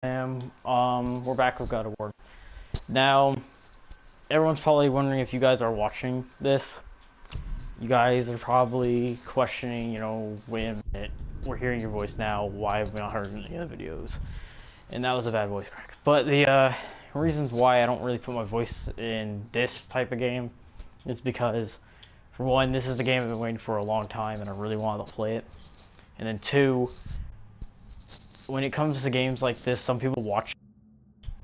We're back with God of War. Now, everyone's probably wondering if you guys are watching this. You guys are probably questioning, wait a minute, we're hearing your voice now, why have we not heard any other videos? And that was a bad voice crack. But the reasons why I don't really put my voice in this type of game is because, for one, this is the game I've been waiting for a long time and I really wanted to play it. And then two, when it comes to games like this, some people watch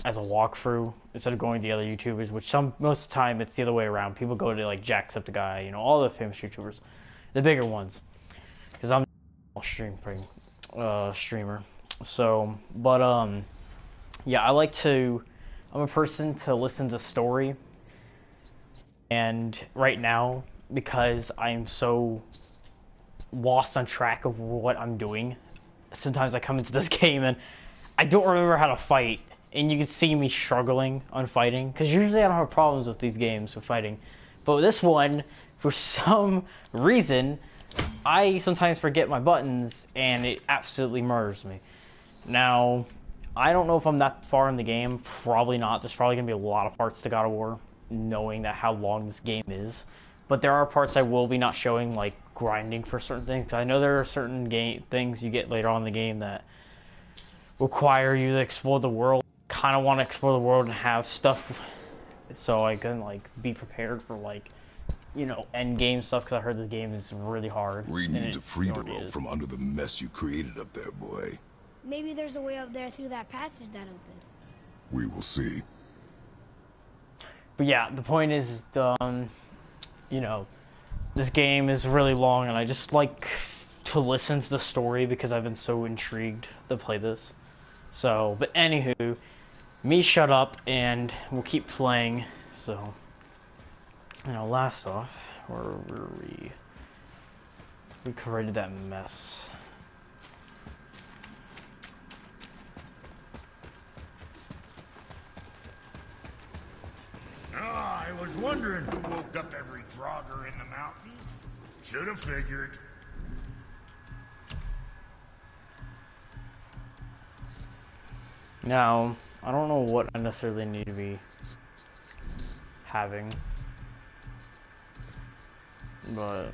as a walkthrough instead of going to the other YouTubers, which most of the time it's the other way around. People go to like Jacksepticeye, all the famous YouTubers, the bigger ones, because I'm a streamer. So, but yeah, I'm a person to listen to story, and right now, because I'm so lost on track of what I'm doing, sometimes I come into this game and I don't remember how to fight, and you can see me struggling on fighting, because usually I don't have problems with these games with fighting, but with this one, for some reason, I sometimes forget my buttons, and it absolutely murders me. Now, I don't know if I'm that far in the game, probably not. There's probably going to be a lot of parts to God of War, knowing that how long this game is, but there are parts I will be not showing, like grinding for certain things. I know there are certain things you get later on in the game that require you to explore the world. Kind of want to explore the world and have stuff so I can be prepared for end game stuff, because I heard this game is really hard. We need to free the rope from under the mess you created up there, boy. Maybe there's a way up there through that passage that opened. We will see. But yeah, the point is, this game is really long, and I just like to listen to the story because I've been so intrigued to play this. So, but anywho, me shut up, and we'll keep playing. So, last off, where were we? We created that mess. I was wondering who woke up every drogger in the mountain. Should have figured. Now, I don't know what I necessarily need to be having, but,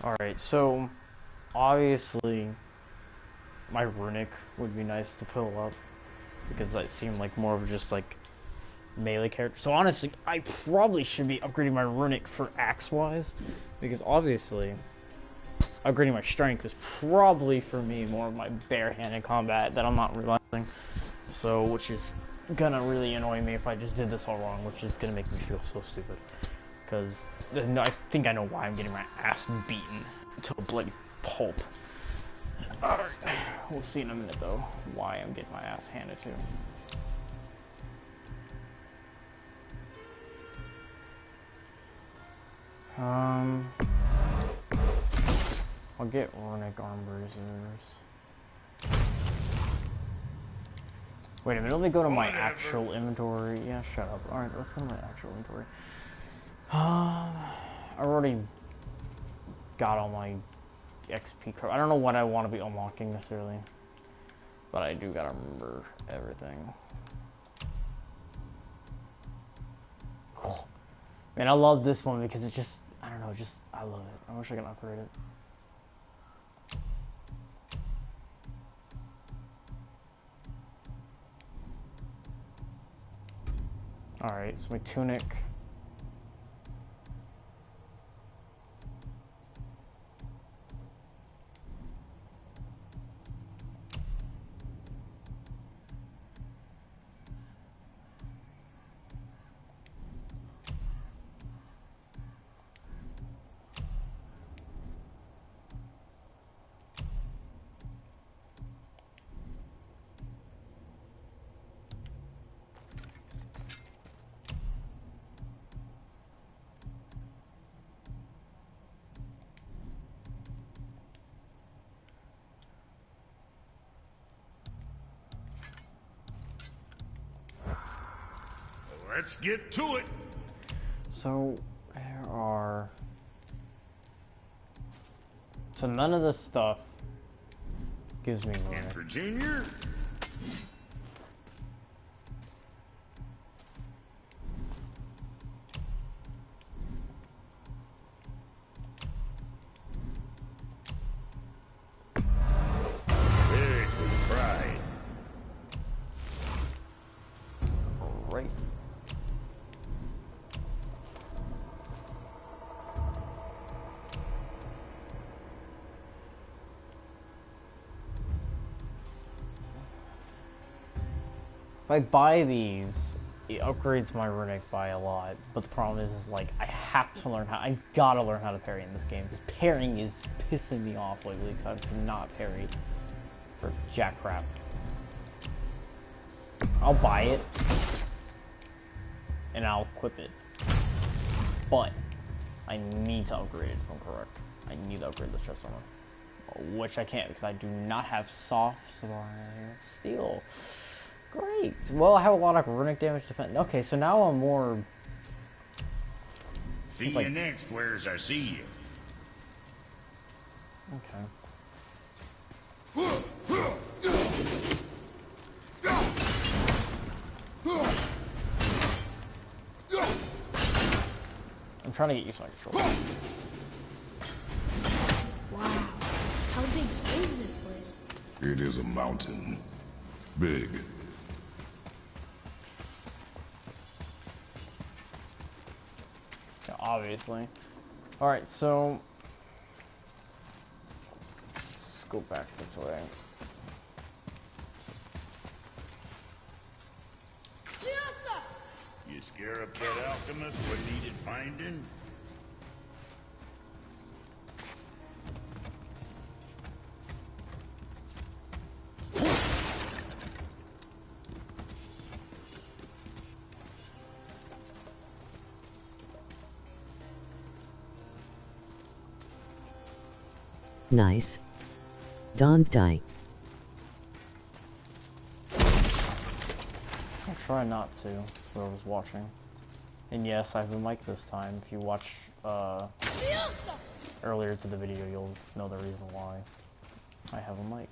Alright, so obviously my runic would be nice to pull up, because that seemed like more of just melee character. So honestly, I probably should be upgrading my runic for axe wise, because obviously upgrading my strength is probably for me more of my barehanded combat that I'm not realizing. So, which is gonna really annoy me if I just did this all wrong, which is gonna make me feel so stupid. Because I think I know why I'm getting my ass beaten to a bloody pulp. Alright, we'll see in a minute though why I'm getting my ass handed to. I'll get runic arm bruisers. Wait a minute, let me go to my actual inventory. Yeah, shut up. Alright, let's go to my actual inventory. I already got all my XP cards. I don't know what I want to be unlocking necessarily, but I do gotta remember everything. Oh, man, I love this one because it just, I don't know, I love it. I wish I could upgrade it. Alright, so my tunic. Let's get to it. So, there are... So none of this stuff gives me And runic. for Junior, very good fried. Right. If I buy these, it upgrades my runic by a lot, but the problem is like, I have to learn how, I gotta learn how to parry in this game, because parrying is pissing me off lately, because I cannot parry for jack crap. I'll buy it, and I'll equip it, but I need to upgrade it if I'm correct. I need to upgrade the chest armor, which I can't, because I do not have soft steel. Great. Well, I have a lot of runic damage defense. Okay, so now I'm more... See you next, where's I see you. I'm trying to get used to my control. Wow. How big is this place? It is a mountain. Big. Yeah, obviously. Alright, so... Let's go back this way. You scare up that alchemist what needed finding? Nice. Don't die. I'll try not to, whoever's watching. And yes, I have a mic this time. If you watch earlier to the video, you'll know the reason why I have a mic.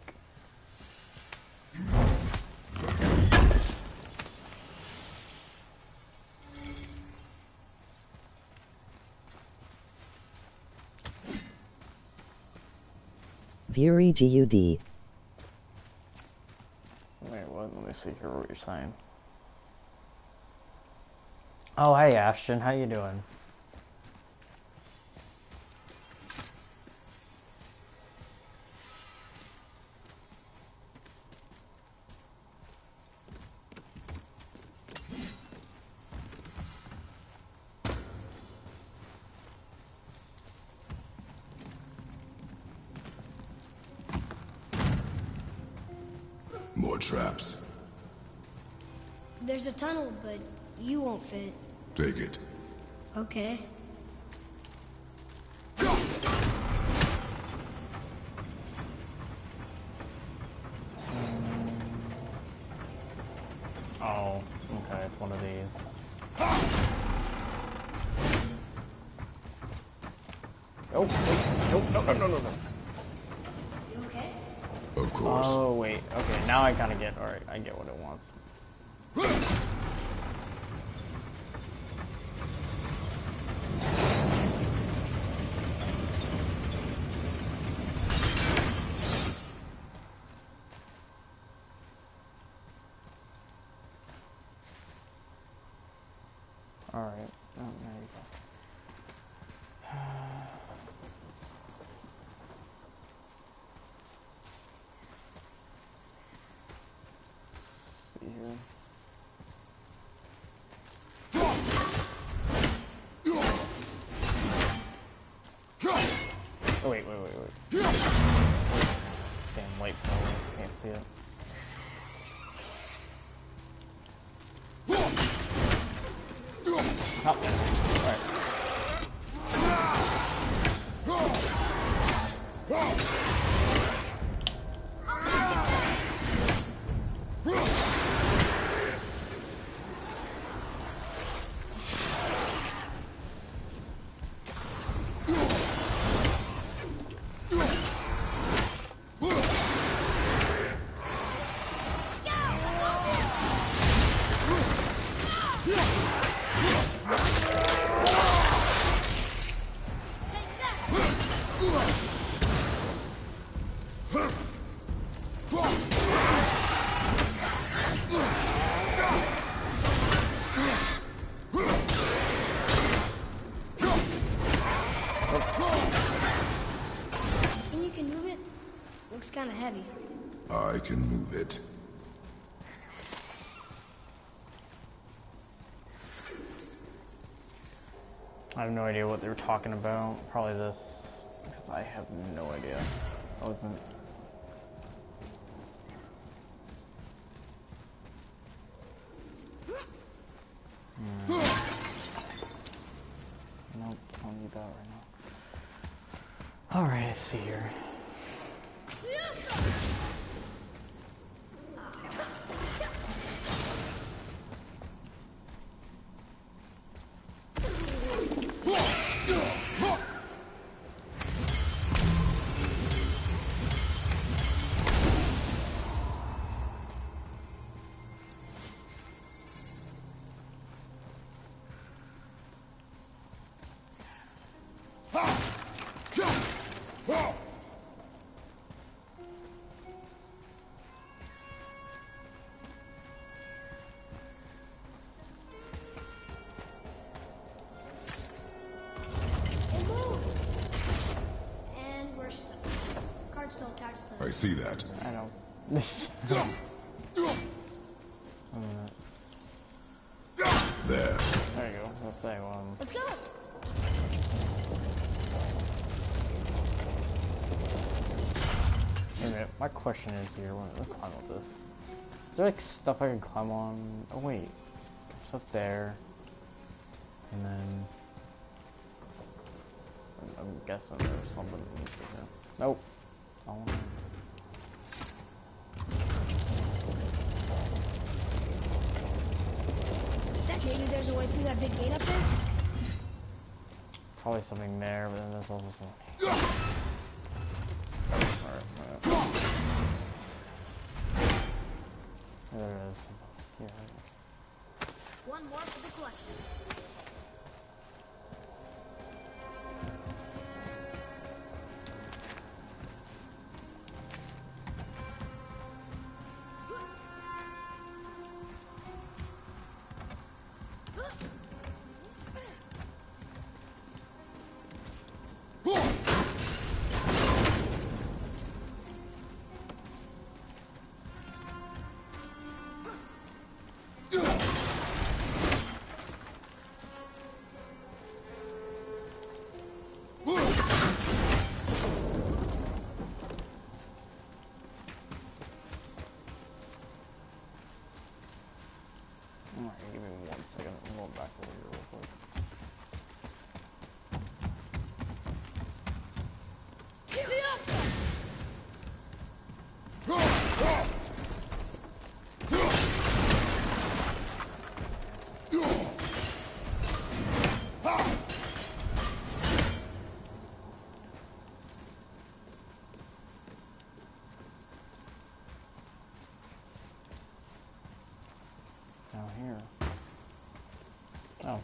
Fury GUD. Wait, what? Let me see here what you're saying. Oh, hey Ashton, how you doing? More traps. There's a tunnel, but you won't fit. Take it. Okay. Oh, okay, it's one of these. Oh, wait, nope, no. You okay? Of course. Oh, wait, okay, now I kind of get, alright, I get what it wants. Alright, oh, there you go. See here. Oh, wait. Damn light power, can't see it. Oh, alright. And you can move it? Looks kind of heavy. I can move it. I have no idea what they were talking about. Probably this, because I have no idea. I wasn't. Nope, I don't need that right now. Alright, let's see here. It moved! And we're stuck. Card's still attached to I the... see that. I know. There. There you go. Let's say one. Let's go! Wait a minute. My question is here. Let's climb up this. Is there like stuff I can climb on? Oh wait. Stuff there. And then I'm guessing there's something in here. Nope. Oh. Maybe there's a way through that big gate up there? Probably something there, but then there's also something. Alright. There it is. Yeah. One more for the collection. Alright, give me 1 second. I'm going back over here real quick. Give me up! Down here. Oh.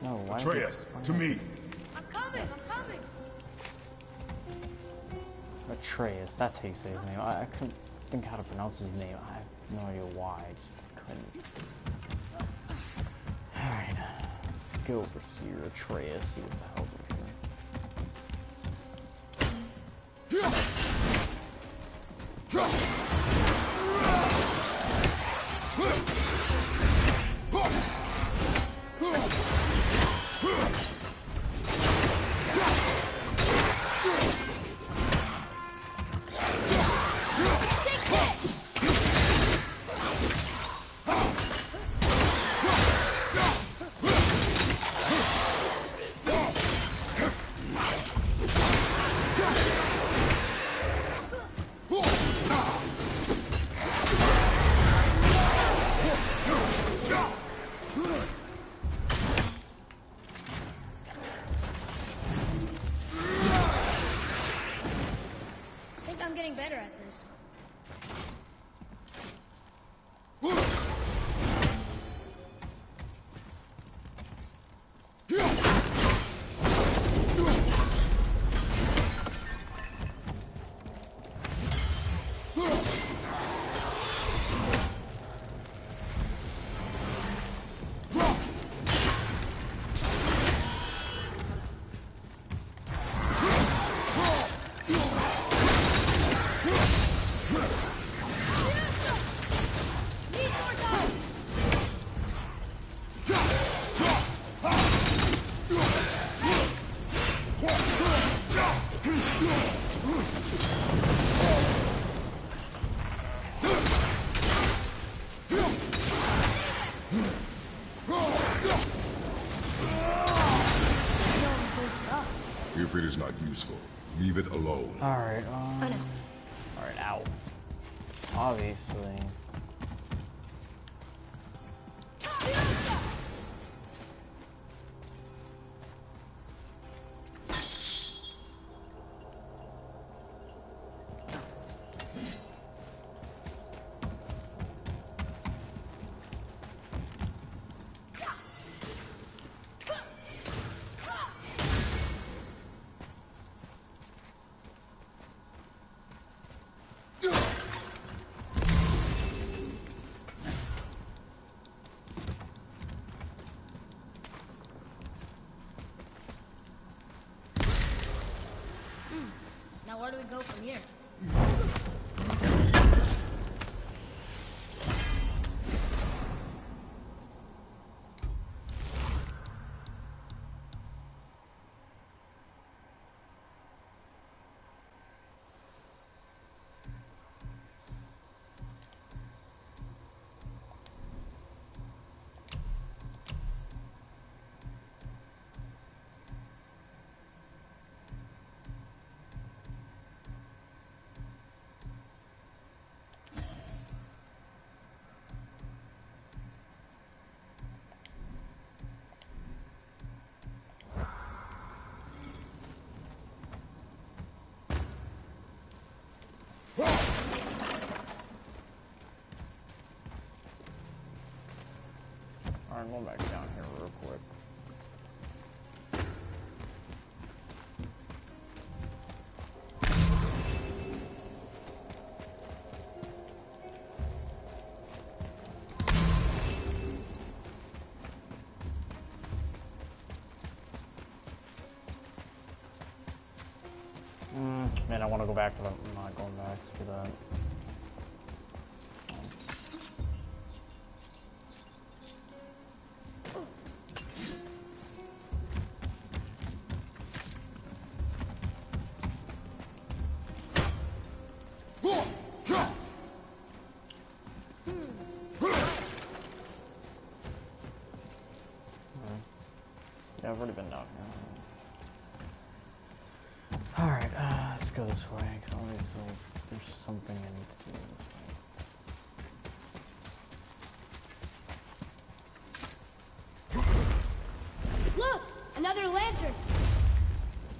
No, why? Atreus, to me. I'm coming! I'm coming! Atreus, that's how you say his name. I couldn't think how to pronounce his name. I have no idea why. I just couldn't. Alright, let's go over here, Atreus, see what the hell's over here. better at this. If it is not useful, leave it alone. Alright, alright, ow. Obviously. Now where do we go from here? Alright, go back down here real quick. Man, I want to go back to the... I'm not going back to that. Yeah, I've already been down here. Alright, let's go this way, because obviously there's something I need to do this way. Look! Another lantern!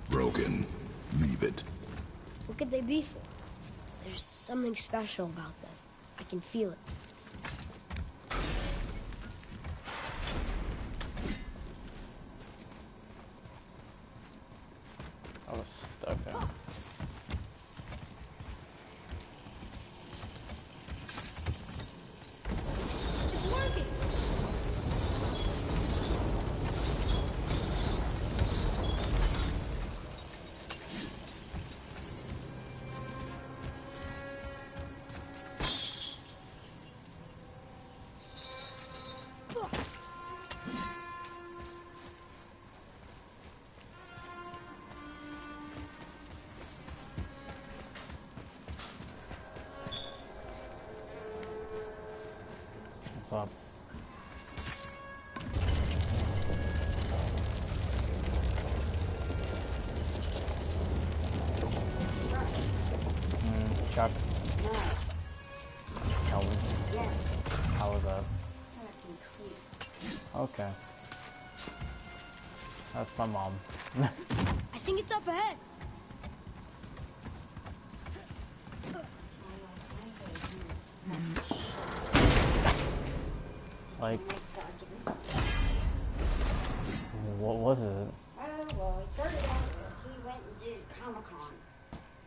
Broken. Leave it. What could they be for? There's something special about them. I can feel it. I was stuck there. It's working! What's up? Chuck. Calvin. How was that? Okay. That's my mom. I think it's up ahead. Like, And I started giving what was it? Oh, well, he started out with, he went and did Comic-Con,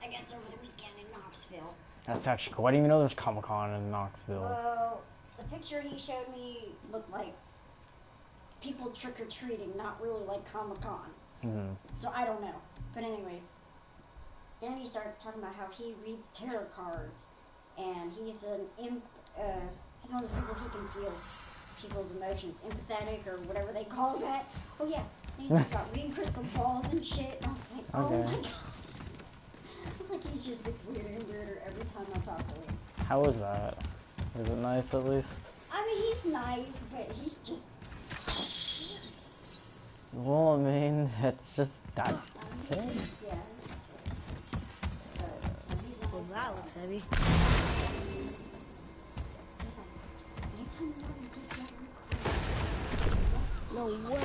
I guess over the weekend in Knoxville. That's actually cool. I didn't even know there was Comic-Con in Knoxville. Well, the picture he showed me looked like people trick-or-treating, not really like Comic-Con. Mm-hmm. So I don't know. But anyways, then he starts talking about how he reads tarot cards, and he's he's one of those people he can feel people's emotions, empathetic or whatever they call that. Oh yeah, he's got reading crystal balls and shit. And I was like, oh Okay. my god. I was like, he just gets weirder and weirder every time I talk to him. How was that? Is it nice at least? I mean, he's nice, but he's just. Well, I mean, it's just that. Yeah. He's just weird. But he's nice. Well, that looks heavy. No way.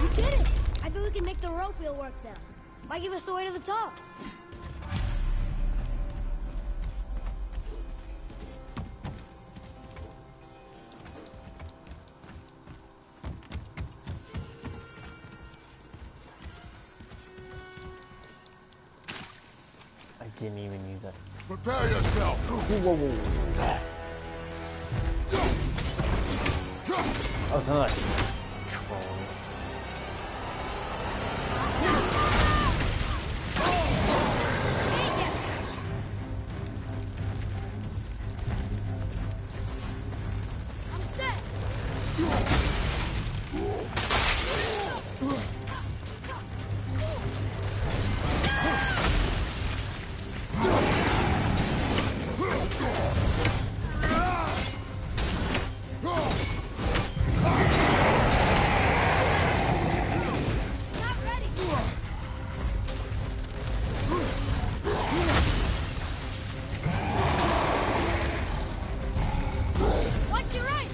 You did it! I bet we can make the rope wheel work now. Might give us the way to the top. I didn't even use it. Prepare yourself! Whoa. Oh, it's another troll. I'm set. Not ready. Watch your right.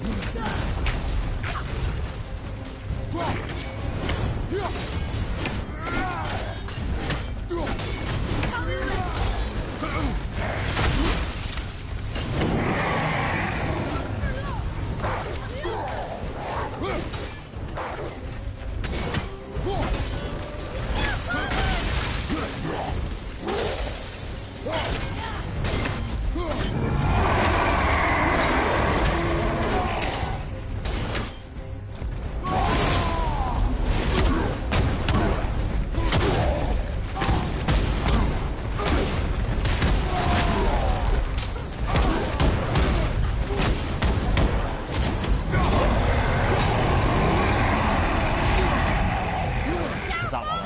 It's not one.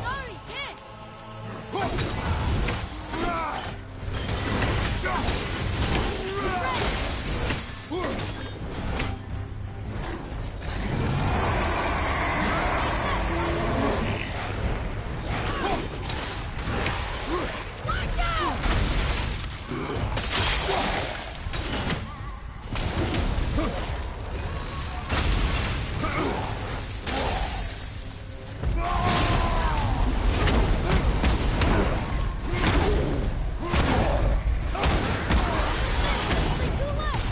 Sorry, kid. Watch out! Only two left.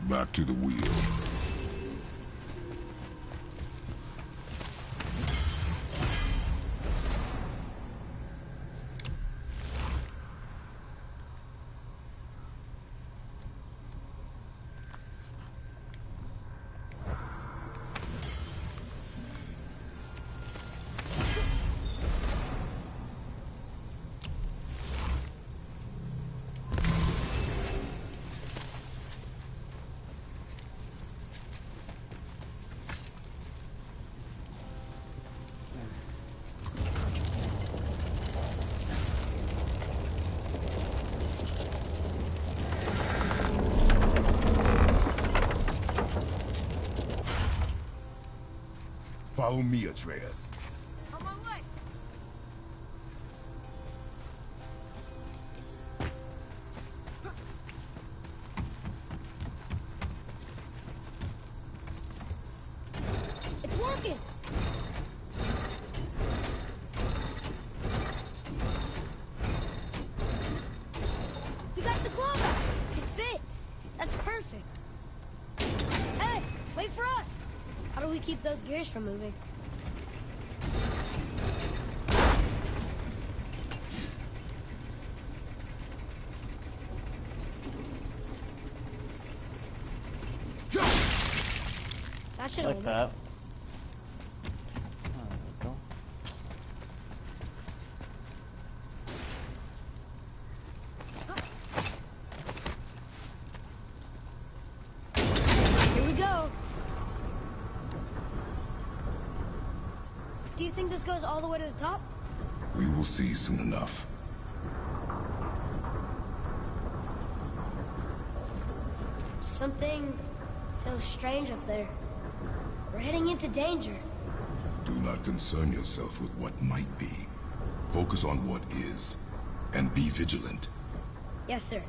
Back to the wheel. Follow me, Atreus. On my way. It's working. We got the glove out. It fits. That's perfect. Hey, wait for us. How do we keep those gears from moving? That should Like hold that. it. There we go. Here we go. Do you think this goes all the way to the top? We will see soon enough. Something feels strange up there. We're heading into danger. Do not concern yourself with what might be. Focus on what is, and be vigilant. Yes, sir.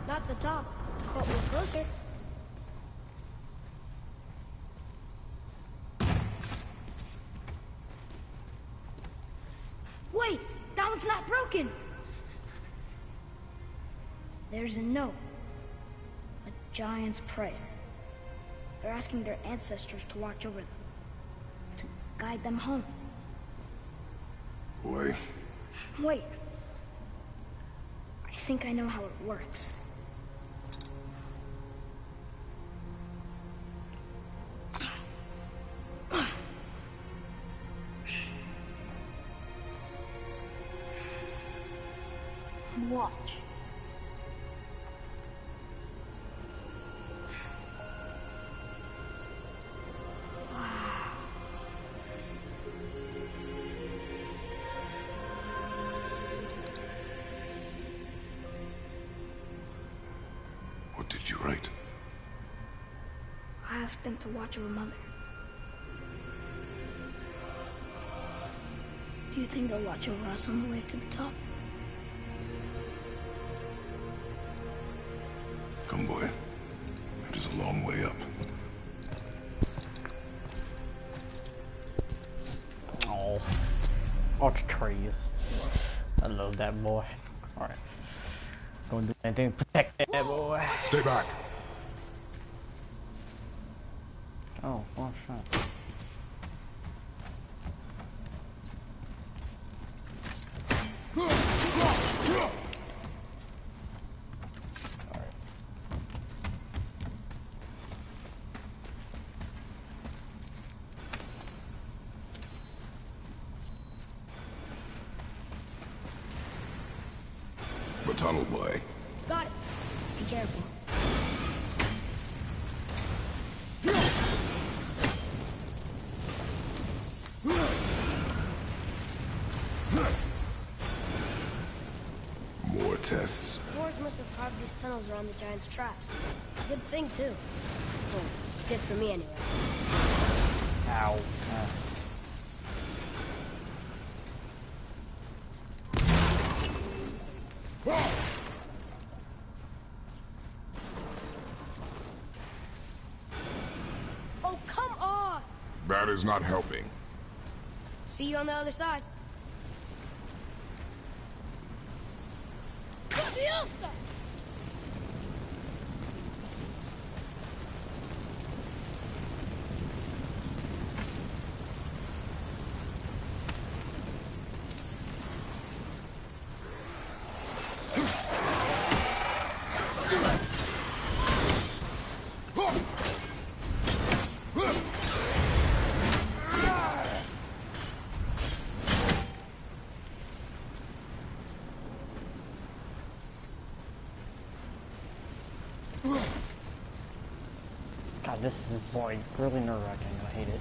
Not the top, but we're closer. Wait! That one's not broken! There's a note. A giant's prayer. They're asking their ancestors to watch over them. To guide them home. Boy, Wait. I think I know how it works. Watch. what did you write? I asked them to watch over Mother. Do you think they'll watch over us on the way to the top? Come, boy. It is a long way up. Oh, Atreus. I love that boy. Alright. Don't do anything to protect that boy. Stay back! Oh, one shot. The tunnel, boy. Got it. Be careful. More tests. Dwarves must have carved these tunnels around the giant's traps. Good thing, too. Well, good for me, anyway. Ow. Oh, come on! That is not helping. See you on the other side. Leviosa! God, this is like really nerve-wracking. I hate it.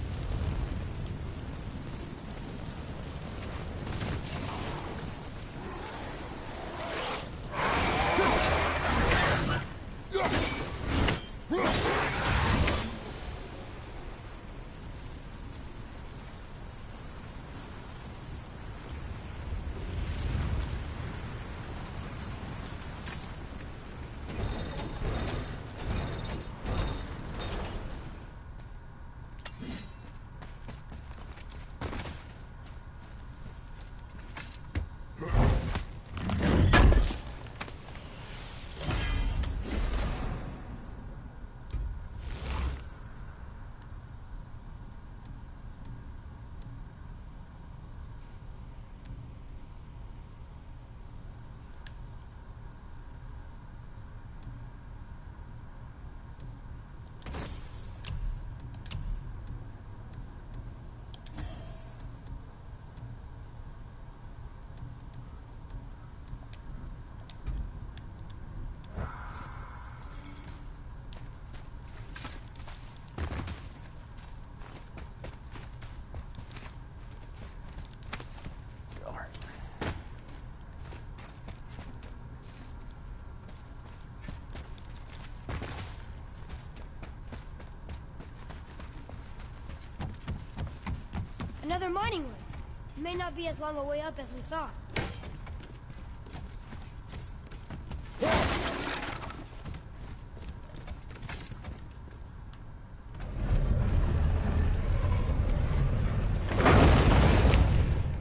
Another mining rig. It may not be as long a way up as we thought.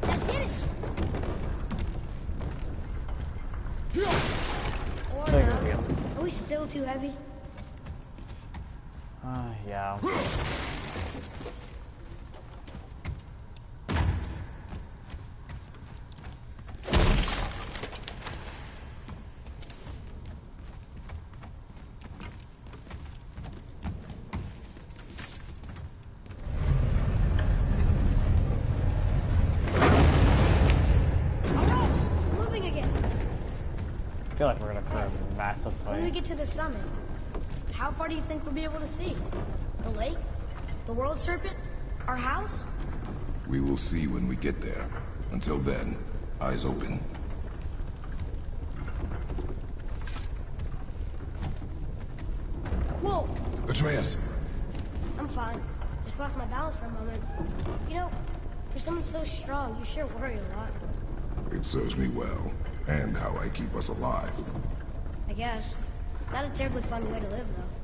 That did it! Or There not. we go. Are we still too heavy? Yeah. Moving again. I feel like we're gonna put a massive When we fight. get to the summit, how far do you think we'll be able to see? The lake? The world serpent? Our house? We will see when we get there. Until then, eyes open. Whoa! Atreus! I'm fine. Just lost my balance for a moment. You know, for someone so strong, you sure worry a lot. It serves me well, and how I keep us alive. I guess. Not a terribly fun way to live, though.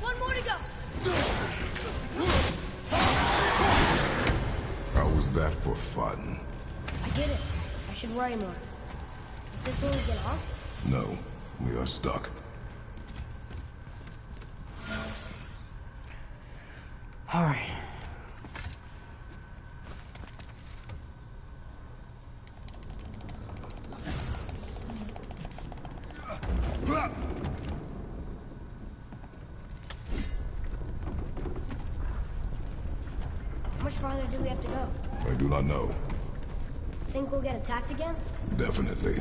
One more to go. How was that for fun? I get it. I should worry more. Is this where we get off? No, we are stuck. Alright. How much farther do we have to go? I do not know. Think we'll get attacked again? Definitely.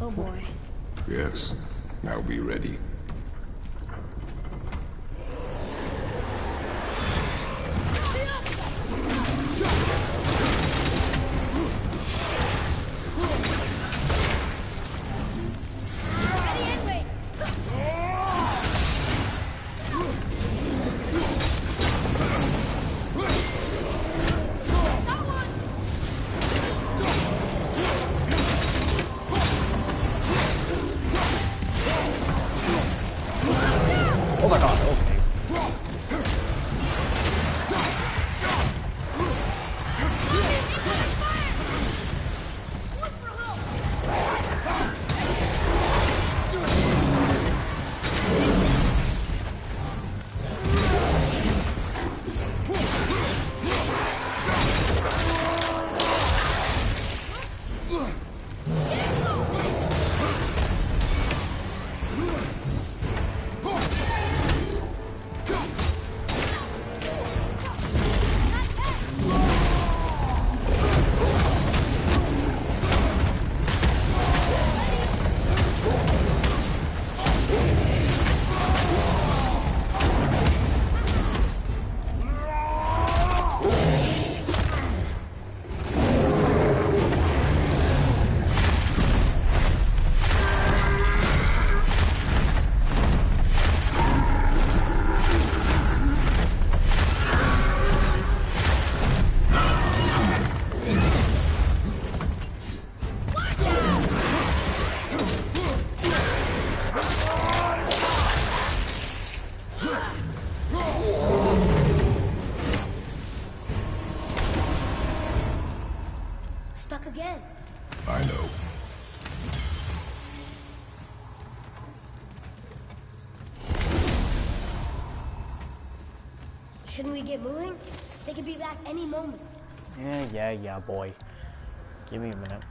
Oh boy. Yes. Now be ready. Ready and wait. Got one. Oh my god, okay. again. I know. Shouldn't we get moving? They could be back any moment. Yeah, boy. Give me a minute.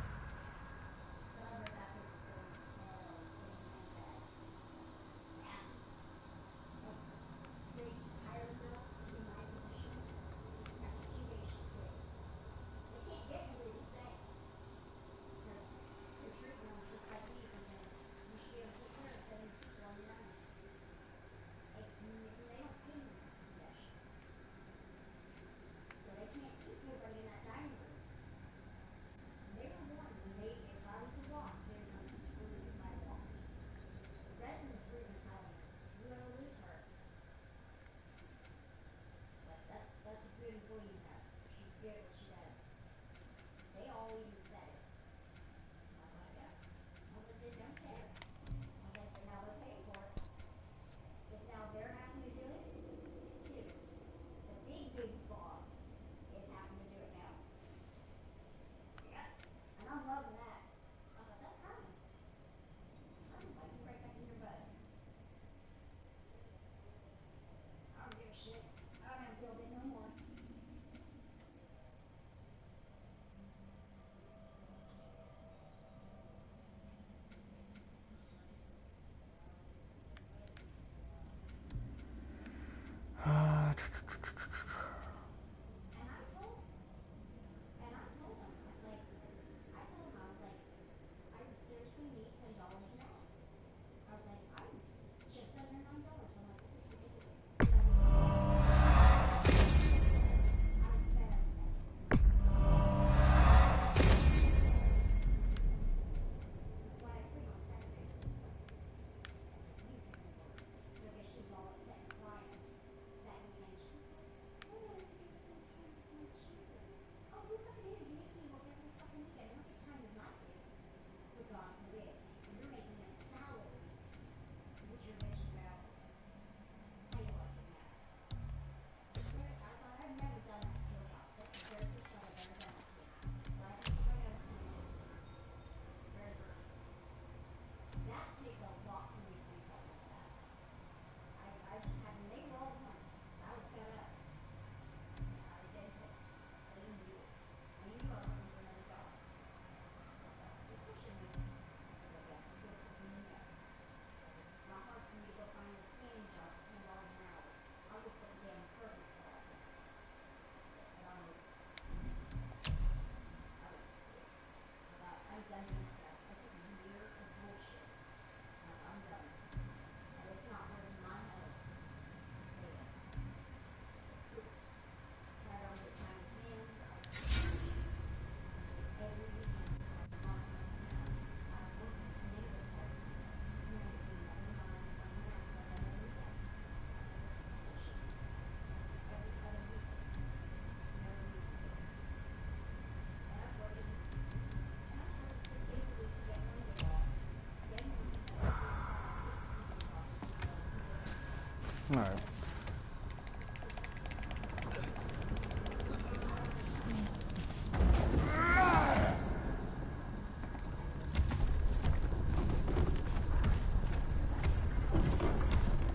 Alright.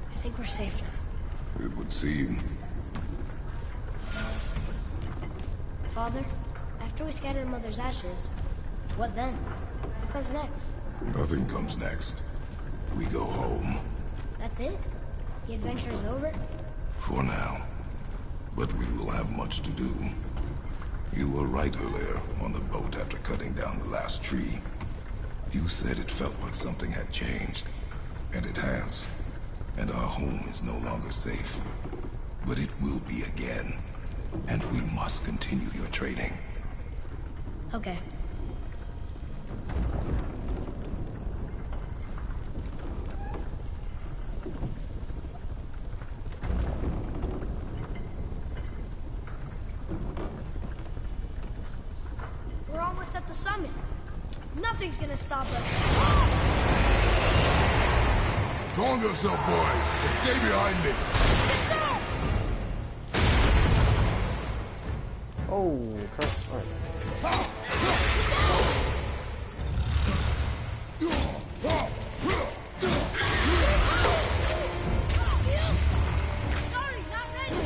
I think we're safe now. It would seem. Father, after we scatter Mother's ashes, what then? What comes next? Nothing comes next. We go home. That's it? The adventure is over? For now. But we will have much to do. You were right earlier on the boat after cutting down the last tree. You said it felt like something had changed. And it has. And our home is no longer safe. But it will be again. And we must continue your training. Okay. We're almost at the summit. Nothing's gonna stop us. Calm yourself, boy, and stay behind me. Oh, alright. Sorry, not ready.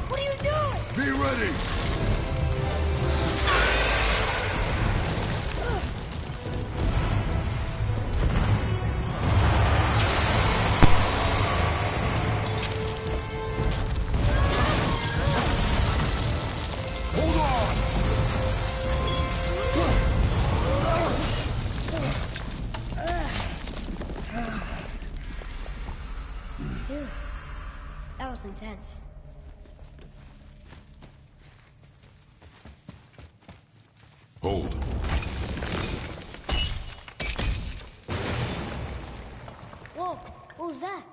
What are you doing? Be ready! Hold on! Phew. That was intense. Hold. Whoa, what was that?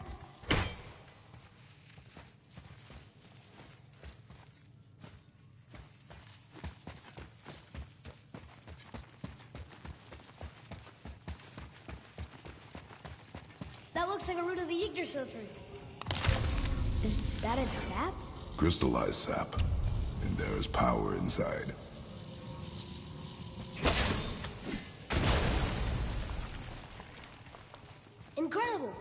That looks like a root of the Yggdrasil tree. Is that its sap? Crystallized sap. And there is power inside. Incredible!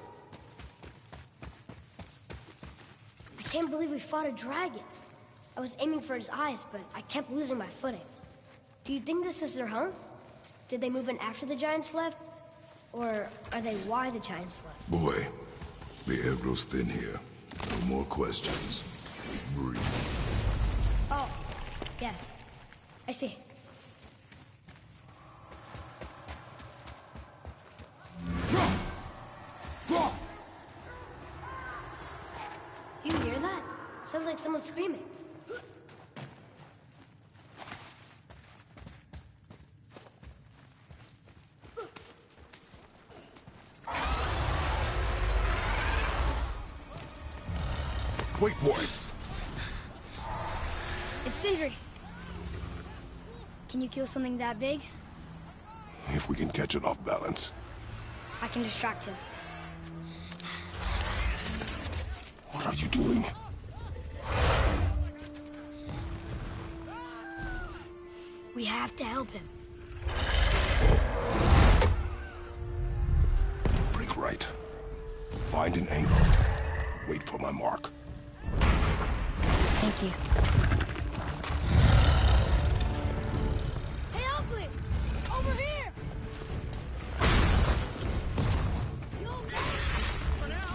I can't believe we fought a dragon. I was aiming for his eyes, but I kept losing my footing. Do you think this is their home? Did they move in after the giants left? Or are they why the giants left? Boy, the air grows thin here. No more questions. Breathe. Oh, yes. I see. Do you hear that? Sounds like someone screaming. Wait, boy. It's Sindri. Can you kill something that big? If we can catch it off balance. I can distract him. What are you doing? We have to help him. Break right. Find an angle. Wait for my mark. Thank you. Hey, Oakley! Over here! You okay? For now.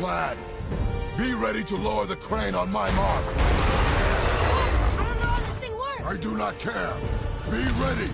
plan. Be ready to lower the crane on my mark. I don't know how this thing works. I do not care. Be ready.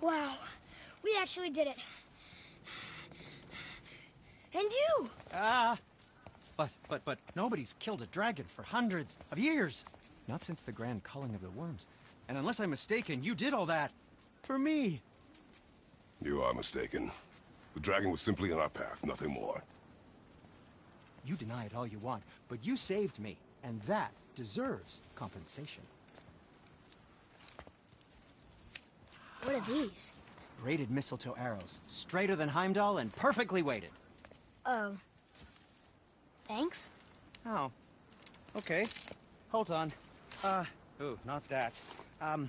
Wow, we actually did it. And you! But nobody's killed a dragon for hundreds of years. Not since the grand culling of the worms. And unless I'm mistaken, you did all that for me. You are mistaken. The dragon was simply in our path, nothing more. You deny it all you want, but you saved me, and that deserves compensation. What are these? Braided mistletoe arrows, straighter than Heimdall and perfectly weighted. Oh. Thanks? Oh. Okay. Hold on. Ooh, not that. Have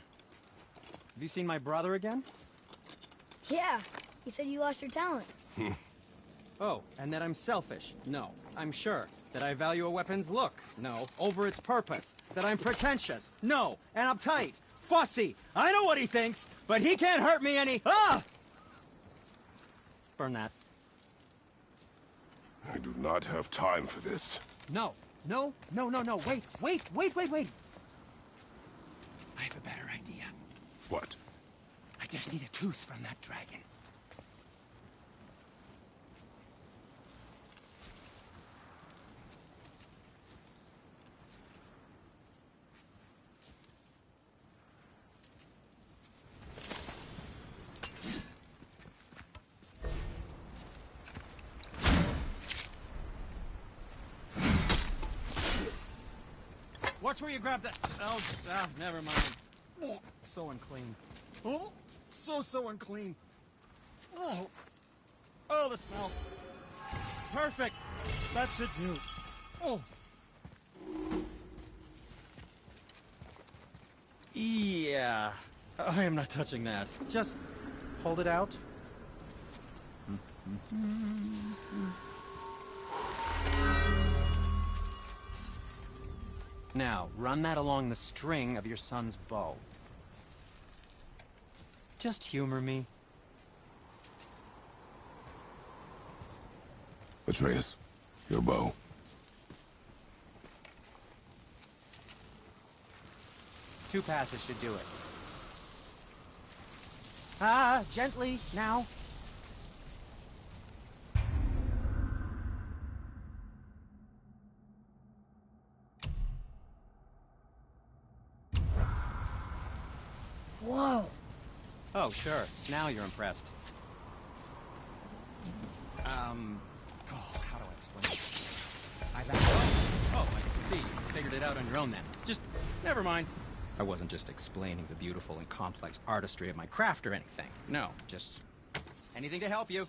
you seen my brother again? Yeah, he said you lost your talent. Oh, and that I'm selfish? No, I'm sure. That I value a weapon's look? No, over its purpose. That I'm pretentious? No, and uptight. Fussy! I know what he thinks, but he can't hurt me any— Ah! Burn that. I do not have time for this. No. Wait. I have a better idea. What? I just need a tooth from that dragon. Watch where you grab that. Oh, never mind. Oh, so unclean. Oh, so unclean. Oh, the smell. Perfect. That should do. Oh. Yeah. I am not touching that. Just hold it out. Now, run that along the string of your son's bow. Just humor me. Atreus, your bow. Two passes should do it. Gently, now. Whoa. Oh, sure. Now you're impressed. How do I explain it? I can see. You figured it out on your own then. Just, never mind. I wasn't just explaining the beautiful and complex artistry of my craft or anything. No, just anything to help you.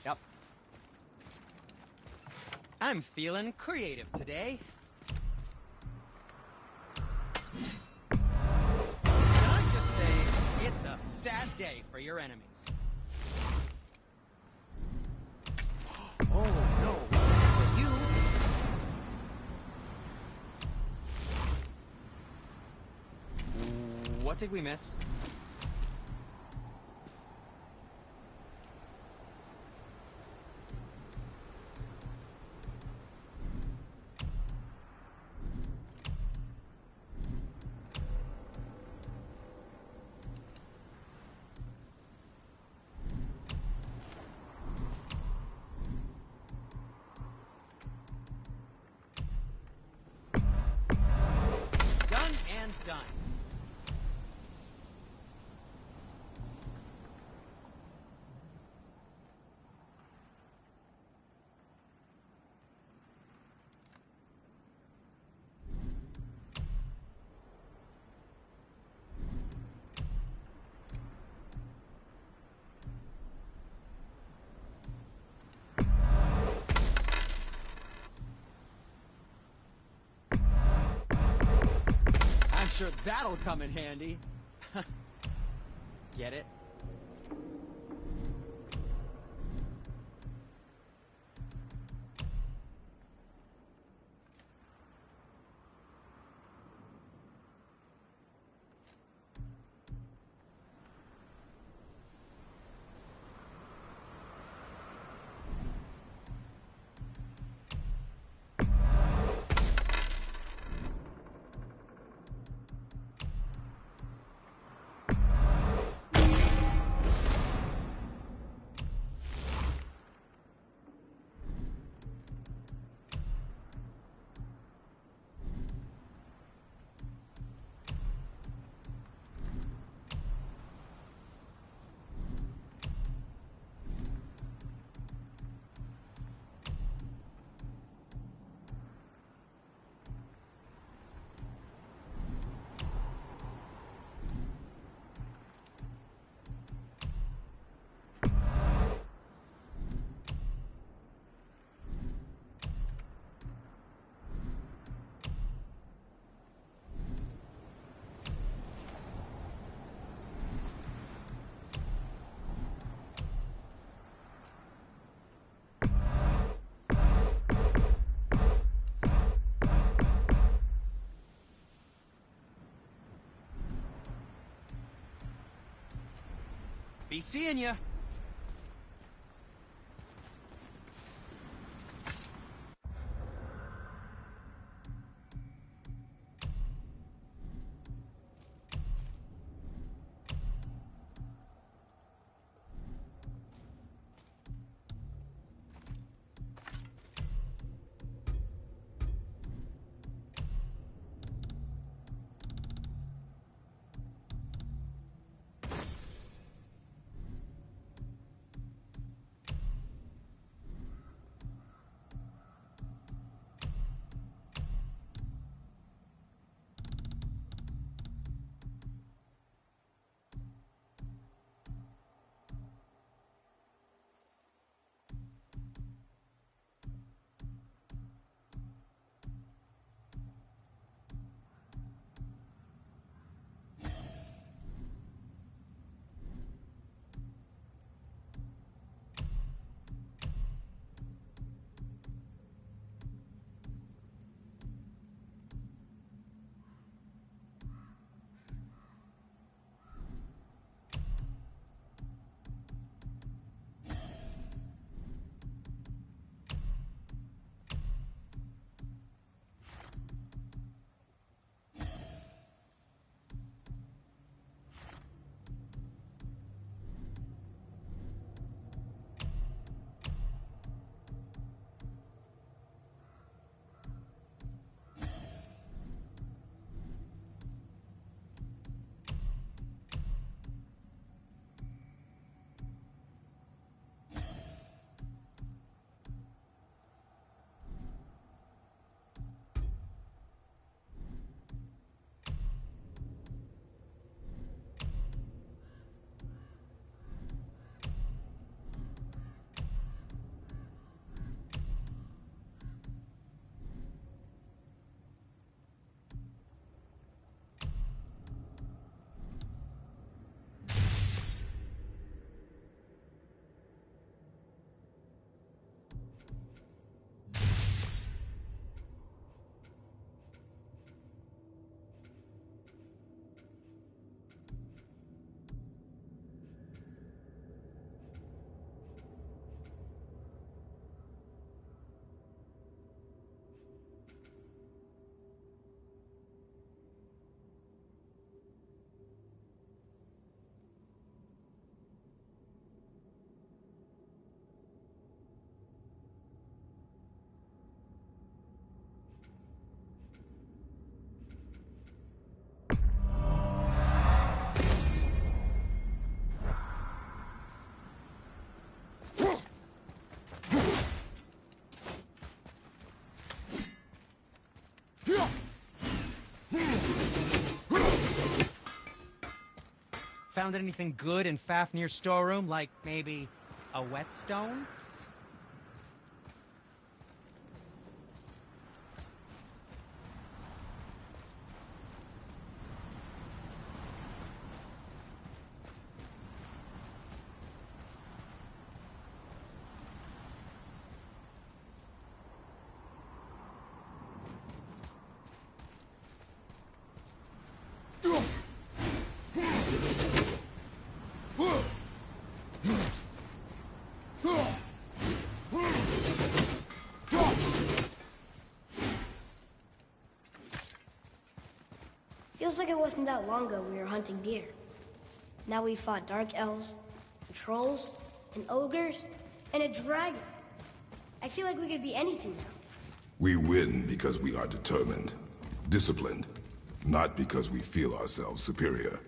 Yep. I'm feeling creative today. Can I just say, it's a sad day for your enemies. Oh, no. For you. What did we miss? Done and done. I'm sure that'll come in handy. Get it? Be seeing ya. found anything good in Fafnir's storeroom? Like, maybe a whetstone? Feels like it wasn't that long ago we were hunting deer. Now we fought dark elves, and trolls, and ogres, and a dragon. I feel like we could be anything now. We win because we are determined, disciplined, not because we feel ourselves superior.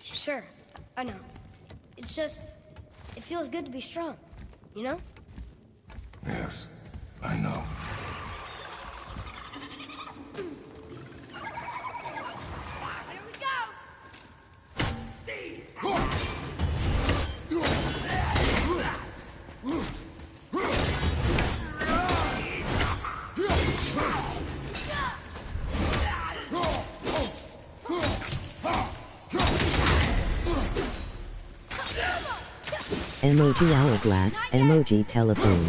Sure, I know. It's just, it feels good to be strong, you know? Yes, I know. Emoji hourglass, emoji telephone.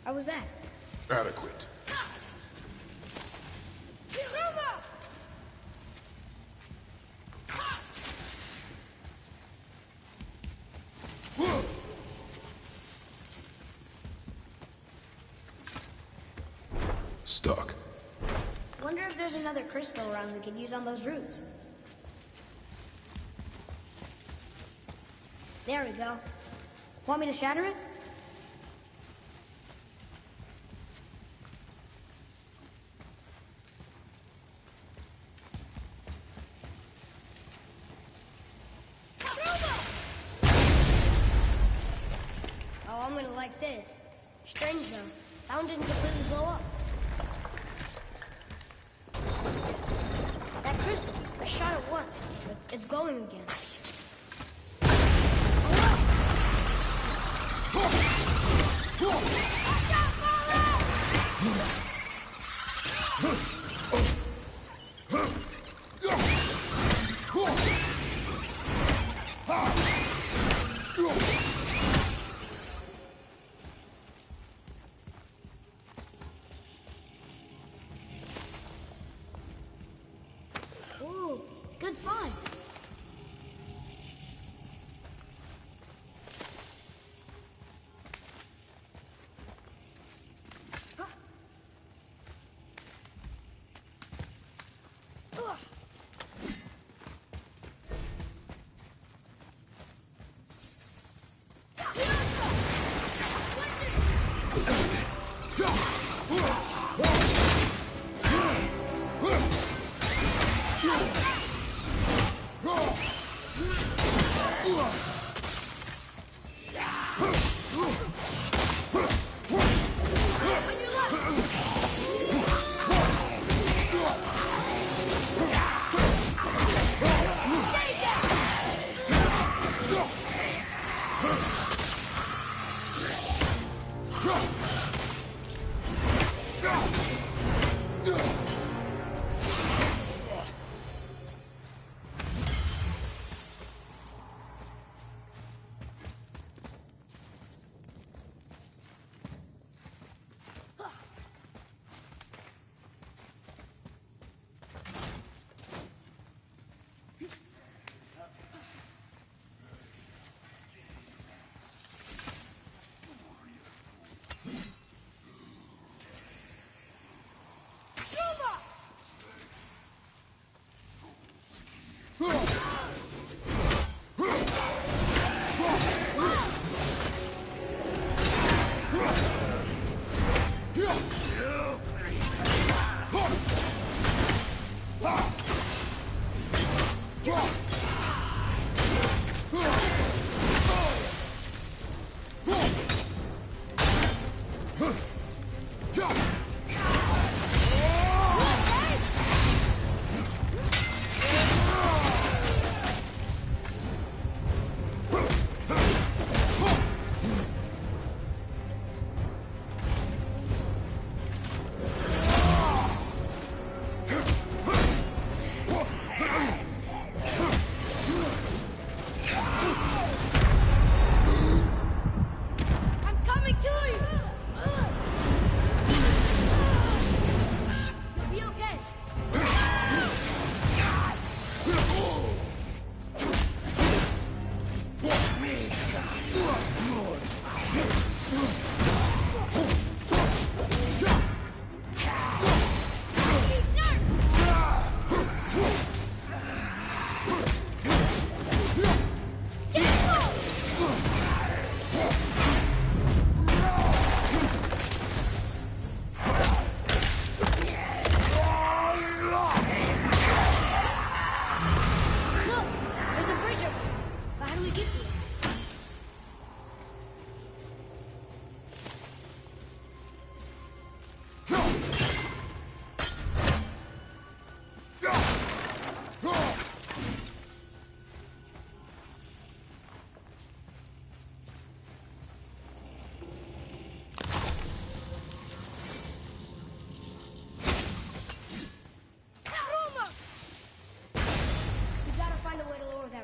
How was that? Adequate. Stuck. Wonder if there's another crystal around we could use on those roots. There we go. Want me to shatter it? Oh, I'm gonna like this. Strange though, that one didn't completely blow up. That crystal, I shot it once, but it's glowing again. Ooh, good find.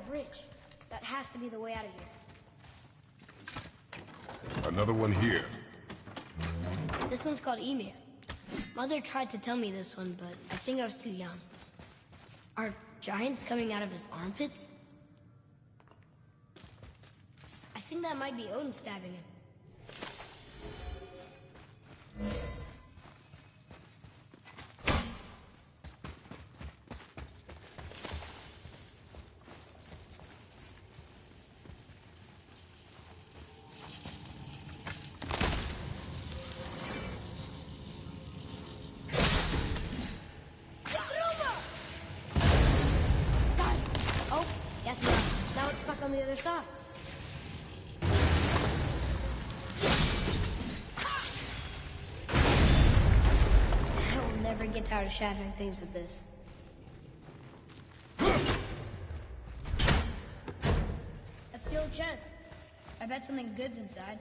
bridge. That has to be the way out of here. Another one here. This one's called Emir. Mother tried to tell me this one, but I think I was too young. Are giants coming out of his armpits? I think that might be Odin stabbing him. Oh, guess not. Now it's stuck on the other side. I will never get tired of shattering things with this. That's the old chest. I bet something good's inside.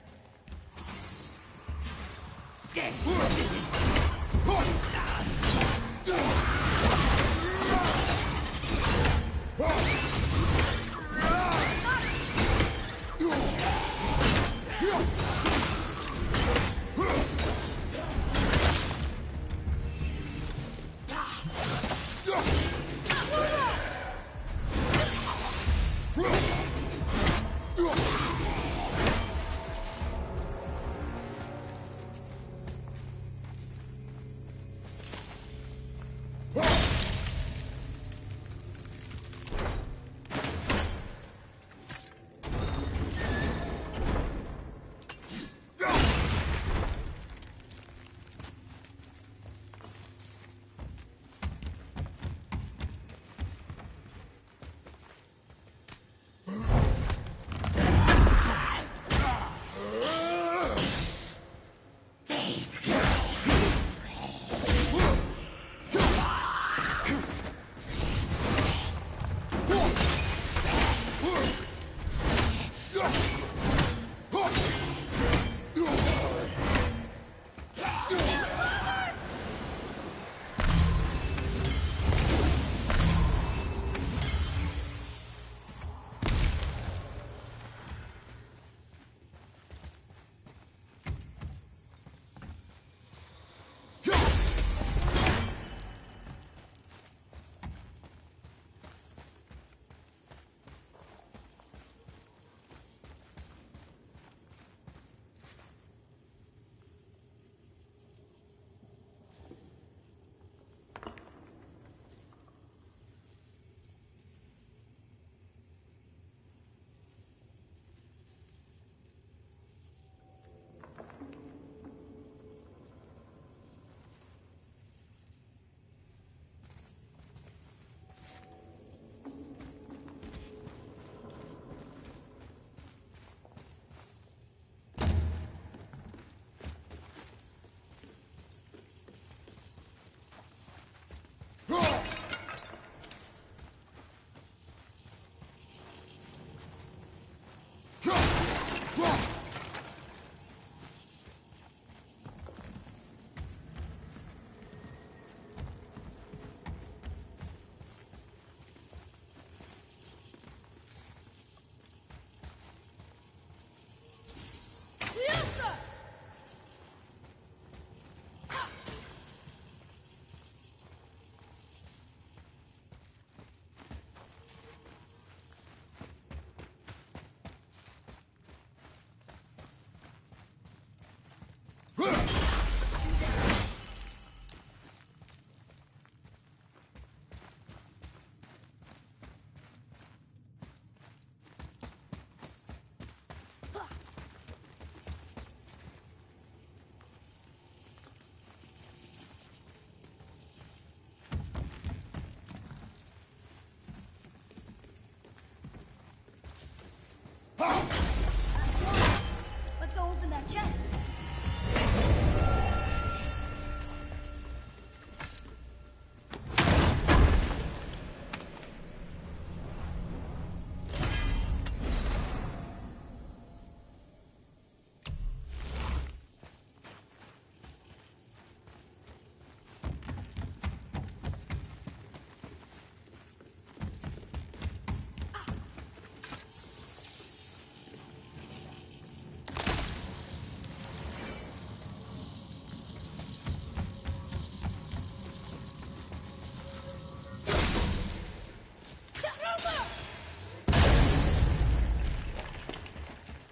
Let's go open that chest.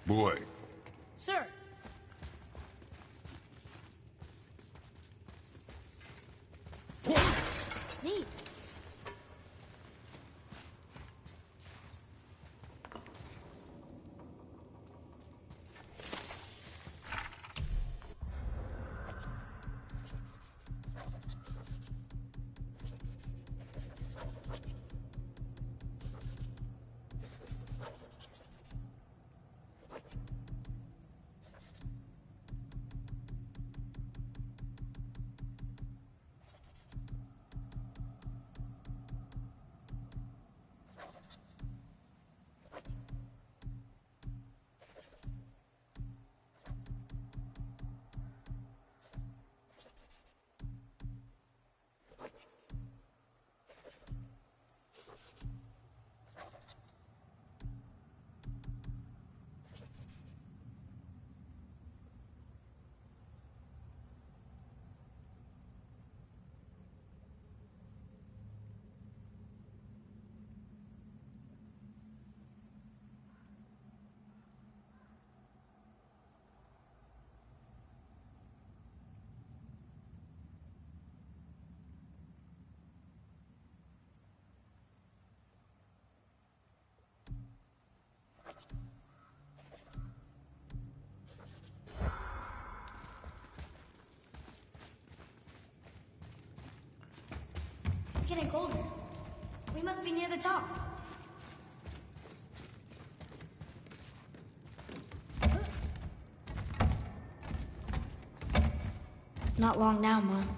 Boy. Sir. Neat. It's getting colder. We must be near the top. Not long now, Mom.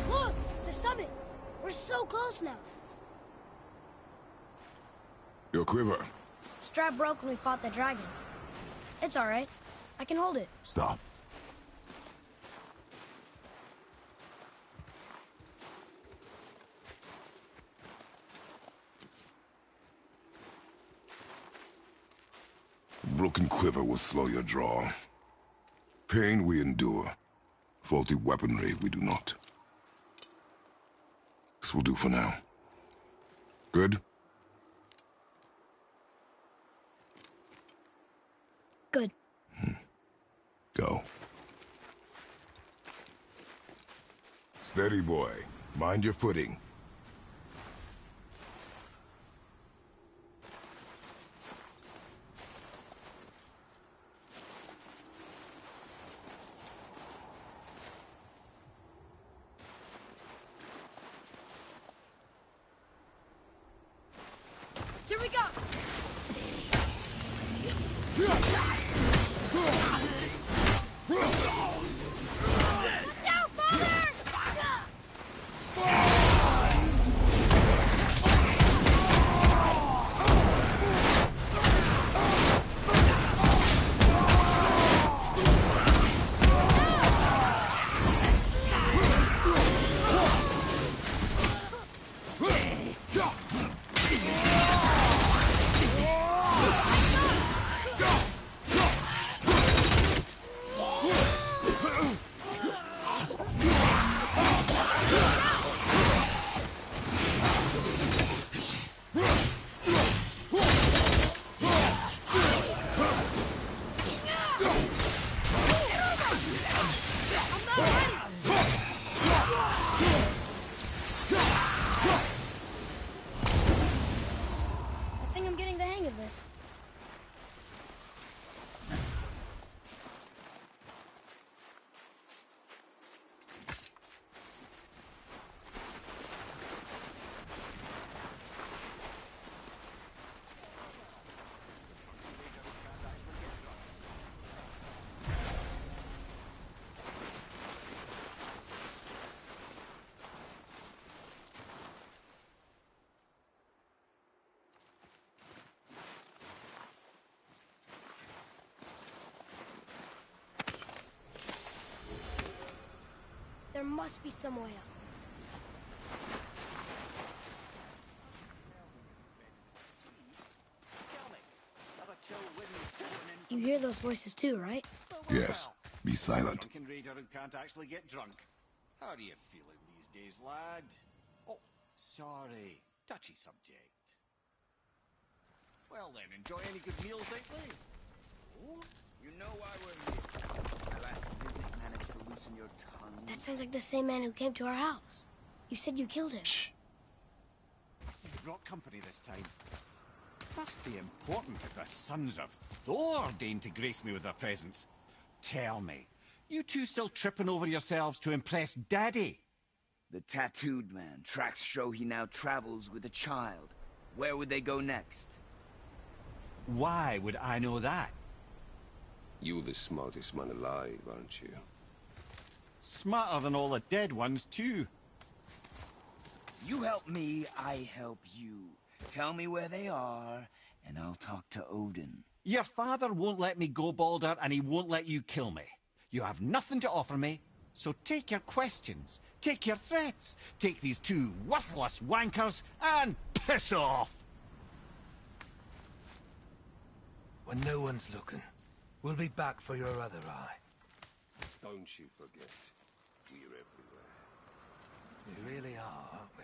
Look! The summit! We're so close now. Your quiver. Strap broke when we fought the dragon. It's all right. I can hold it. Stop. Broken quiver will slow your draw. Pain we endure. Faulty weaponry we do not. This will do for now. Good? Good. Go. Steady, boy. Mind your footing. Here we go! Watch out, Father! I think I'm getting the hang of this. There must be some way up. Tell me, how about Joe Whitney's going in You hear those voices too, right? Yes. Be silent. Drunken raider who can't actually get drunk. How are you feeling these days, lad? Oh, sorry. Touchy subject. Well then, enjoy any good meals lately? Oh, you know why we're here. Our last visit managed to loosen your tongue. That sounds like the same man who came to our house. You said you killed him. Shh. You brought company this time. Must be important if the sons of Thor deign to grace me with their presence. Tell me, you two still tripping over yourselves to impress Daddy? The tattooed man. Tracks show he now travels with a child. Where would they go next? Why would I know that? You're the smartest man alive, aren't you? Smarter than all the dead ones, too. You help me, I help you. Tell me where they are, and I'll talk to Odin. Your father won't let me go, Balder, and he won't let you kill me. You have nothing to offer me, so take your questions, take your threats, take these two worthless wankers, and piss off! When no one's looking, we'll be back for your other eye. Don't you forget, we're everywhere. We really are, aren't we?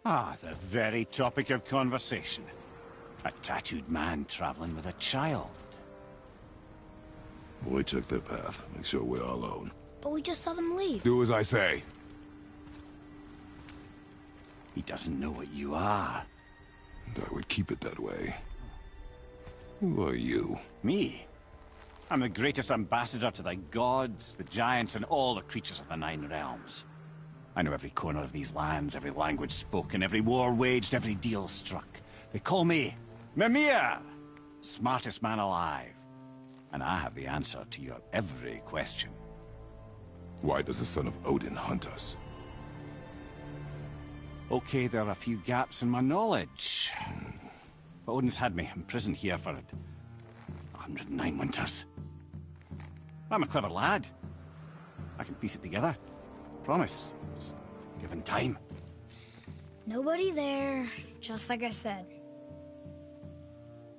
Ah, the very topic of conversation. A tattooed man traveling with a child. Boy, check their path. Make sure we're all alone. But we just saw them leave. Do as I say. He doesn't know what you are. And I would keep it that way. Who are you? Me? I'm the greatest ambassador to the gods, the giants, and all the creatures of the Nine Realms. I know every corner of these lands, every language spoken, every war waged, every deal struck. They call me Mimir, smartest man alive. And I have the answer to your every question. Why does the son of Odin hunt us? Okay, there are a few gaps in my knowledge. But Odin's had me imprisoned here for 109 winters. I'm a clever lad. I can piece it together. Promise. Just given time. Nobody there, just like I said.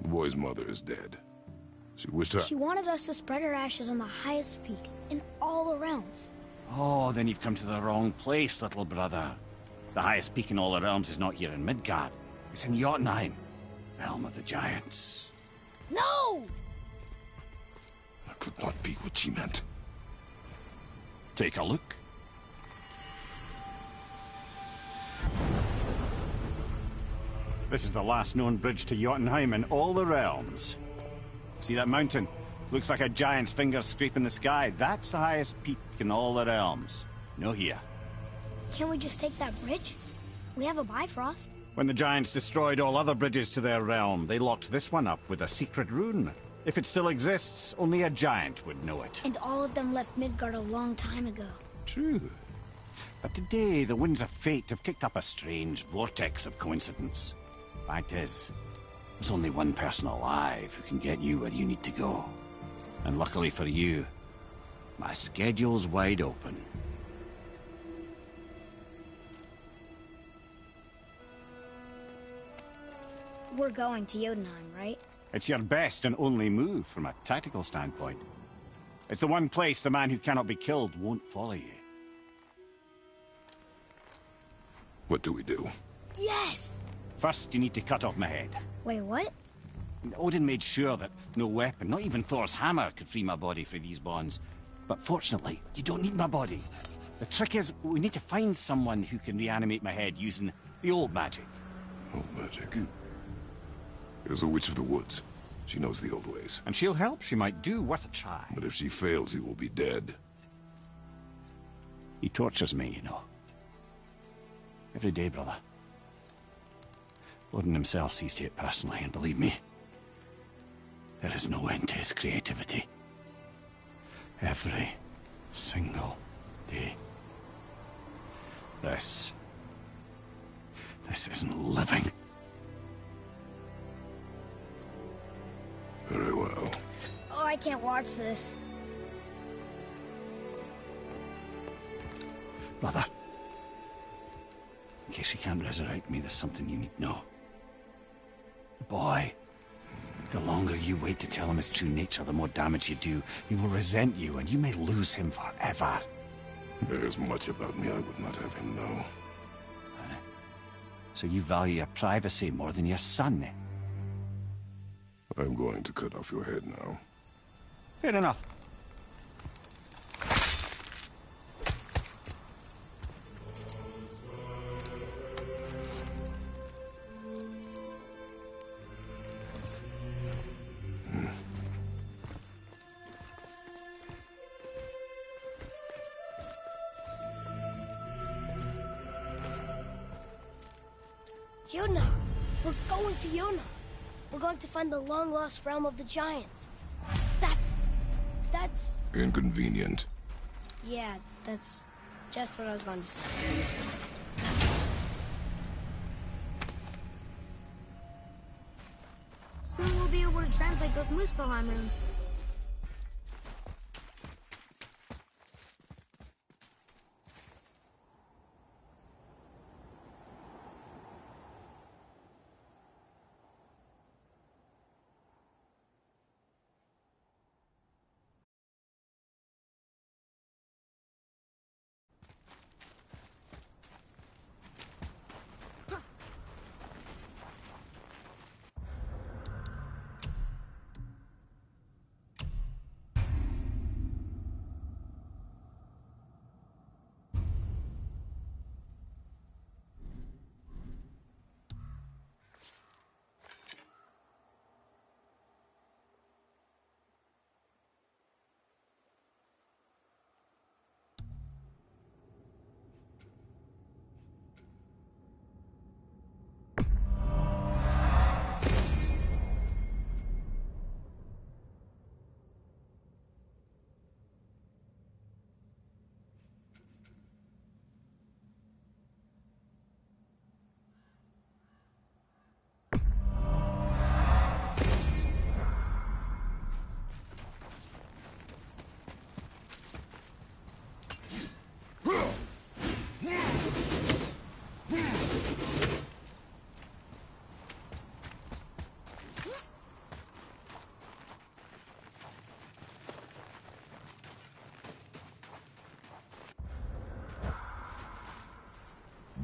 The boy's mother is dead. She wished her... She wanted us to spread her ashes on the highest peak in all the realms. Oh, then you've come to the wrong place, little brother. The highest peak in all the realms is not here in Midgard. It's in Jotunheim, realm of the giants. No! That could not be what she meant. Take a look. This is the last known bridge to Jotunheim in all the realms. See that mountain? Looks like a giant's finger scraping the sky. That's the highest peak in all the realms. No here. Can't we just take that bridge? We have a Bifrost. When the giants destroyed all other bridges to their realm, they locked this one up with a secret rune. If it still exists, only a giant would know it. And all of them left Midgard a long time ago. True. But today, the winds of fate have kicked up a strange vortex of coincidence. Fact is, there's only one person alive who can get you where you need to go. And luckily for you, my schedule's wide open. We're going to Jotunheim, right? It's your best and only move from a tactical standpoint. It's the one place the man who cannot be killed won't follow you. What do we do? Yes! First, you need to cut off my head. Wait, what? Odin made sure that no weapon, not even Thor's hammer, could free my body from these bonds. But fortunately, you don't need my body. The trick is, we need to find someone who can reanimate my head using the old magic. Old magic. There's a witch of the woods. She knows the old ways. And she'll help. She might do. Worth a try. But if she fails, he will be dead. He tortures me, you know. Every day, brother. Odin himself sees to it personally, and believe me, there is no end to his creativity. Every single day. This isn't living. Very well. Oh, I can't watch this. Brother, in case you can't resurrect me, there's something you need to know. The boy, the longer you wait to tell him his true nature, the more damage you do. He will resent you, and you may lose him forever. There is much about me I would not have him know. So you value your privacy more than your son, eh? I'm going to cut off your head now. Fair enough. Yuna! We're going to Yuna! We're going to find the long-lost realm of the Giants. That's... Inconvenient. Yeah, that's just what I was going to say. Soon we'll be able to translate those Muspelheim runes.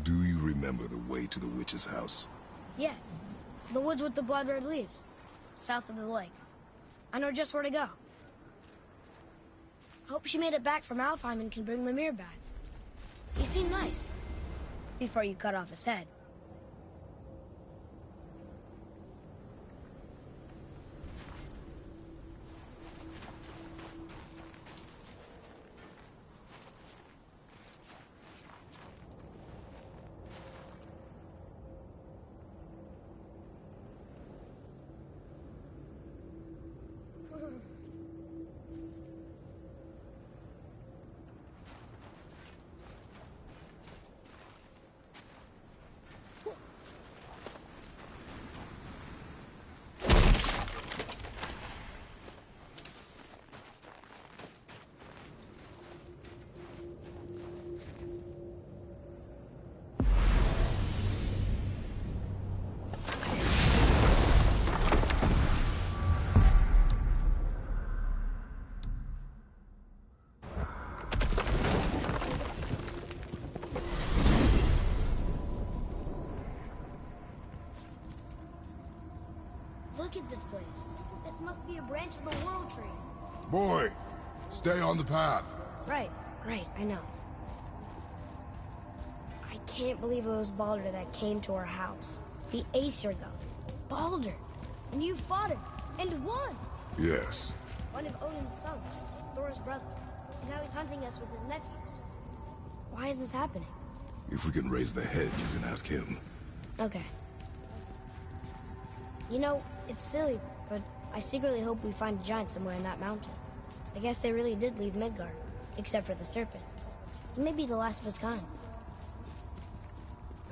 Do you remember the way to the witch's house? Yes. The woods with the blood-red leaves. South of the lake. I know just where to go. Hope she made it back from Alfheim and can bring Mimir back. He seemed nice. Before you cut off his head. Look at this place. This must be a branch of the World Tree. Boy, stay on the path. Right, I know. I can't believe it was Baldur that came to our house. The Aesir god. Baldur! And you fought him. And won! Yes. One of Odin's sons, Thor's brother. And now he's hunting us with his nephews. Why is this happening? If we can raise the head, you can ask him. Okay. You know, it's silly, but I secretly hope we find a giant somewhere in that mountain. I guess they really did leave Midgard, except for the serpent. He may be the last of his kind.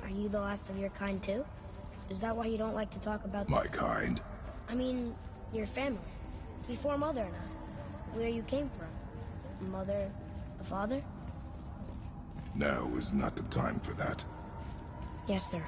Are you the last of your kind too? Is that why you don't like to talk about My kind? I mean, your family. Before Mother and I. Where you came from. A mother, a father? Now is not the time for that. Yes, sir.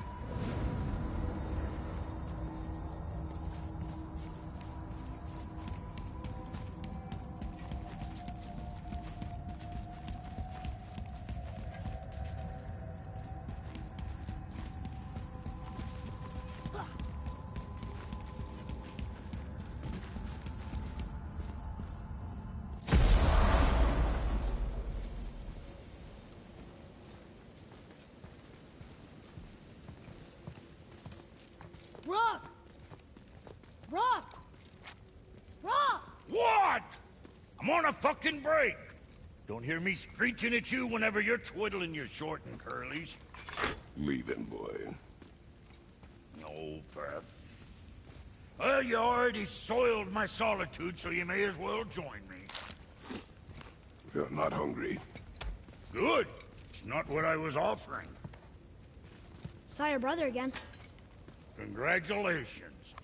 Rock! Rock! Rock! What? I'm on a fucking break. Don't hear me screeching at you whenever you're twiddling your short and curlies. Leave him, boy. No, Fab. Well, you already soiled my solitude, so you may as well join me. You're not hungry. Good. It's not what I was offering. Saw your brother again. Congratulations.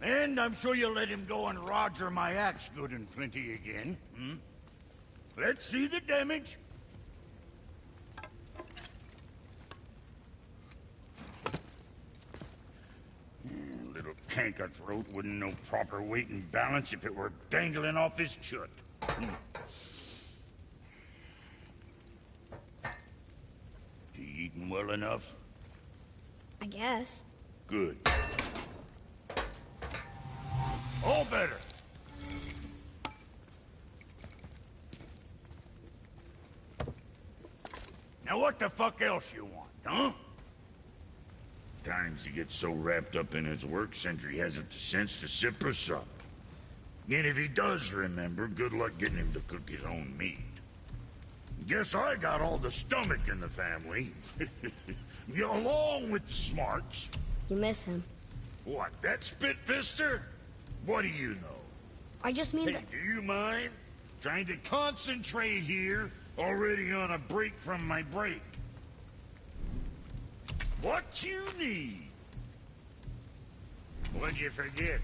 And I'm sure you'll let him go and Roger my axe good and plenty again, hmm? Let's see the damage. Little canker throat wouldn't know proper weight and balance if it were dangling off his chut. You eating well enough? I guess. Good. All better. Now what the fuck else you want, huh? Times he gets so wrapped up in his work, Sentry hasn't the sense to sip or sup. And if he does remember, good luck getting him to cook his own meat. Guess I got all the stomach in the family. Along with the smarts. You miss him. What, that spit-fister? What do you know? I just mean Hey, that... do you mind? Trying to concentrate here, already on a break from my break. What you need? What'd you forget?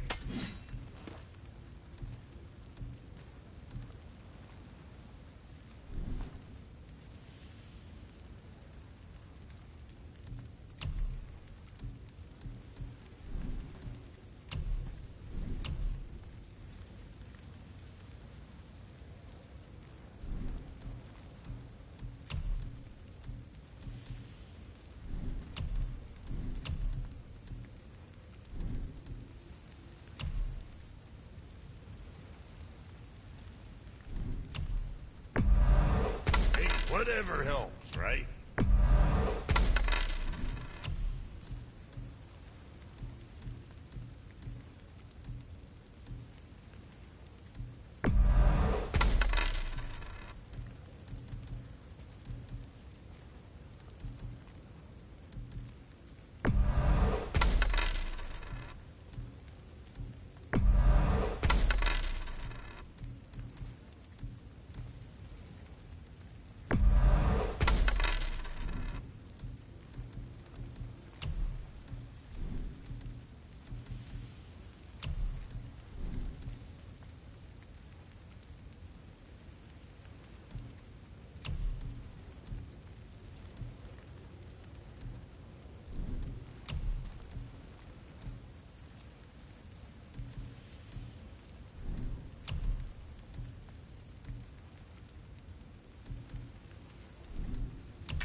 Whatever helps, right?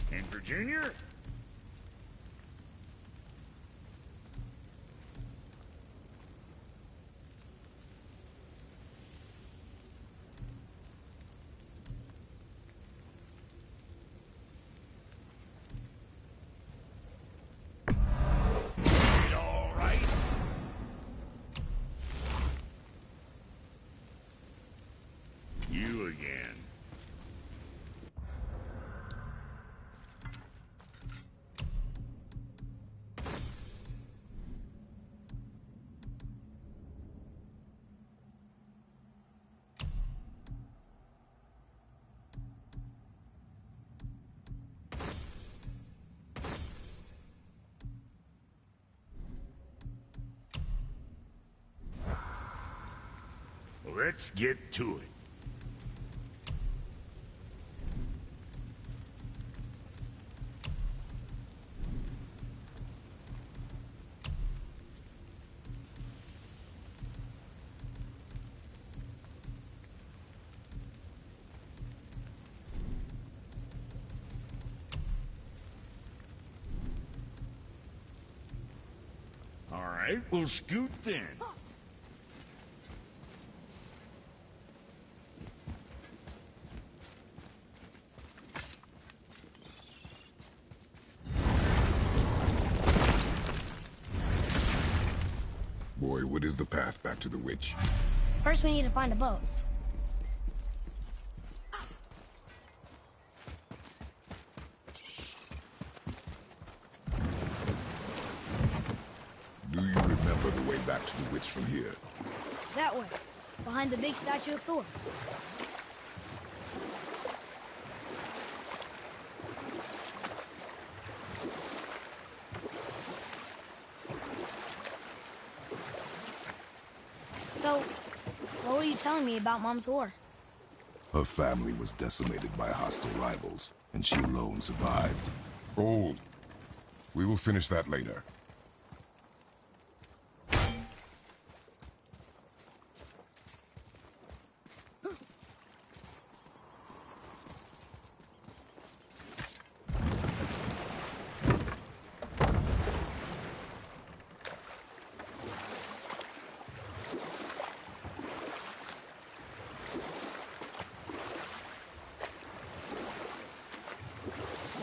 And for Junior? All right. let's get to it. All right, we'll scoot then. Boy, what is the path back to the witch? First, we need to find a boat. Do you remember the way back to the witch from here? That way, behind the big statue of Thor. So, what were you telling me about Mom's war? Her family was decimated by hostile rivals, and she alone survived. Old. We will finish that later.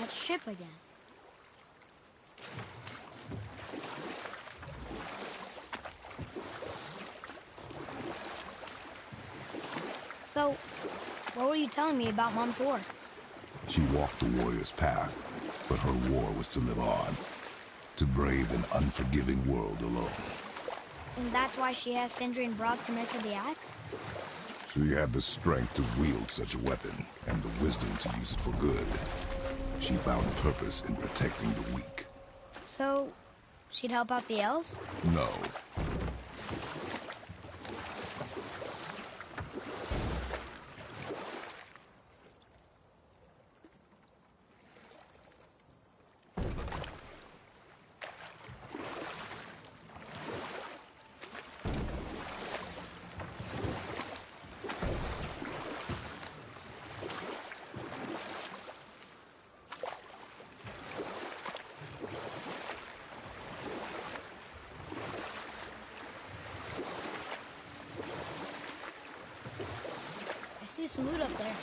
That ship again. So, what were you telling me about Mom's war? She walked the warrior's path, but her war was to live on, to brave an unforgiving world alone. And that's why she asked Sindri and Brock to make her the axe? She had the strength to wield such a weapon, and the wisdom to use it for good. She found purpose in protecting the weak. So, she'd help out the elves? No. I see some loot up there.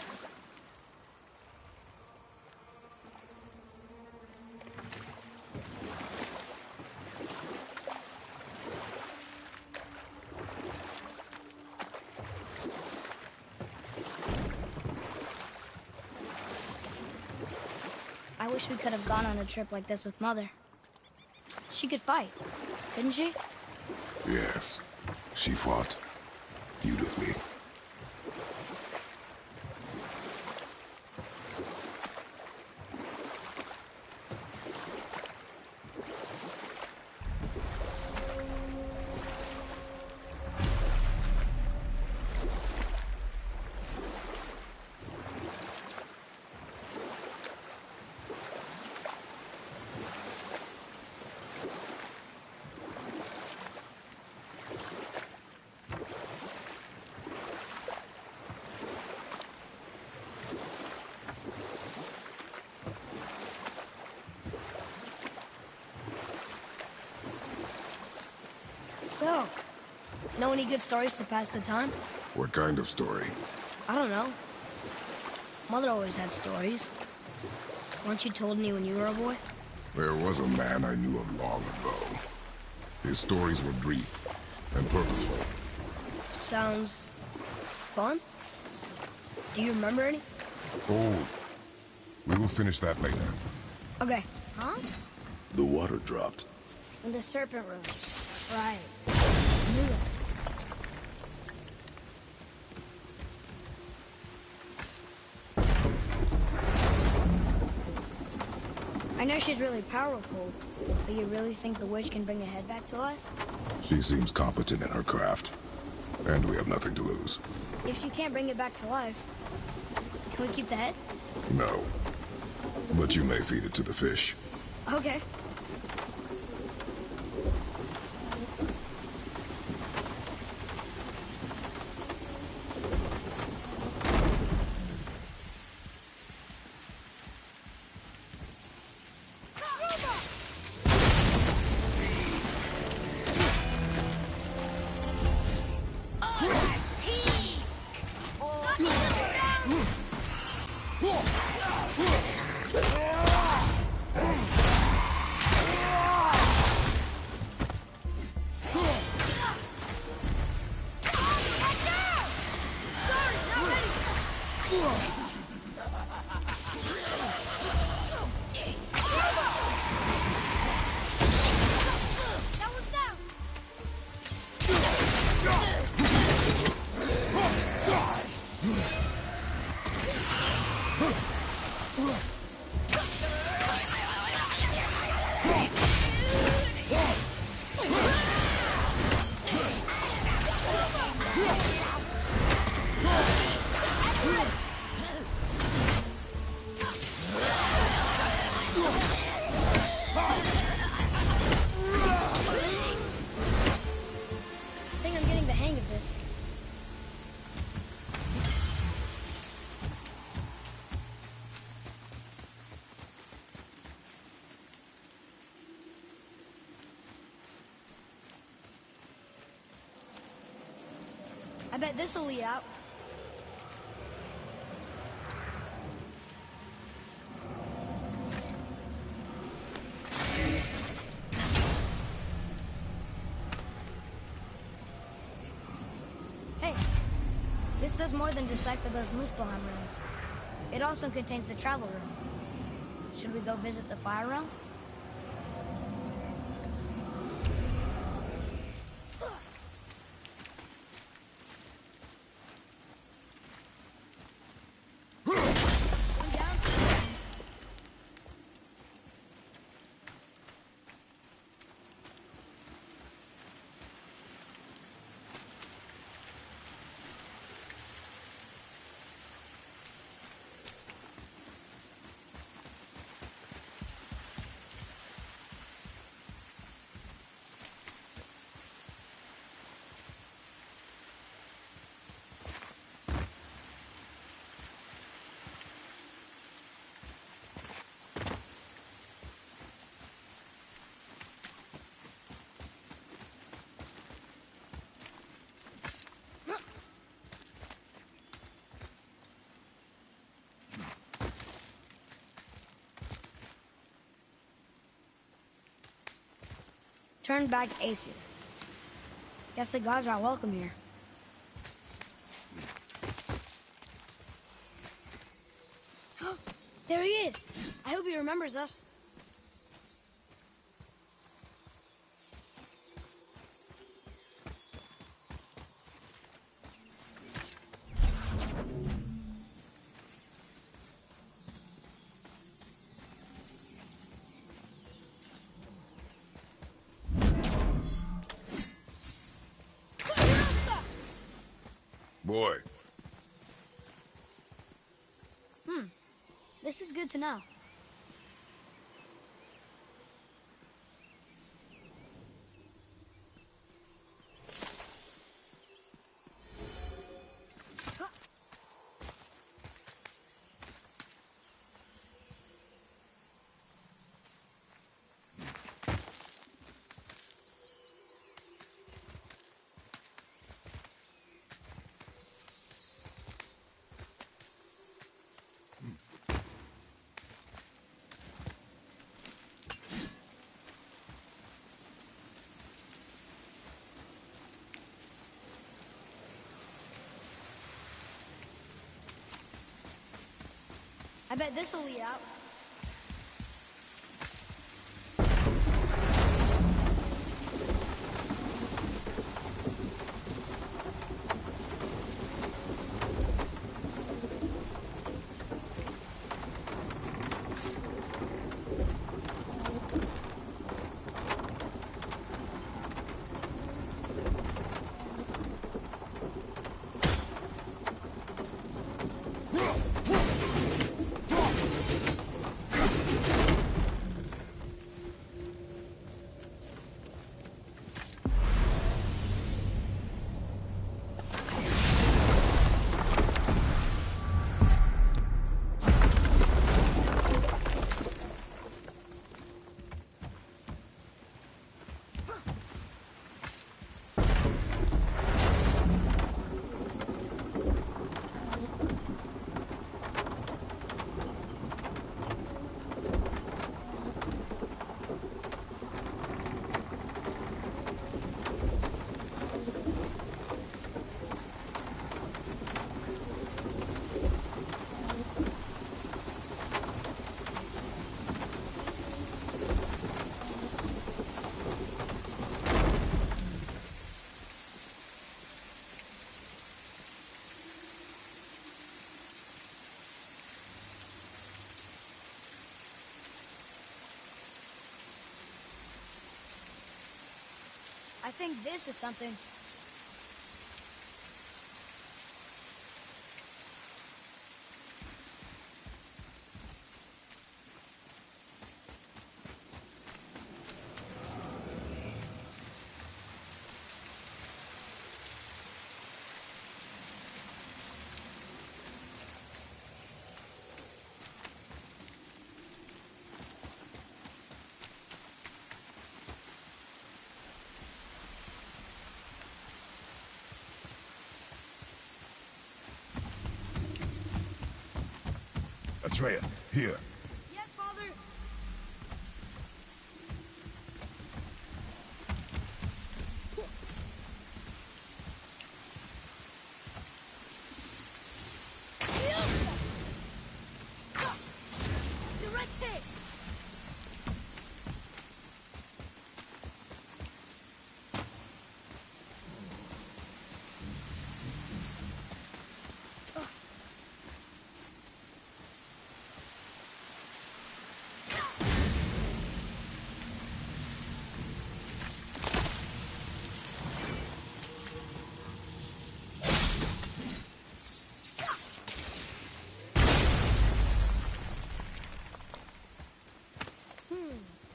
I wish we could have gone on a trip like this with Mother. She could fight, couldn't she? Yes. She fought beautifully. So, know any good stories to pass the time? What kind of story? I don't know. Mother always had stories. Weren't you told me when you were a boy? There was a man I knew of long ago. His stories were brief and purposeful. Sounds fun. Do you remember any? Old. We will finish that later. Okay. Huh? The water dropped. In the serpent room. Right. Knew it. I know she's really powerful, but you really think the witch can bring a head back to life? She seems competent in her craft. And we have nothing to lose. If she can't bring it back to life, can we keep the head? No. But you may feed it to the fish. Okay. I think I'm getting the hang of this. I bet this'll lead out. Hey, this does more than decipher those Muspelheim runes. It also contains the travel room. Should we go visit the fire realm? Turn back Aesir. Guess the gods aren't welcome here. There he is! I hope he remembers us. Boy. This is good to know. I bet this'll lead out. I think this is something. Atreus, here. Yes, Father. Direct hit.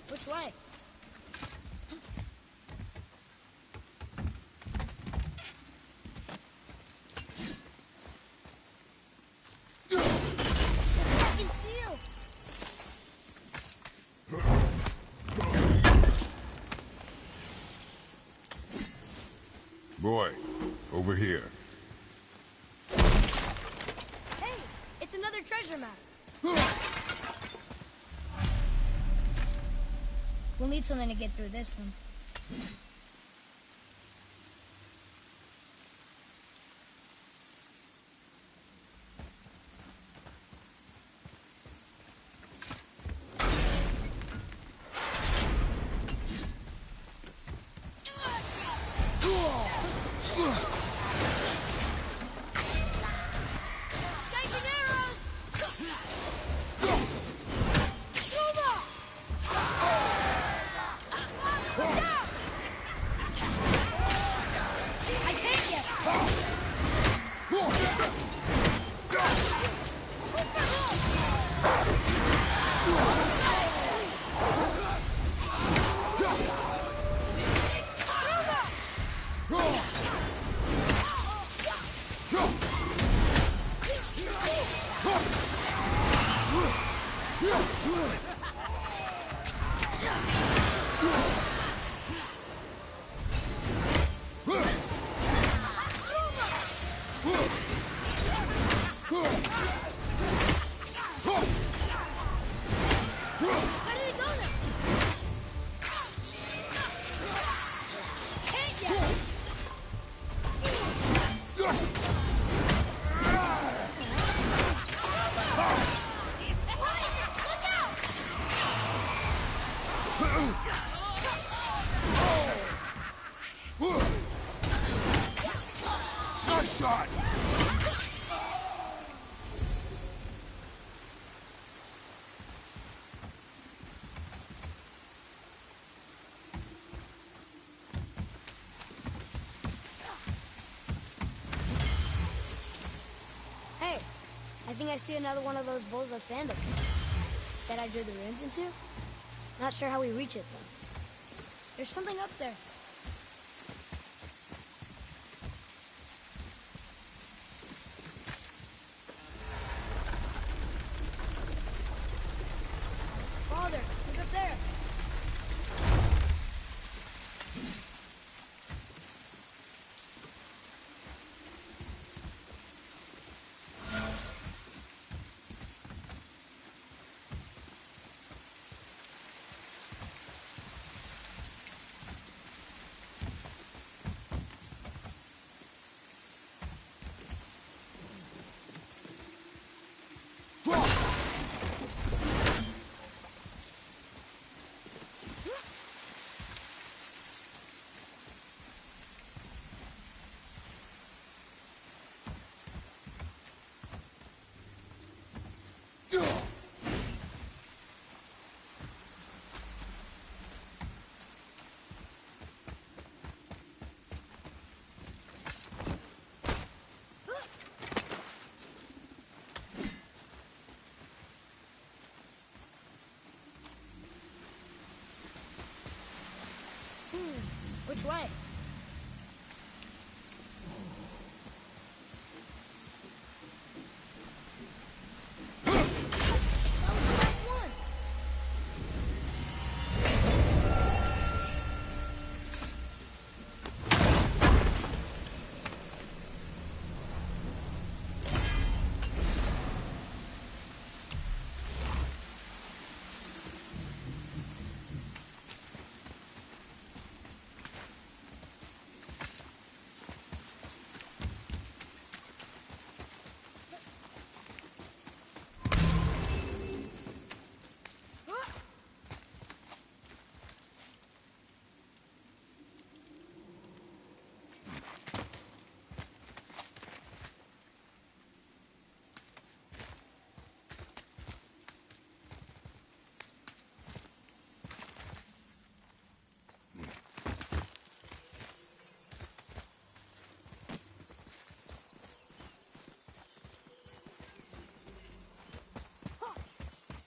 Which way? Fucking seal! Boy, over here. Hey, it's another treasure map. We'll need something to get through this one. Skanking arrows! Silver! I can't get. Where did it go now? Can't get. Look out! Nice shot! Hey, I think I see another one of those bowls of sand up there that I drew the runes into. Not sure how we reach it, though. There's something up there. Father, look up there. way.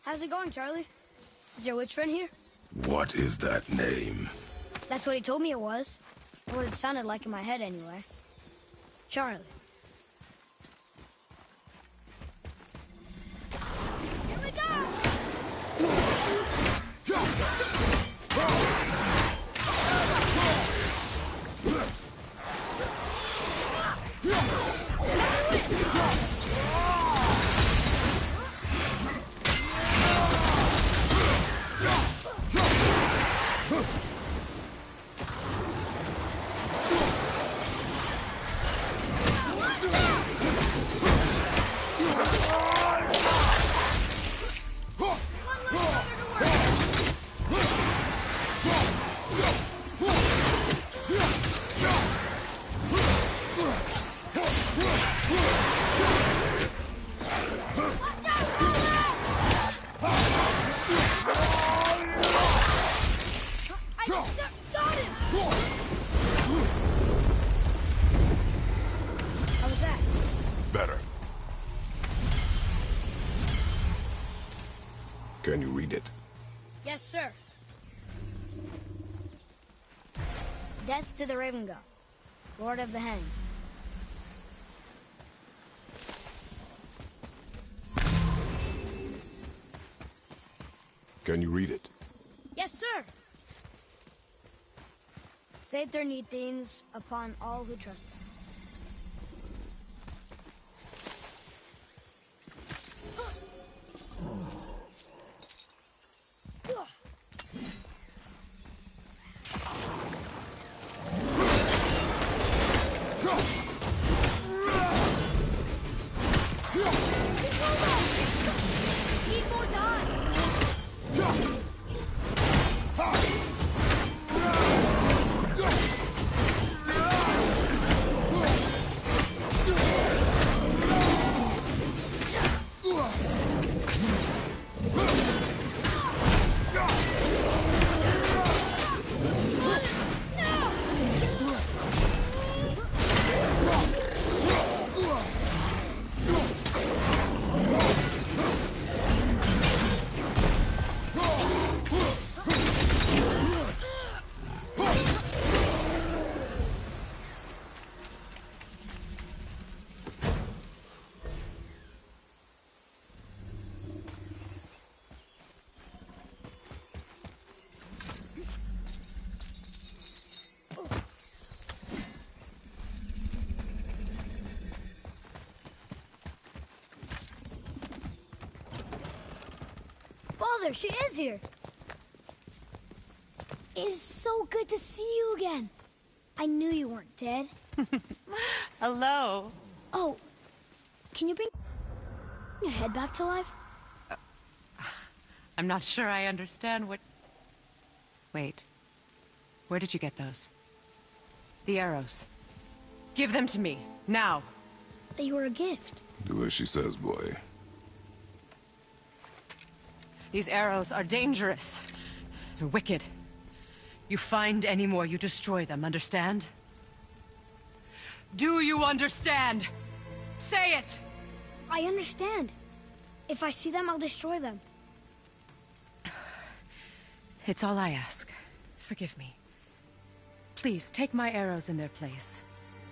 How's it going, Charlie? Is your witch friend here? What is that name? That's what he told me it was. Or what it sounded like in my head, anyway. Charlie. Here we go! Can you read it? Yes, sir. Death to the Raven God, Lord of the Hanged. Can you read it? Yes, sir. Save their need things upon all who trust them. Father, she is here. It's so good to see you again. I knew you weren't dead. Hello. Oh, can you bring your head back to life? I'm not sure I understand what... Wait. Where did you get those? The arrows. Give them to me, now. They were a gift. Do as she says, boy. These arrows are dangerous. They're wicked. You find any more, you destroy them, understand? Do you understand? Say it! I understand. If I see them, I'll destroy them. It's all I ask. Forgive me. Please, take my arrows in their place.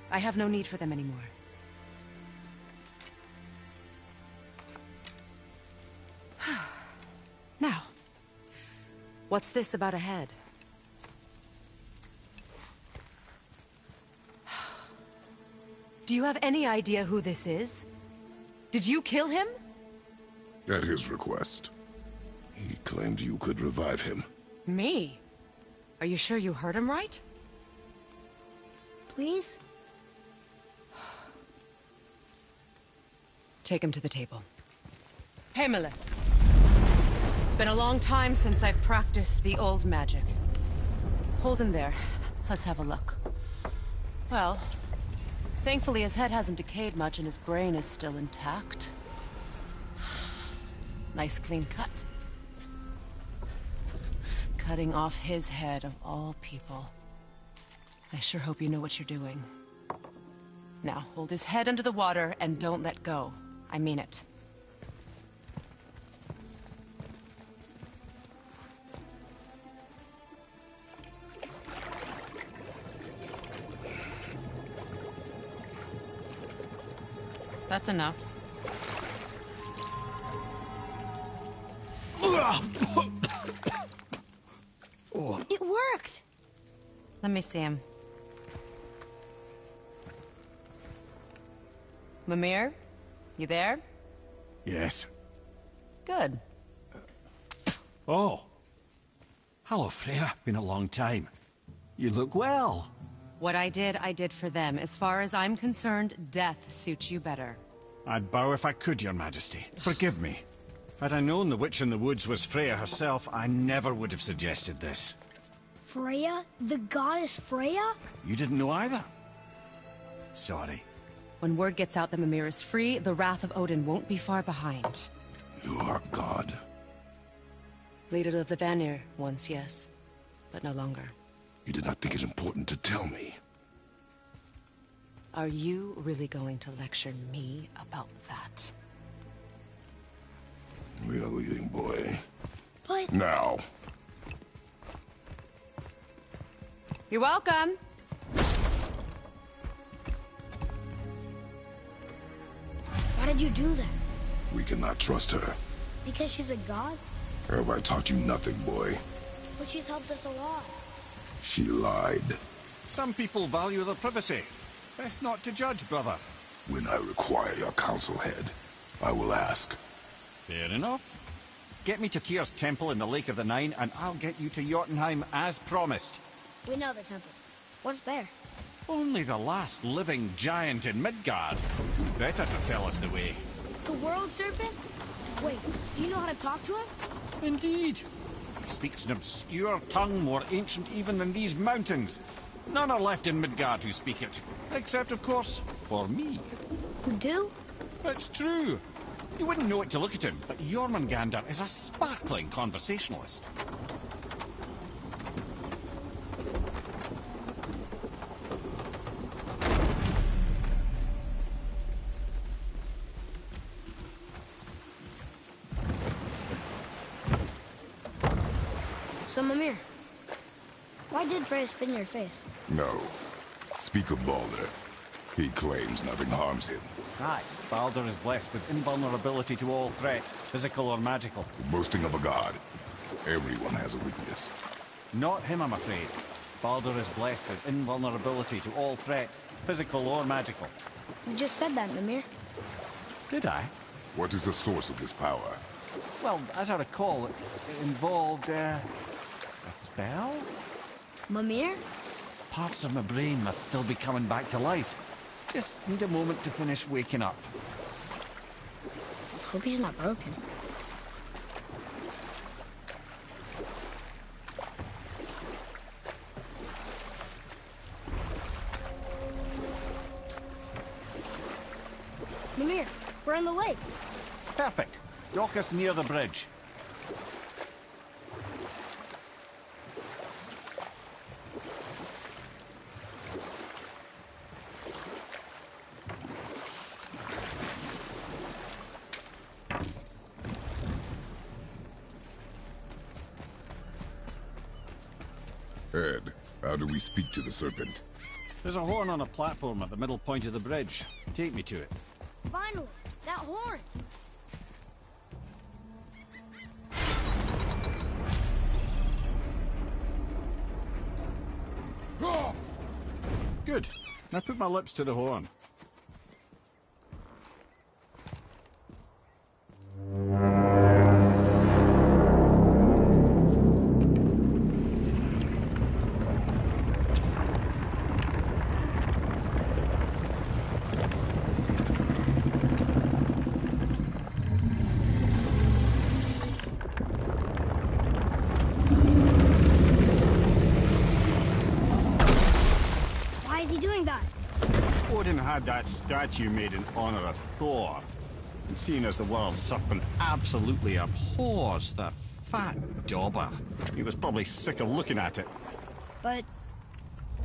I have no need for them anymore. Now, what's this about a head? Do you have any idea who this is? Did you kill him? At his request. He claimed you could revive him. Me? Are you sure you heard him right? Please? Take him to the table. Pamela. It's been a long time since I've practiced the old magic. Hold him there. Let's have a look. Well, thankfully his head hasn't decayed much and his brain is still intact. Nice clean cut. Cutting off his head of all people. I sure hope you know what you're doing. Now, hold his head under the water and don't let go. I mean it. That's enough. It worked! Let me see him. Mimir? You there? Yes. Good. Oh. Hello, Freya. Been a long time. You look well. What I did for them. As far as I'm concerned, death suits you better. I'd bow if I could, Your Majesty. Forgive me. Had I known the witch in the woods was Freya herself, I never would have suggested this. Freya? The goddess Freya? You didn't know either? Sorry. When word gets out that Mimir is free, the wrath of Odin won't be far behind. You are God. Leader of the Vanir, once, yes. But no longer. You did not think it important to tell me. Are you really going to lecture me about that? We are leaving, boy. But... Now. You're welcome. Why did you do that? We cannot trust her. Because she's a god? Have I taught you nothing, boy? But she's helped us a lot. She lied. Some people value their privacy. Best not to judge, brother. When I require your council head, I will ask. Fair enough. Get me to Tyr's temple in the Lake of the Nine, and I'll get you to Jotunheim as promised. We know the temple. What's there? Only the last living giant in Midgard. Better to tell us the way. The world serpent? Wait, do you know how to talk to him? Indeed. He speaks an obscure tongue more ancient even than these mountains. None are left in Midgard who speak it. Except, of course, for me. Who do? It's true. You wouldn't know it to look at him, but Jormungandr is a sparkling conversationalist. So, Mimir, why did Freya spit in your face? No. Speak of Baldur. He claims nothing harms him. Aye, Baldur is blessed with invulnerability to all threats, physical or magical. Boasting of a god. Everyone has a weakness. Not him, I'm afraid. Baldur is blessed with invulnerability to all threats, physical or magical. You just said that, Mimir. Did I? What is the source of this power? Well, as I recall, it involved, a spell? Mimir? Parts of my brain must still be coming back to life. Just need a moment to finish waking up. Hope he's not broken. Mimir, we're in the lake. Perfect. Dock us near the bridge. Ed, how How do we speak to the serpent? There's a horn on a platform at the middle point of the bridge. Take me to it. Finally, that horn. Good. Now put my lips to the horn. Why is he doing that? Odin had that statue made in honor of Thor. And seeing as the world serpent absolutely abhors the fat dauber, he was probably sick of looking at it. But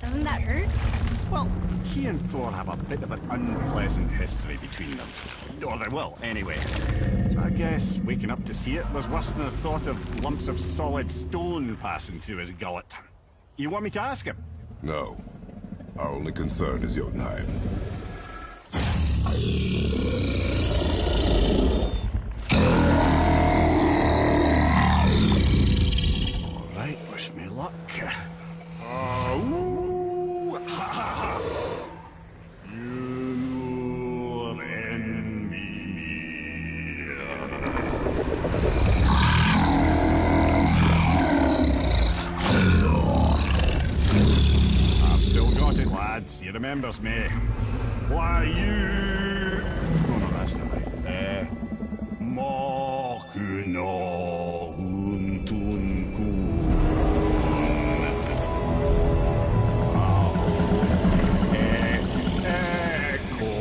doesn't that hurt? Well, he and Thor have a bit of an unpleasant history between them. Or they will, anyway. So I guess waking up to see it was worse than the thought of lumps of solid stone passing through his gullet. You want me to ask him? No. Our only concern is Jotunheim. Alright, wish me luck. Ooh, ha, ha, ha. You'll envy me. I've still got it, lads. He remembers me. Why, you... Oh, no, that's not right. Mokuno Huntunkun. Eko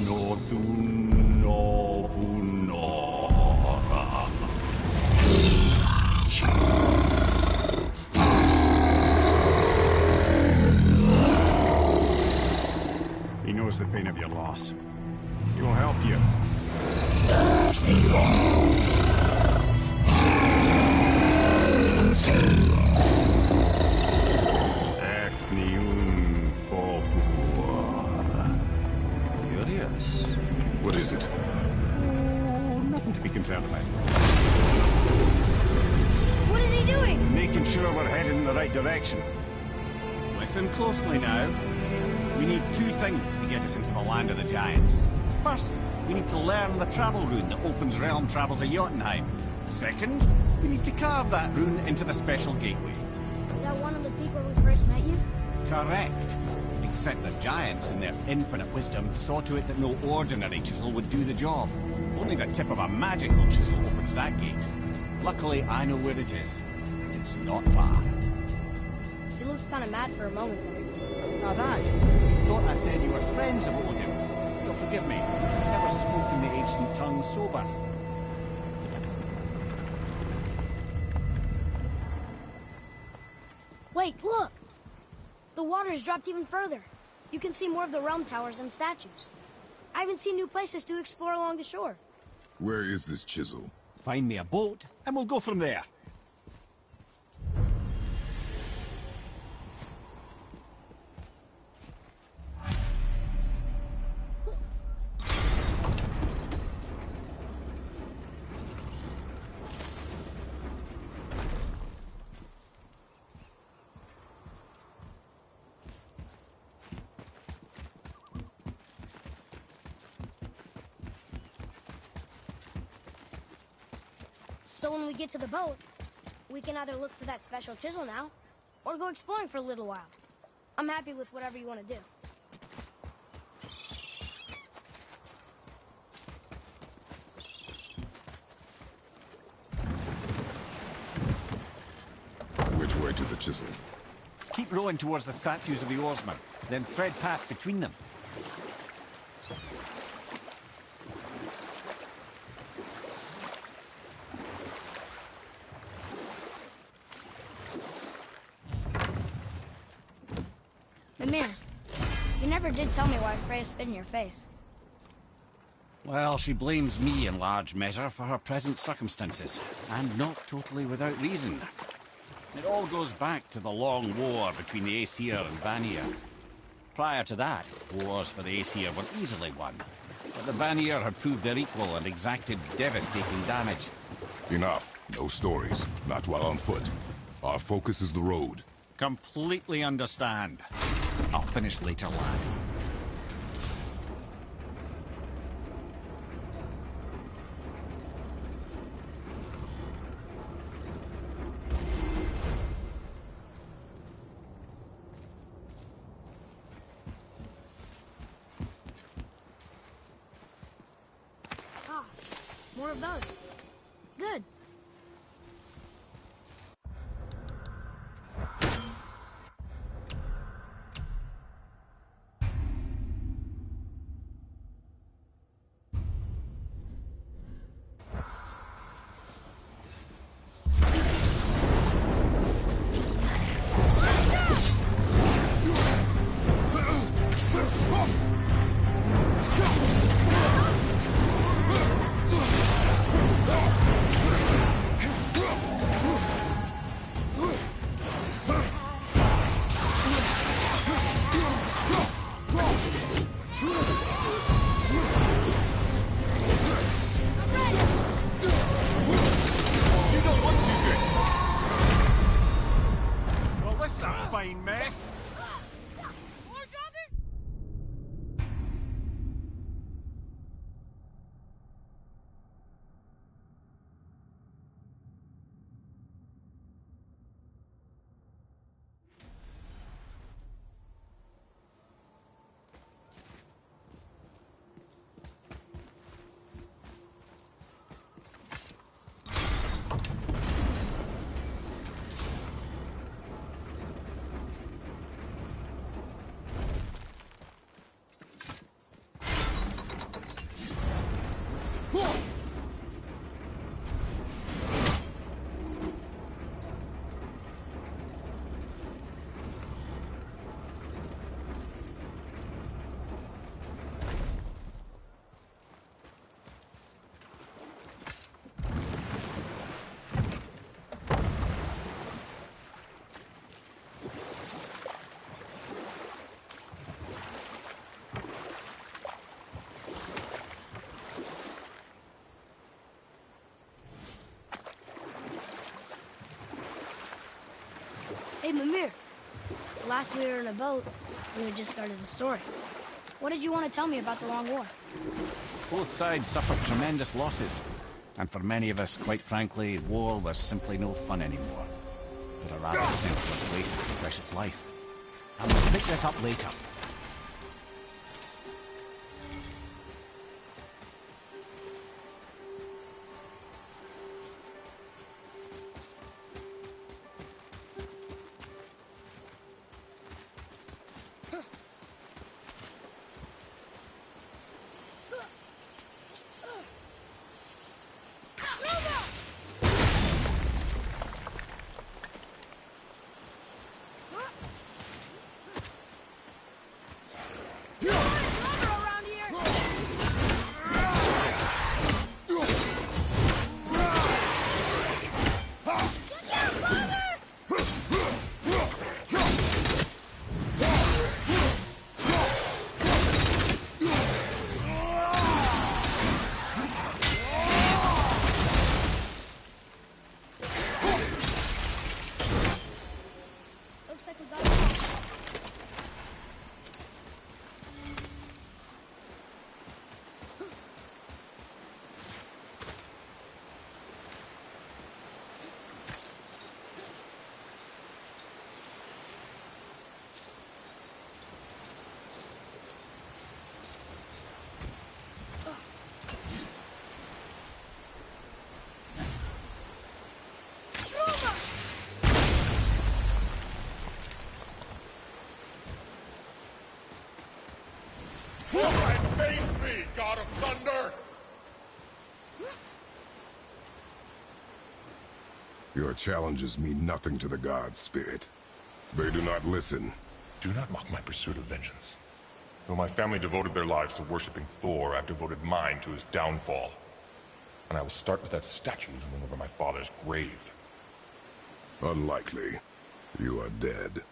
no Thuno Funora. He knows the pain of your loss. He will help you. Efniun Fokuar. Curious. What is it? Oh, nothing to be concerned about. What is he doing? Making sure we're heading in the right direction. Listen closely now. We need two things to get us into the land of the giants. First, we need to learn the travel rune that opens realm travel to Jotunheim. Second, we need to carve that rune into the special gateway. Is that one of the peak where we first met you? Correct. Except the giants, in their infinite wisdom, saw to it that no ordinary chisel would do the job. Only the tip of a magical chisel opens that gate. Luckily, I know where it is. And it's not far. You looked kind of mad for a moment there. Now that, you thought I said you were friends of Odin. You'll forgive me. I've never spoken the ancient tongue sober. Wait, look! The water's dropped even further. You can see more of the realm towers and statues. I even see new places to explore along the shore. Where is this chisel? Find me a boat, and we'll go from there. So when we get to the boat, we can either look for that special chisel now, or go exploring for a little while. I'm happy with whatever you want to do. Which way to the chisel? Keep rowing towards the statues of the oarsmen, then thread past between them. Mimir, you never did tell me why Freya spit in your face. Well, she blames me in large measure for her present circumstances, and not totally without reason. It all goes back to the long war between the Aesir and Vanir. Prior to that, wars for the Aesir were easily won. But the Vanir had proved their equal and exacted devastating damage. Enough. No stories. Not while on foot. Our focus is the road. Completely understand. I'll finish later, lad. Ah, more of those. Good. Mess. Hey, Mimir. Last we were in a boat, we had just started the story. What did you want to tell me about the Long War? Both sides suffered tremendous losses. And for many of us, quite frankly, war was simply no fun anymore. But a rather senseless waste of precious life. And we'll pick this up later. Face me, God of Thunder! Your challenges mean nothing to the gods, Spirit. They do not listen. Do not mock my pursuit of vengeance. Though my family devoted their lives to worshipping Thor, I've devoted mine to his downfall. And I will start with that statue looming over my father's grave. Unlikely. You are dead.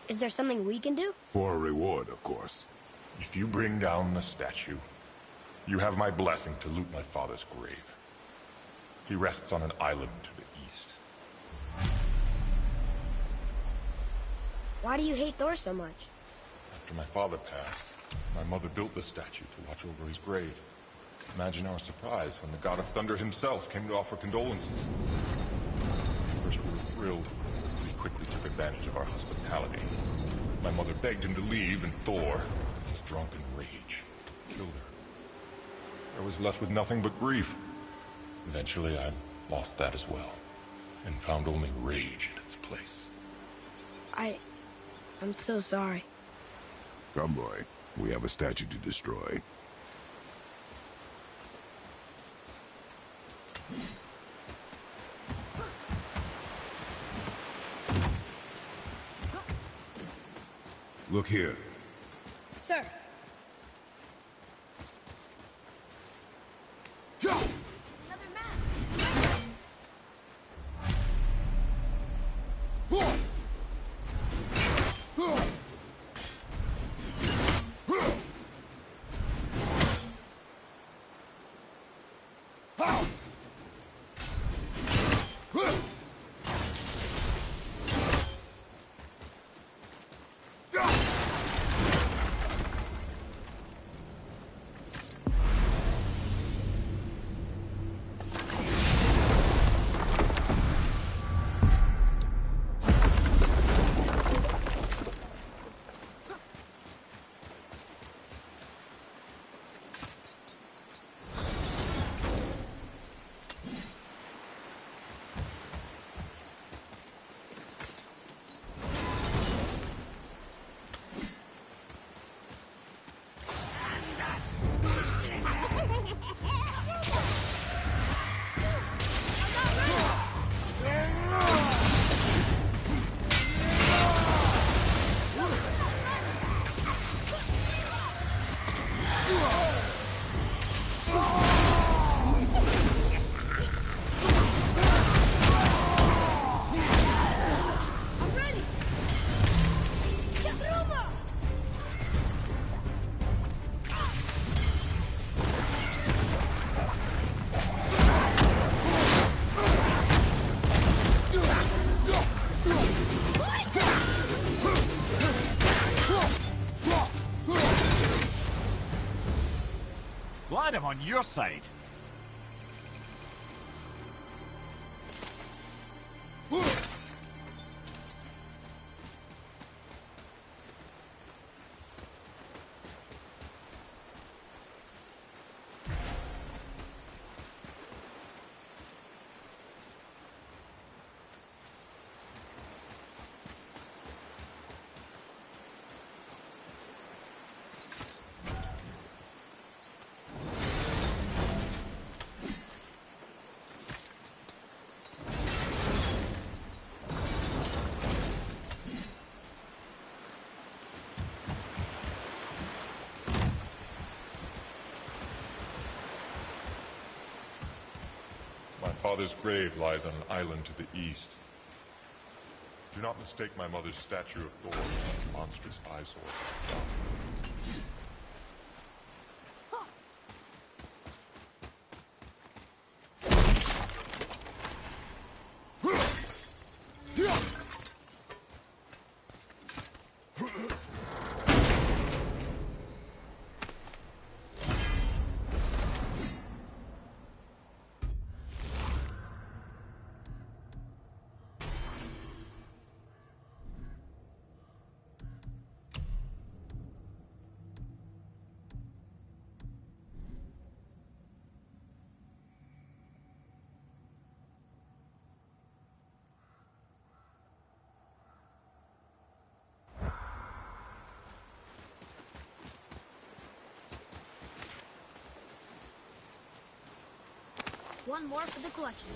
Is there something we can do? For a reward, of course. If you bring down the statue, you have my blessing to loot my father's grave. He rests on an island to the east. Why do you hate Thor so much? After my father passed, my mother built the statue to watch over his grave. Imagine our surprise when the god of thunder himself came to offer condolences. At first we were thrilled, but he quickly took advantage of our hospitality. My mother begged him to leave, and Thor, in his drunken rage, killed her. I was left with nothing but grief. Eventually I lost that as well, and found only rage in its place. I'm so sorry. Come, boy. We have a statue to destroy. Look here. Sir. Glad I'm on your side. My father's grave lies on an island to the east. Do not mistake my mother's statue of Thor for a monstrous eyesore. One more for the collection.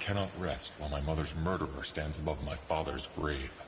cannot rest while my mother's murderer stands above my father's grave.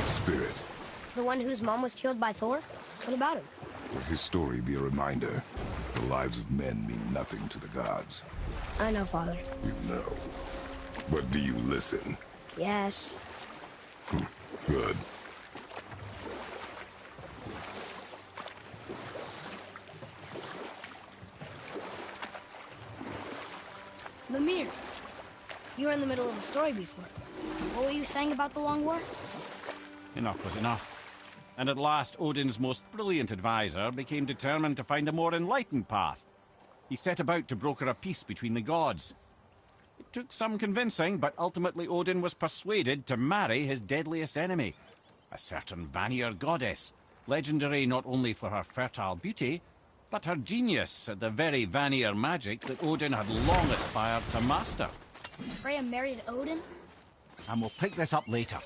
Spirit. The one whose mom was killed by Thor? What about him? Let his story be a reminder. The lives of men mean nothing to the gods. I know, Father. You know. But do you listen? Yes. Good. Mimir, you were in the middle of a story before. What were you saying about the Long War? Enough was enough. And at last, Odin's most brilliant advisor became determined to find a more enlightened path. He set about to broker a peace between the gods. It took some convincing, but ultimately Odin was persuaded to marry his deadliest enemy, a certain Vanir goddess, legendary not only for her fertile beauty, but her genius at the very Vanir magic that Odin had long aspired to master. Freya married Odin? And we'll pick this up later.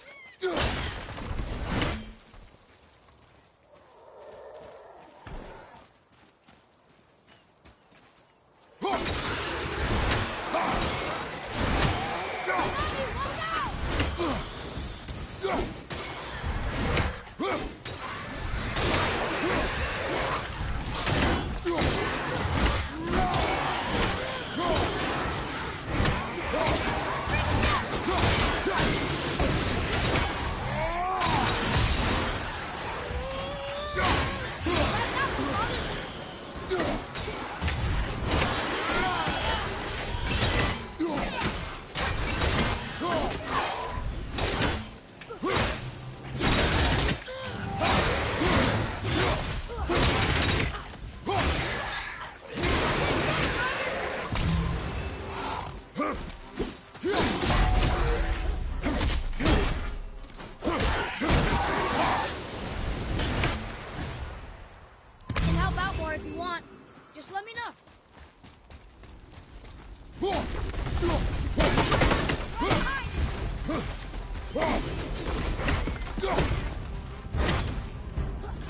Just let me know.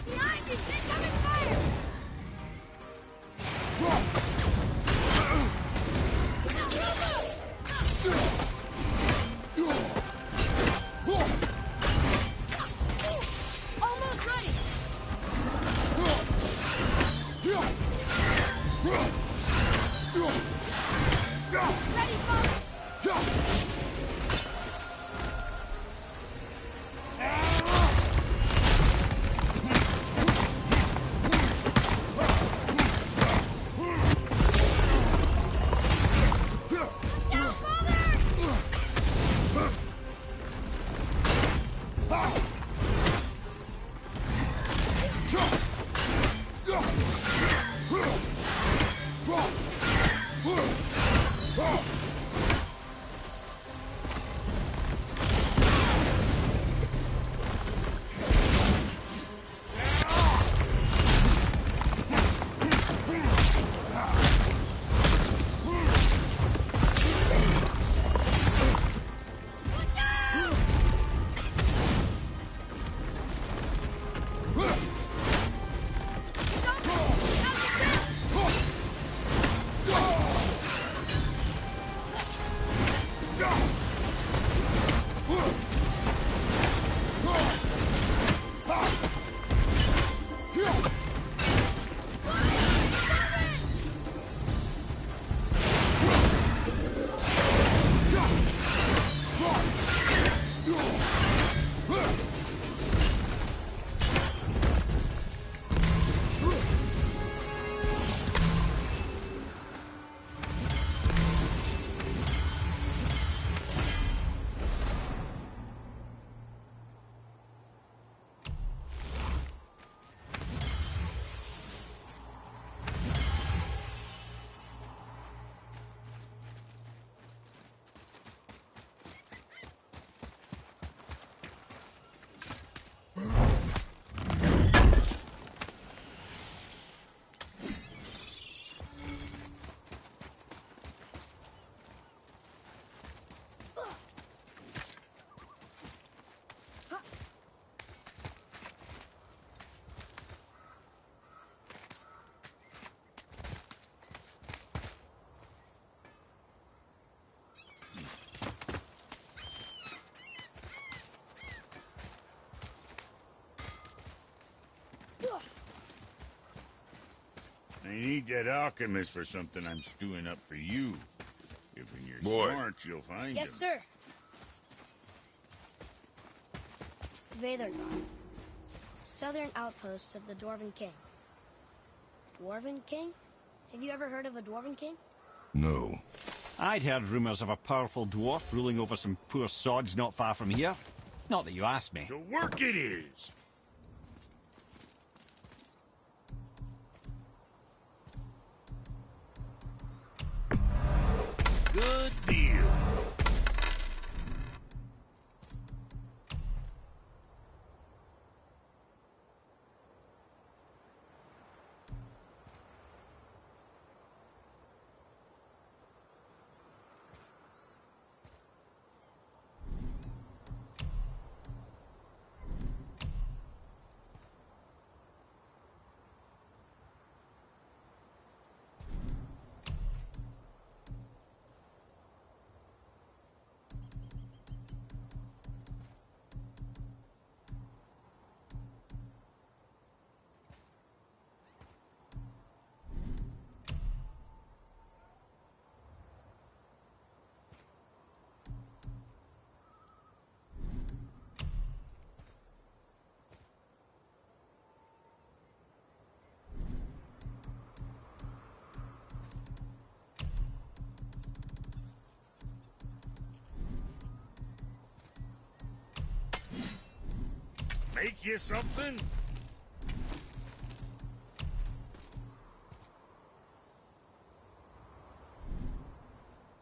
Behind me! Incoming fire! Almost ready! Ready, folks! Whoa! need that alchemist for something I'm stewing up for you. If when you're Boy. smart, you'll find Yes, him. sir. Vadergar. Southern outposts of the Dwarven King. Dwarven King? Have you ever heard of a Dwarven King? No. I'd heard rumors of a powerful dwarf ruling over some poor sods not far from here. Not that you asked me. So work it is! Good deal. Make you something?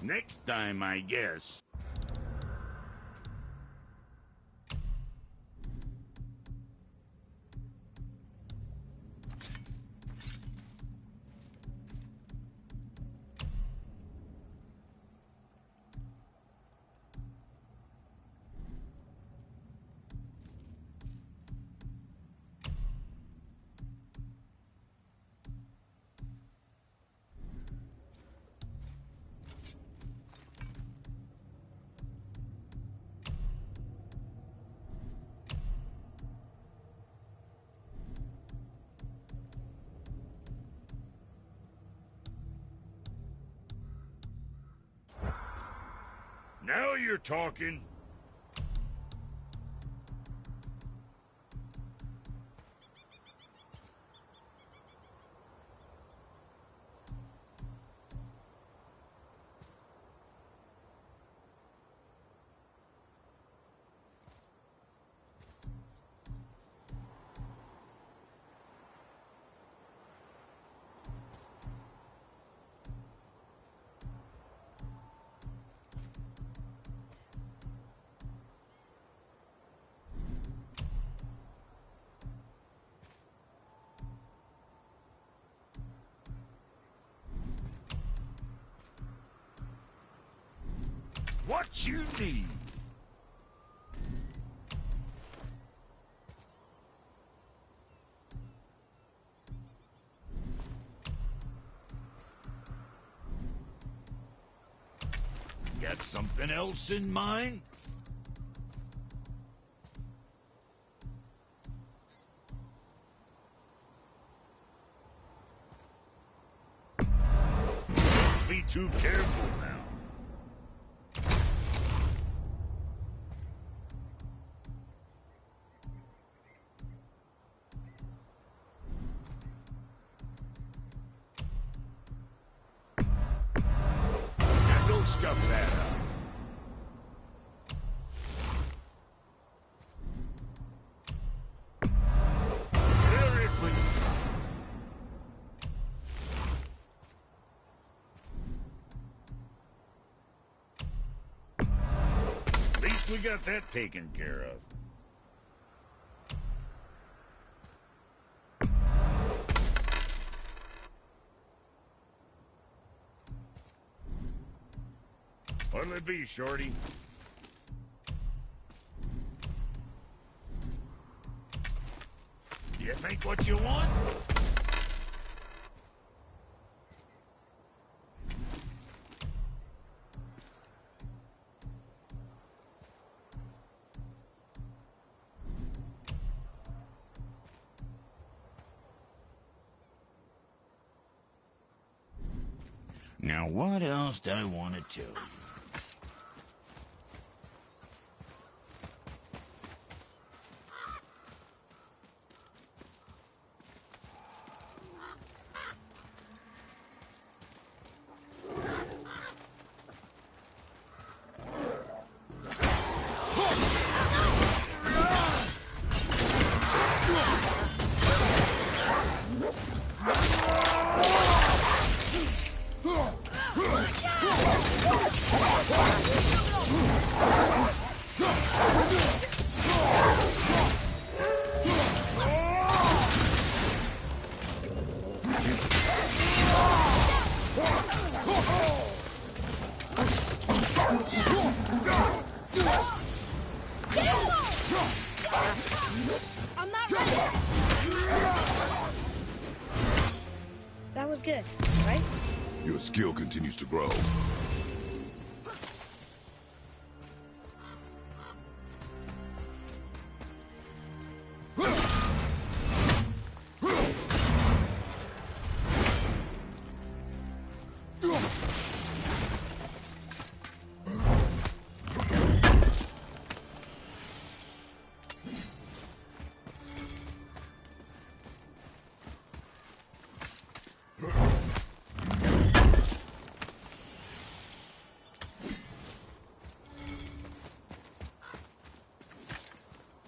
Next time, I guess. Now you're talking. What you need. Got something else in mind? Be too careful now. Now go stuff that up. Very quick. At least we got that taken care of. What'll it be, Shorty? You think what you want? Now, what else do I want to tell you? I'm not ready. That was good, right? Your skill continues to grow.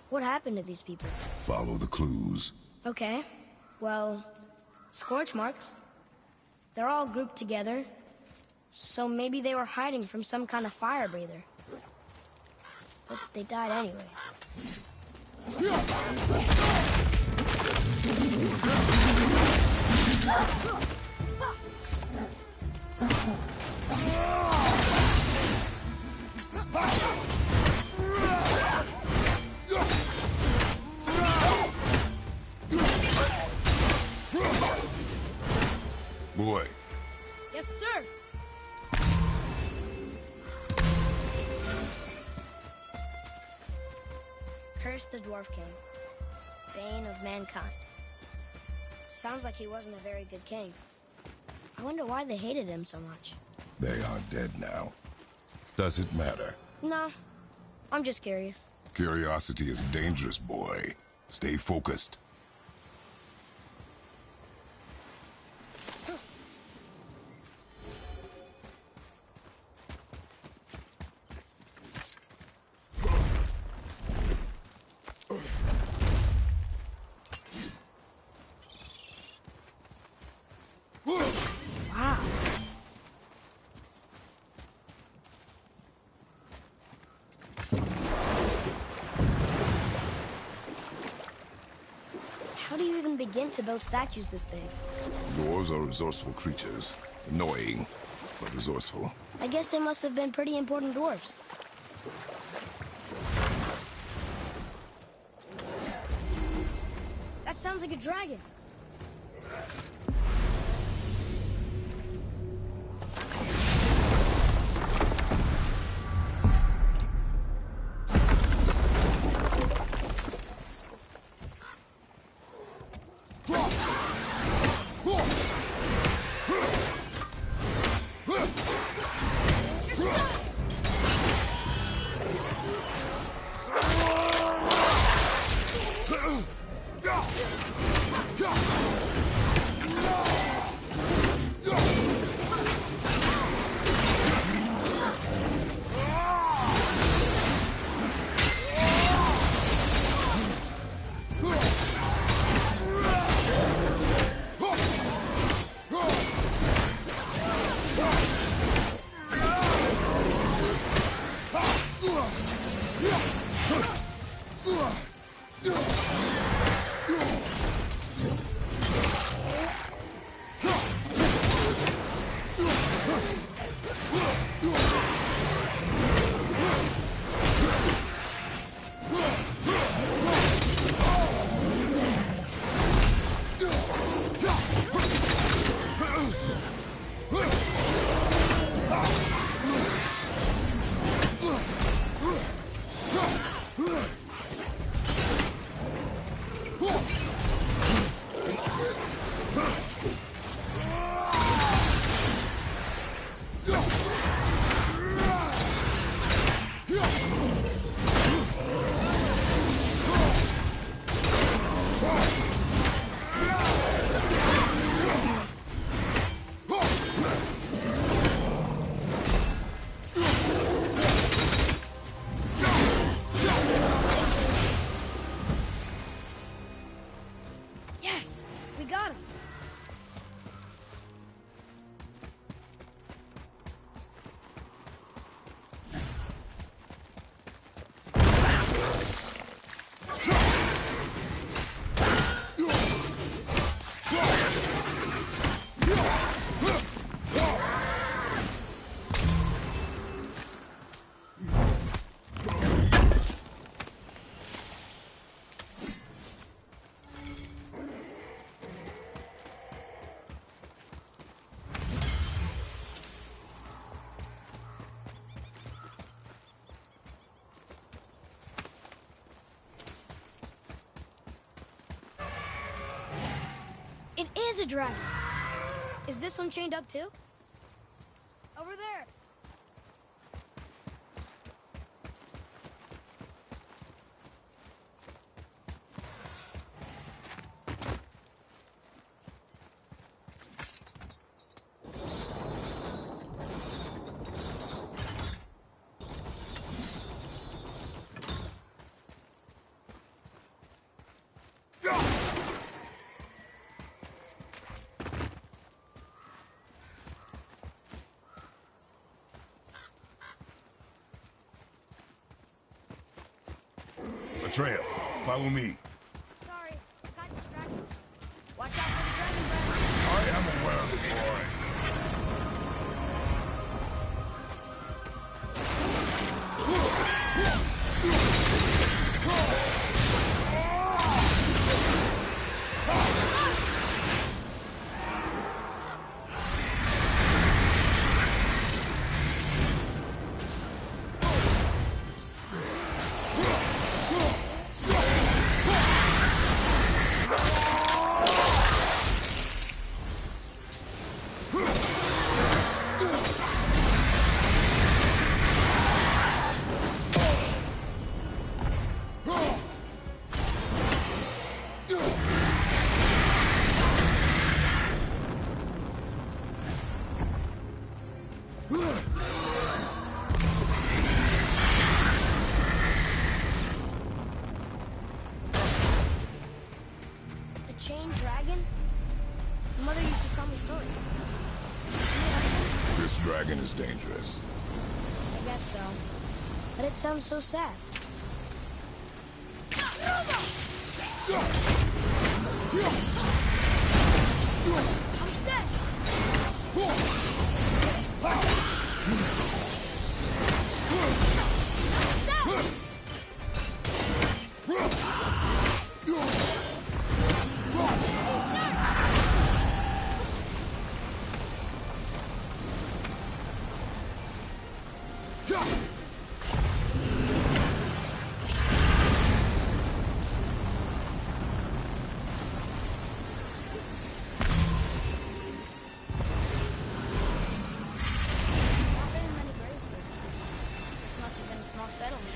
What happened to these people? Follow the clues. Okay. Well, scorch marks. They're all grouped together. So maybe they were hiding from some kind of fire breather. But they died anyway. Boy. Yes, sir. Curse the Dwarf King, bane of mankind. Sounds like he wasn't a very good king. I wonder why they hated him so much. They are dead now. Does it matter? No, I'm just curious. Curiosity is dangerous, boy. Stay focused. Wow. How do you even begin to build statues this big? Dwarves are resourceful creatures. Annoying, but resourceful. I guess they must have been pretty important dwarves. That sounds like a dragon. is a dragon. Is this one chained up too? Over there. Atreus, follow me. Sorry, I got distracted. Watch out for the dragon, Brad. I am aware of it, boy. A chained dragon? My mother used to tell me stories. This dragon is dangerous. I guess so. But it sounds so sad. I'm set! Not very many graves there. This must have been a small settlement.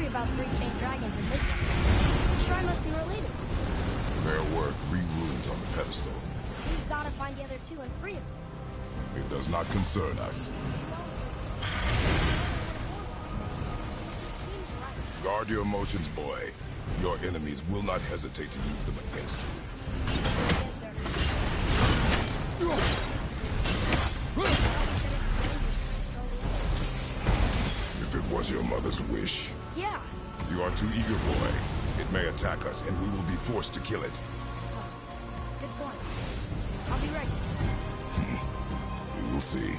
about 3 chained dragons in Midgard. The shrine must be related. There were 3 runes on the pedestal. We've got to find the other 2 and free them. It does not concern us. Guard your emotions, boy. Your enemies will not hesitate to use them against you. Yes, sir. If it was your mother's wish. Yeah. You are too eager, boy. It may attack us, and we will be forced to kill it. Good point. I'll be ready. We will see.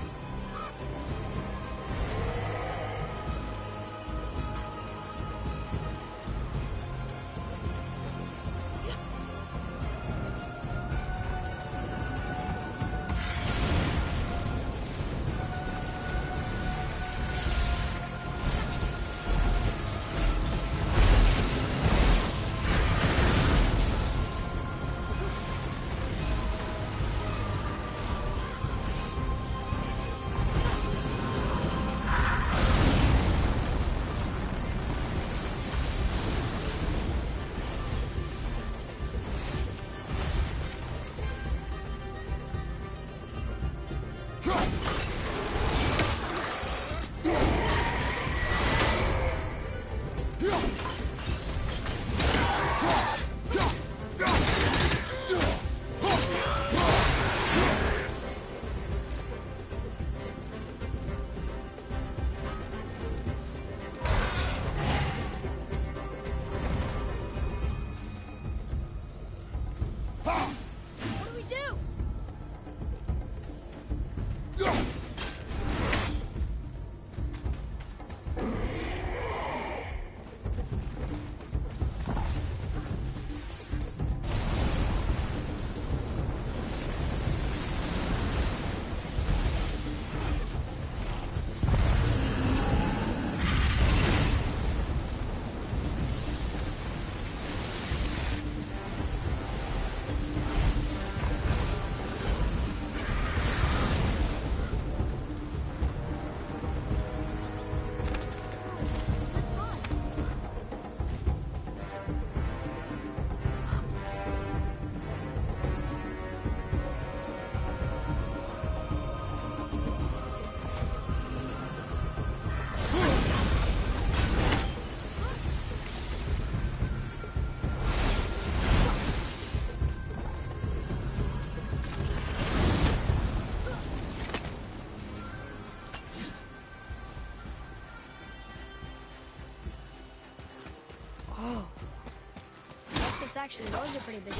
Actually, those are pretty big.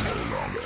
No longer.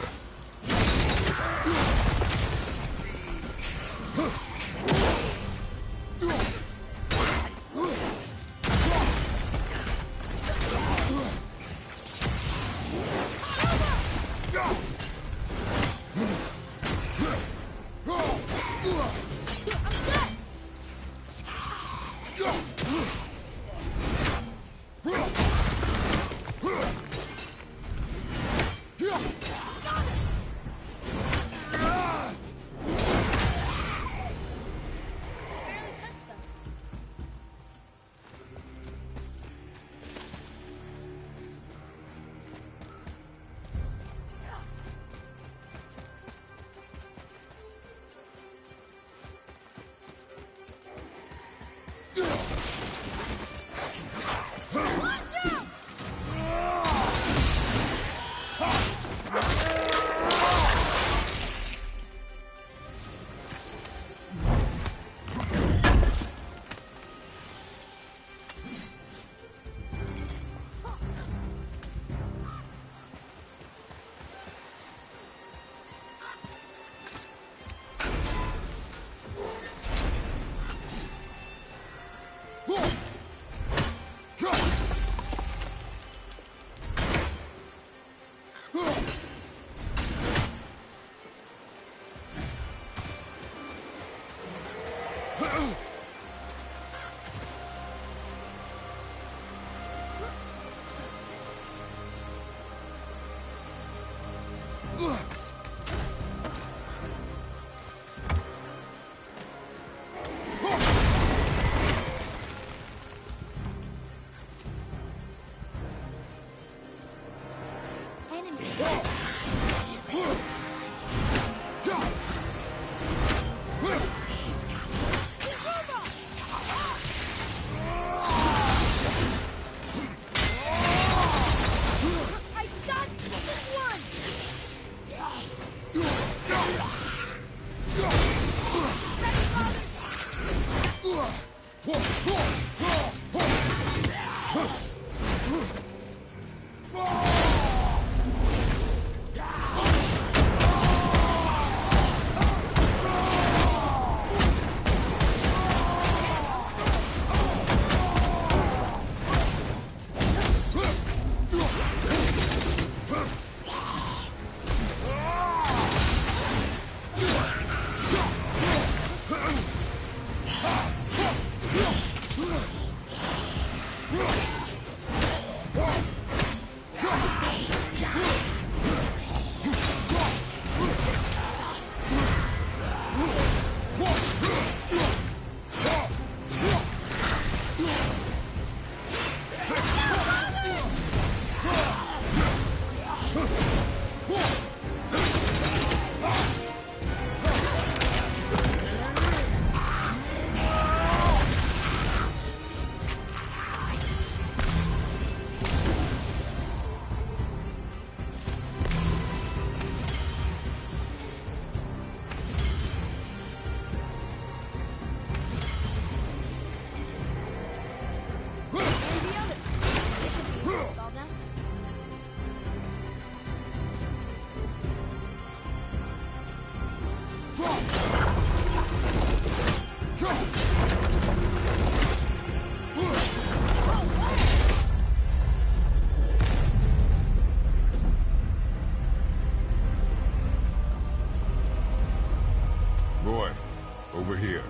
Over here.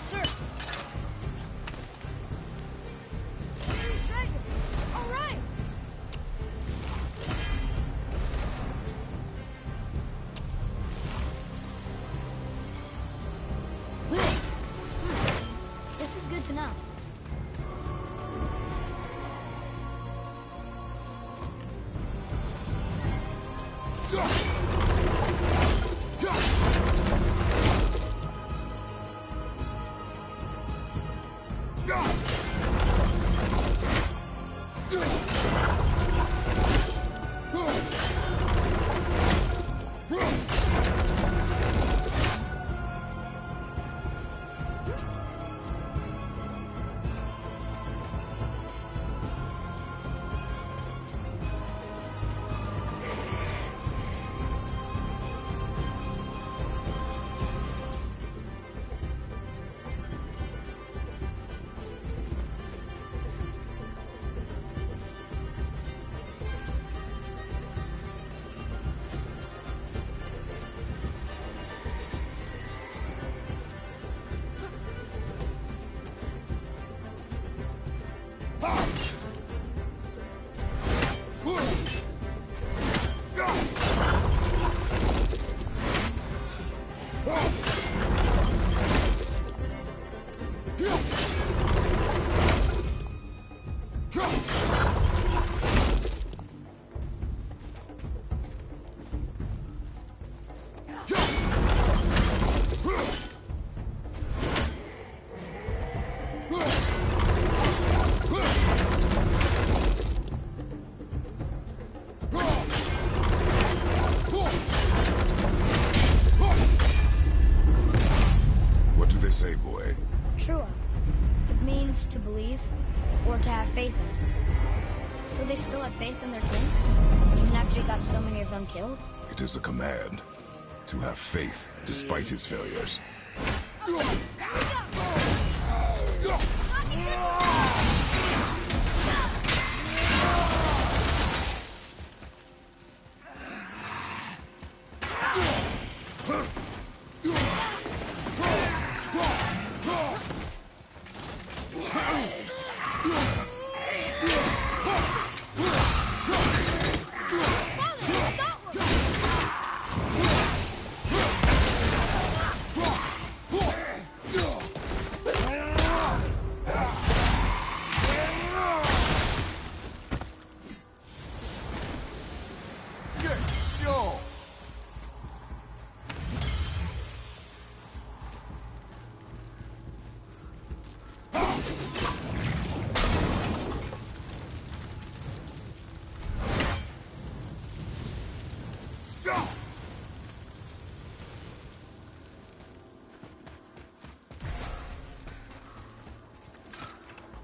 Sir. Treasure. All right. This is good to know. Say, boy. True. It means to believe or to have faith in. So they still have faith in their king? Even after he got so many of them killed? It is a command to have faith despite his failures.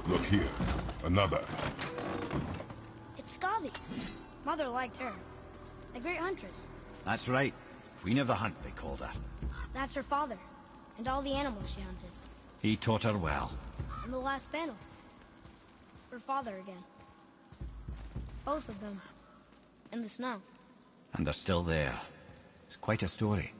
Look here. Another. It's Scotty. Mother liked her. A great huntress. That's right. Queen of the Hunt, they called her. That's her father. And all the animals she hunted. He taught her well. In the last panel. Her father again. Both of them. In the snow. And they're still there. It's quite a story.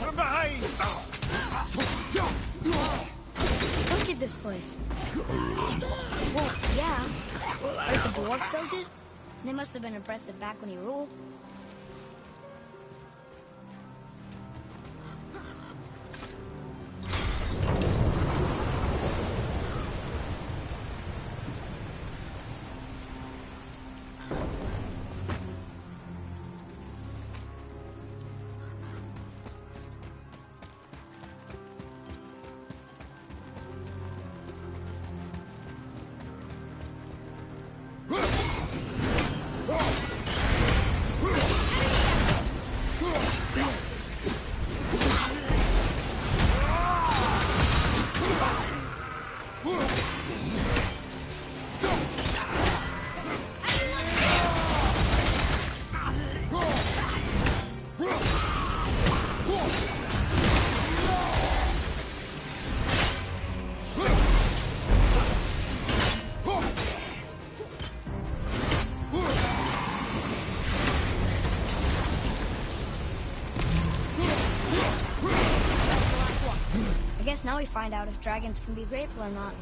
From behind! Look at this place. Well, yeah. Like the dwarf built it? They must have been impressive back when he ruled. Now we find out if dragons can be grateful or not.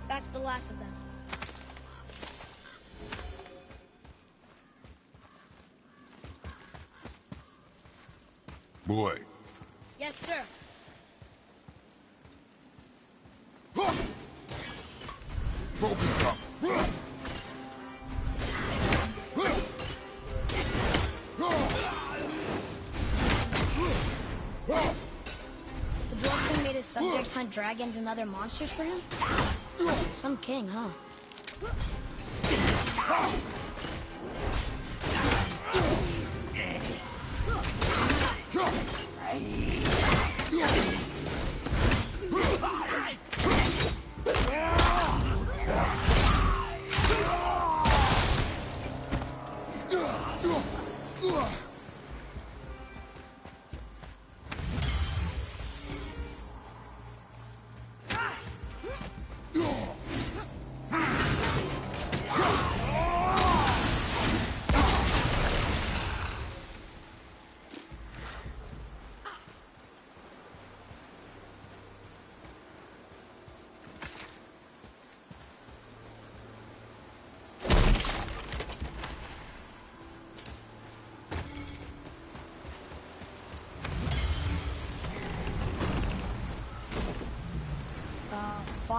That's the last of them. Boy. Yes, sir. Focus up. The dwarf king made his subjects hunt dragons and other monsters for him? Some king, huh?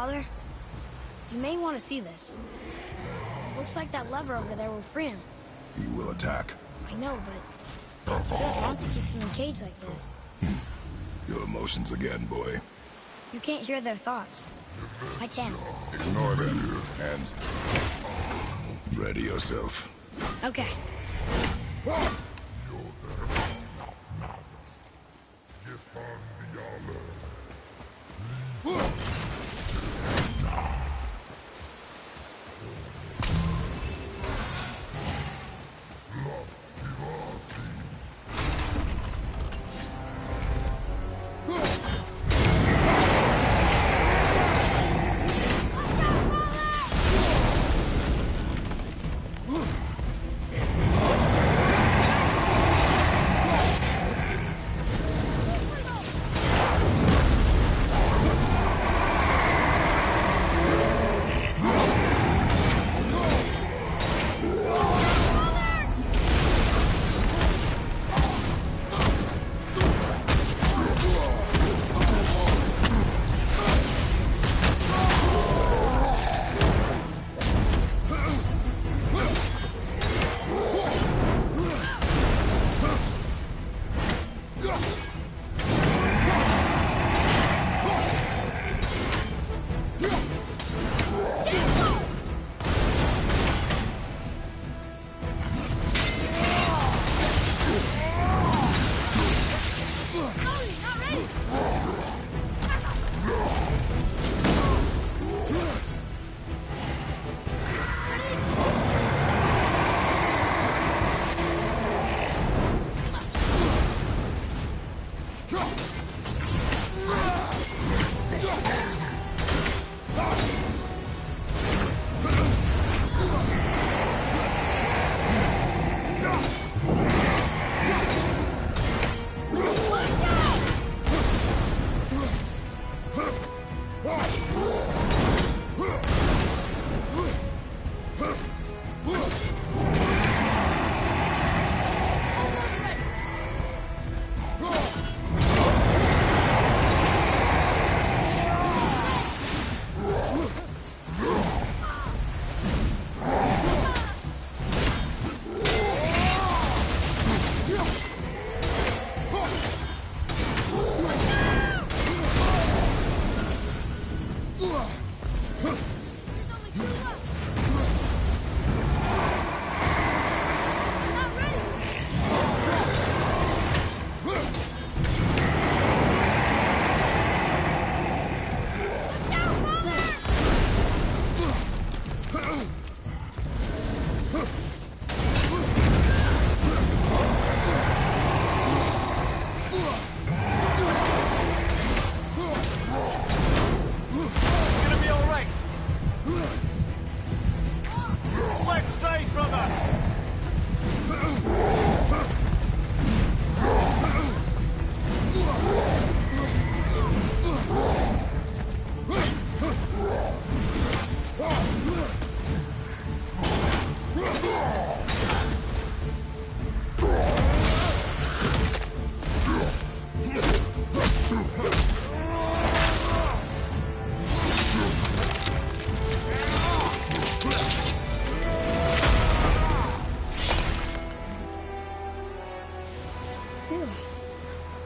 Father, you may want to see this. Looks like that lever over there will free him. He will attack. I know, but it feels wrong to keep him in a cage like this. Your emotions again, boy. You can't hear their thoughts. I can. Ignore them, and ready yourself. Okay.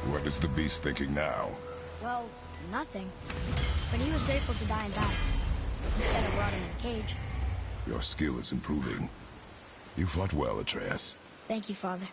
What is the beast thinking now? Well, nothing. But he was grateful to die in battle, instead of rotting in a cage. Your skill is improving. You fought well, Atreus. Thank you, Father.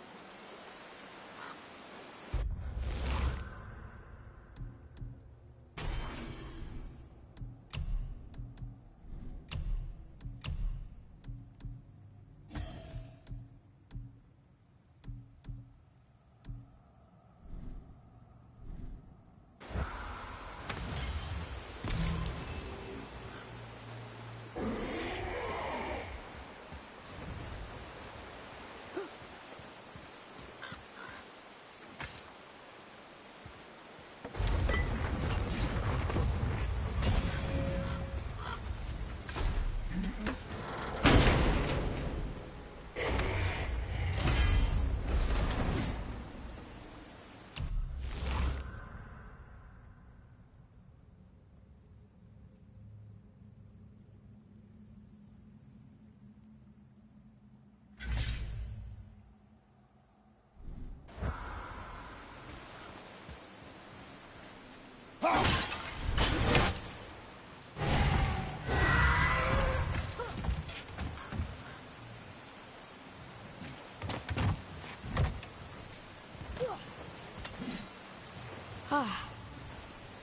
Ah,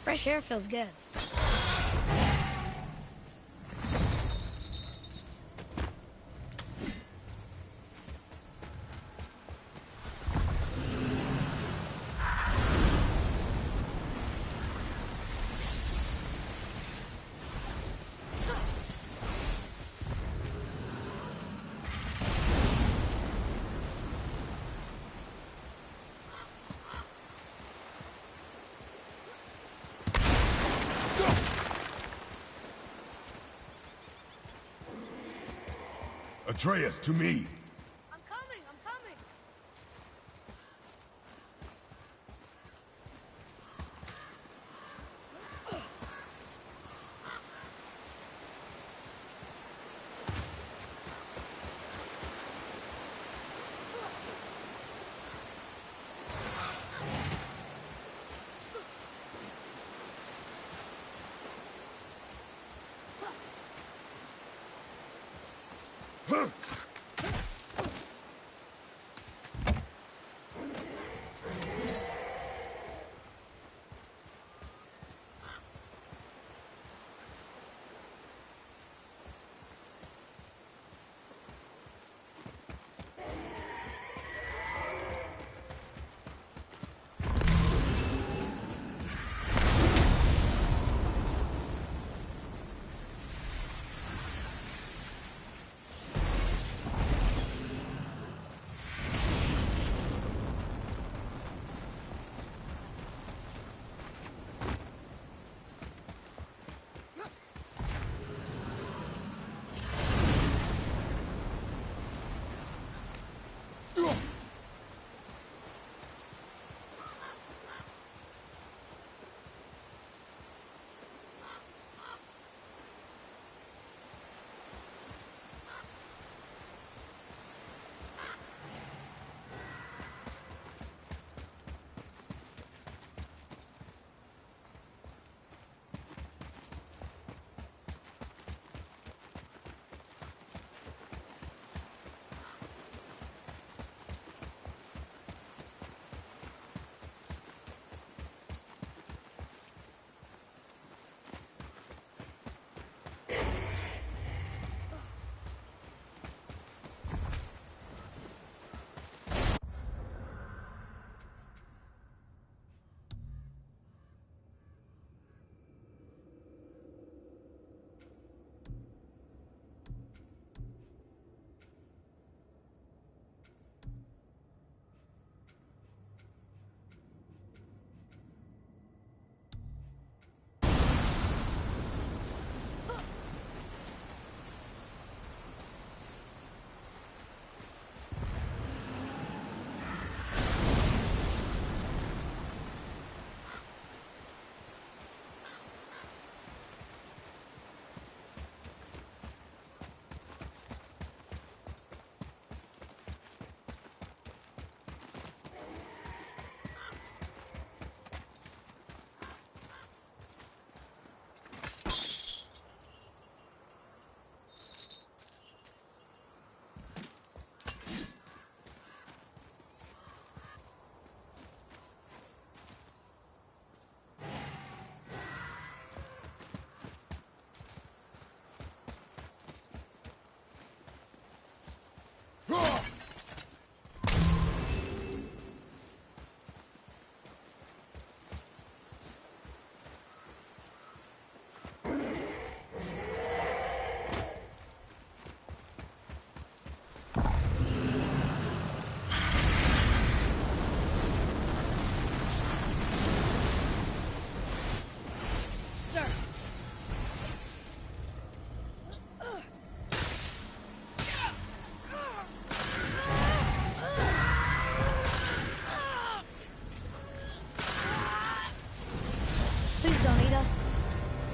fresh air feels good. Atreus, to me! I'm coming, I'm coming!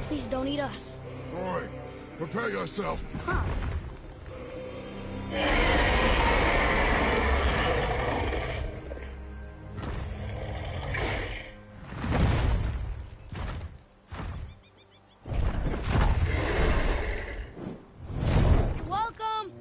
Please don't eat us. Boy, prepare yourself. Huh. Welcome!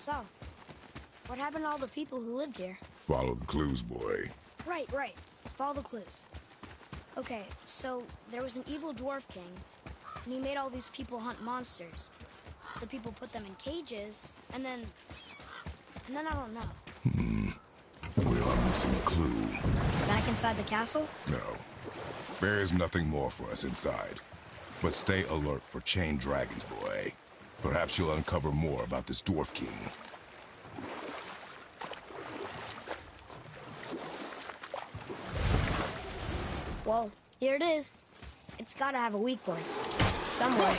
So, what happened to all the people who lived here? Follow the clues, boy. Right. Follow the clues. Okay, so there was an evil dwarf king, and he made all these people hunt monsters. The people put them in cages, and then I don't know. We are missing a clue. Back inside the castle? No. There is nothing more for us inside. But stay alert for chained dragons, boy. Perhaps you'll uncover more about this dwarf king. Well, here it is. It's gotta have a weak point. Somewhere.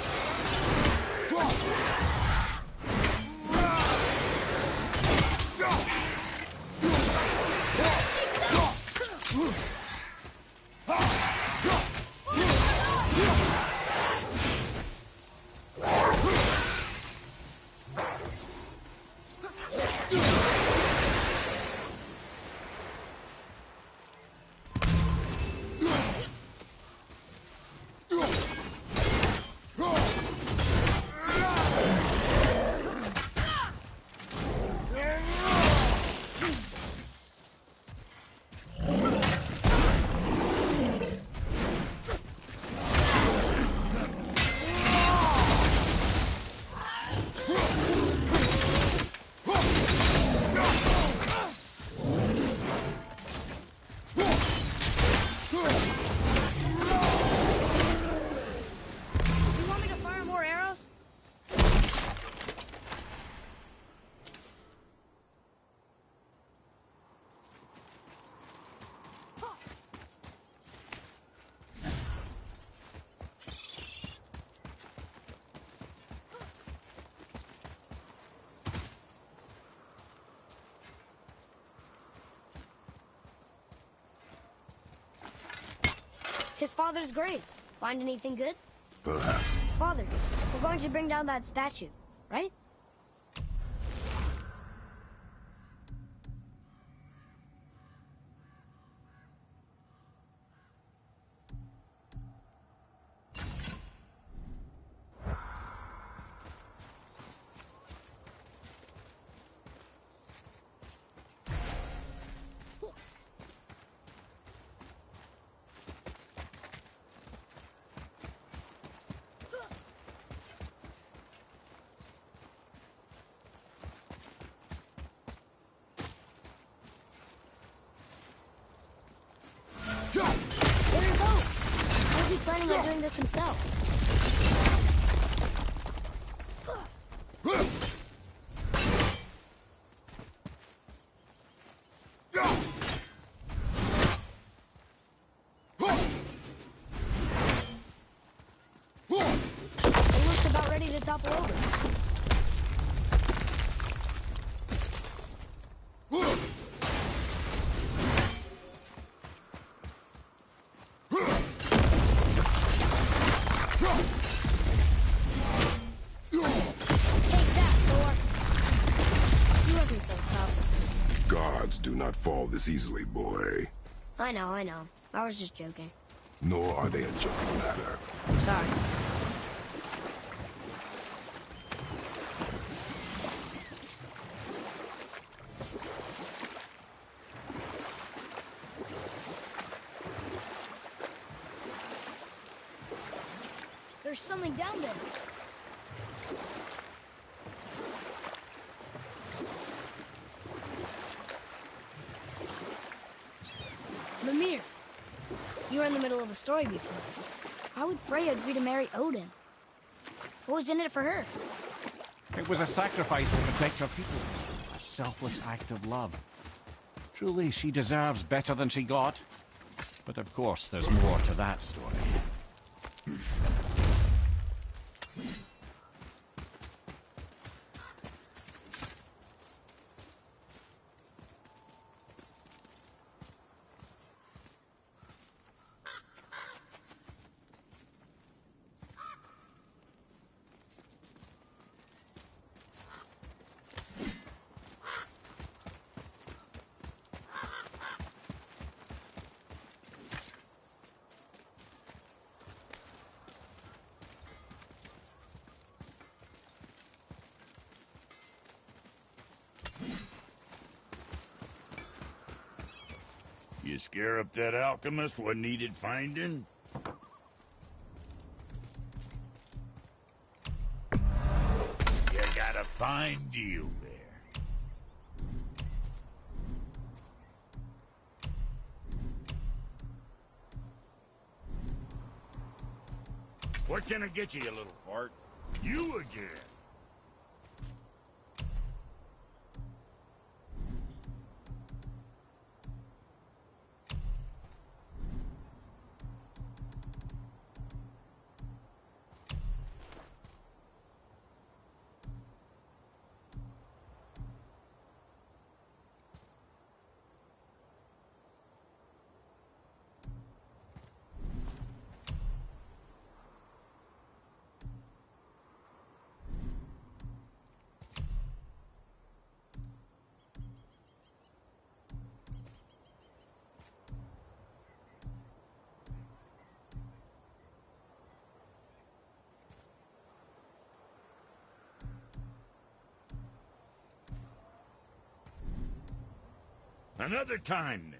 His father's grave. Find anything good? Perhaps. Father, we're going to bring down that statue, right? There he goes! How's he planning on doing this himself? It looks about ready to topple over. Gods do not fall this easily, boy. I know. I was just joking. Nor are they a joking matter. Sorry. There's something down there. Mimir, you were in the middle of a story before. How would Freya agree to marry Odin? What was in it for her? It was a sacrifice to protect her people. A selfless act of love. Truly, she deserves better than she got. But of course, there's more to that story. You scare up that alchemist what needed finding? You got a fine deal there. What can I get you, you little fart? You again. Another time, then.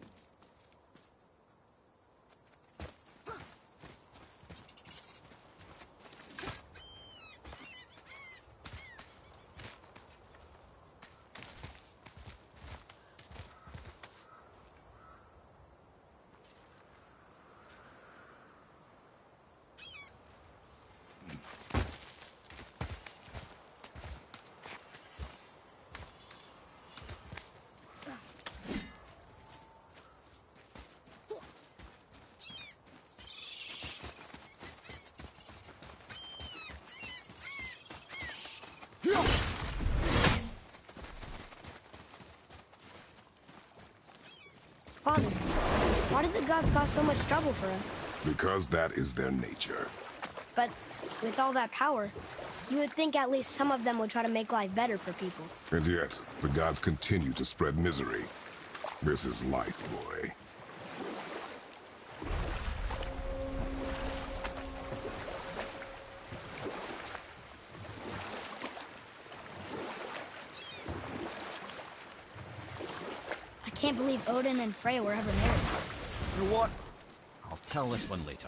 Father, why did the gods cause so much trouble for us? Because that is their nature. But with all that power, you would think at least some of them would try to make life better for people. And yet, the gods continue to spread misery. This is life, boy. I can't believe Odin and Freya were ever married. You know what? I'll tell this one later.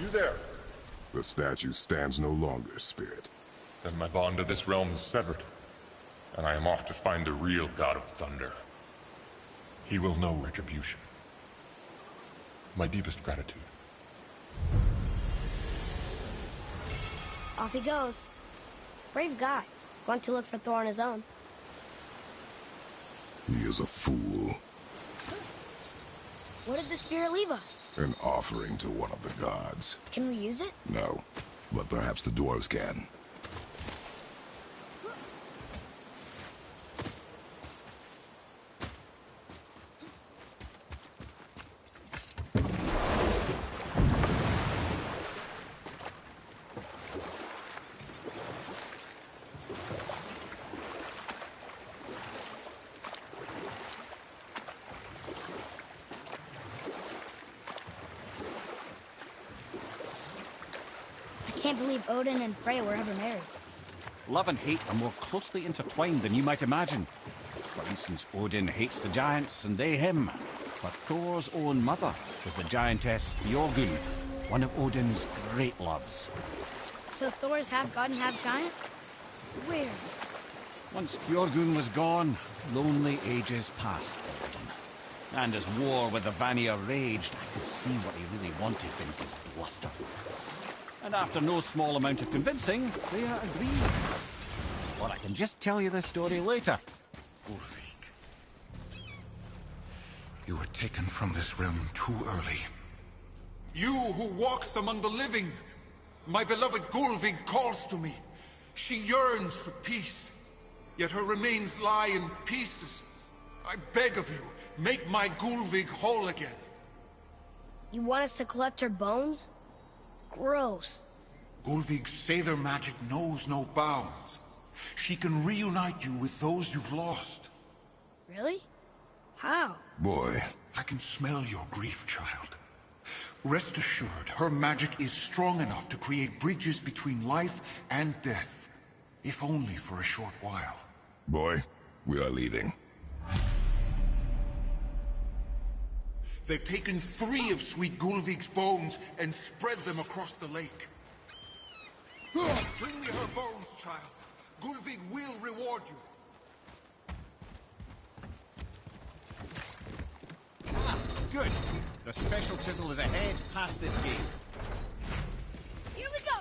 You there? The statue stands no longer, Spirit. Then my bond to this realm is severed, and I am off to find the real God of Thunder. He will know retribution. My deepest gratitude. Off he goes. Brave guy. Going to look for Thor on his own. He is a fool. What did the spirit leave us? An offering to one of the gods. Can we use it? No, but perhaps the dwarves can. I can't believe Odin and Freya were ever married. Love and hate are more closely intertwined than you might imagine. For instance, Odin hates the giants and they him. But Thor's own mother was the giantess Björgund, one of Odin's great loves. So Thor's half god and half giant? Weird. Once Björgund was gone, lonely ages passed for Odin. And as war with the Vanir raged, I could see what he really wanted in his bluster. And after no small amount of convincing, Freya agreed. Or I can just tell you this story later. Ulvik. You were taken from this realm too early. You who walks among the living. My beloved Gulvig calls to me. She yearns for peace. Yet her remains lie in pieces. I beg of you, make my Gulvig whole again. You want us to collect her bones? Gross. Gulvig's Seither magic knows no bounds. She can reunite you with those you've lost. Really? How? Boy. I can smell your grief, child. Rest assured, her magic is strong enough to create bridges between life and death. If only for a short while. Boy, we are leaving. They've taken 3 of Sweet Gulvig's bones and spread them across the lake. Bring me her bones, child. Gulvig will reward you. Ah, good. The special chisel is ahead past this gate. Here we go!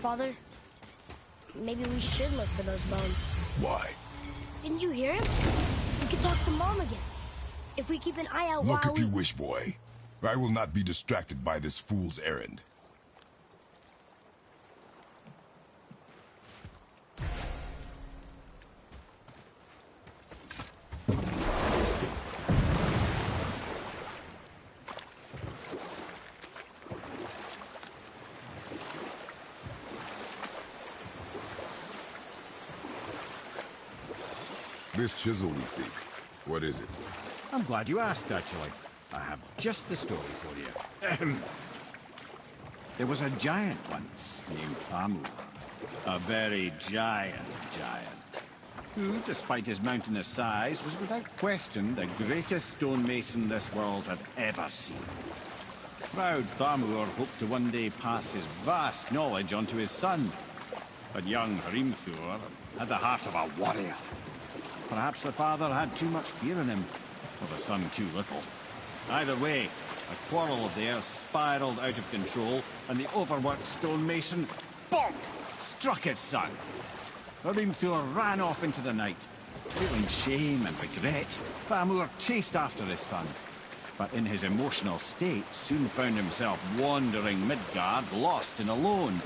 Father, maybe we should look for those bones. Why? Didn't you hear him? We could talk to Mom again. If we keep an eye out Look while if you wish, boy. I will not be distracted by this fool's errand. This chisel we seek, what is it? I'm glad you asked, actually. I have just the story for you. There was a giant once named Thamur. A very giant, who, despite his mountainous size, was without question the greatest stonemason this world had ever seen. Proud Thamur hoped to one day pass his vast knowledge on to his son. But young Hrimthur had the heart of a warrior. Perhaps the father had too much fear in him, or the son too little. Either way, a quarrel of theirs spiraled out of control, and the overworked stonemason, bonk, struck his son. Hrimthur ran off into the night. Feeling shame and regret, Thamur chased after his son, but in his emotional state soon found himself wandering Midgard, lost and alone.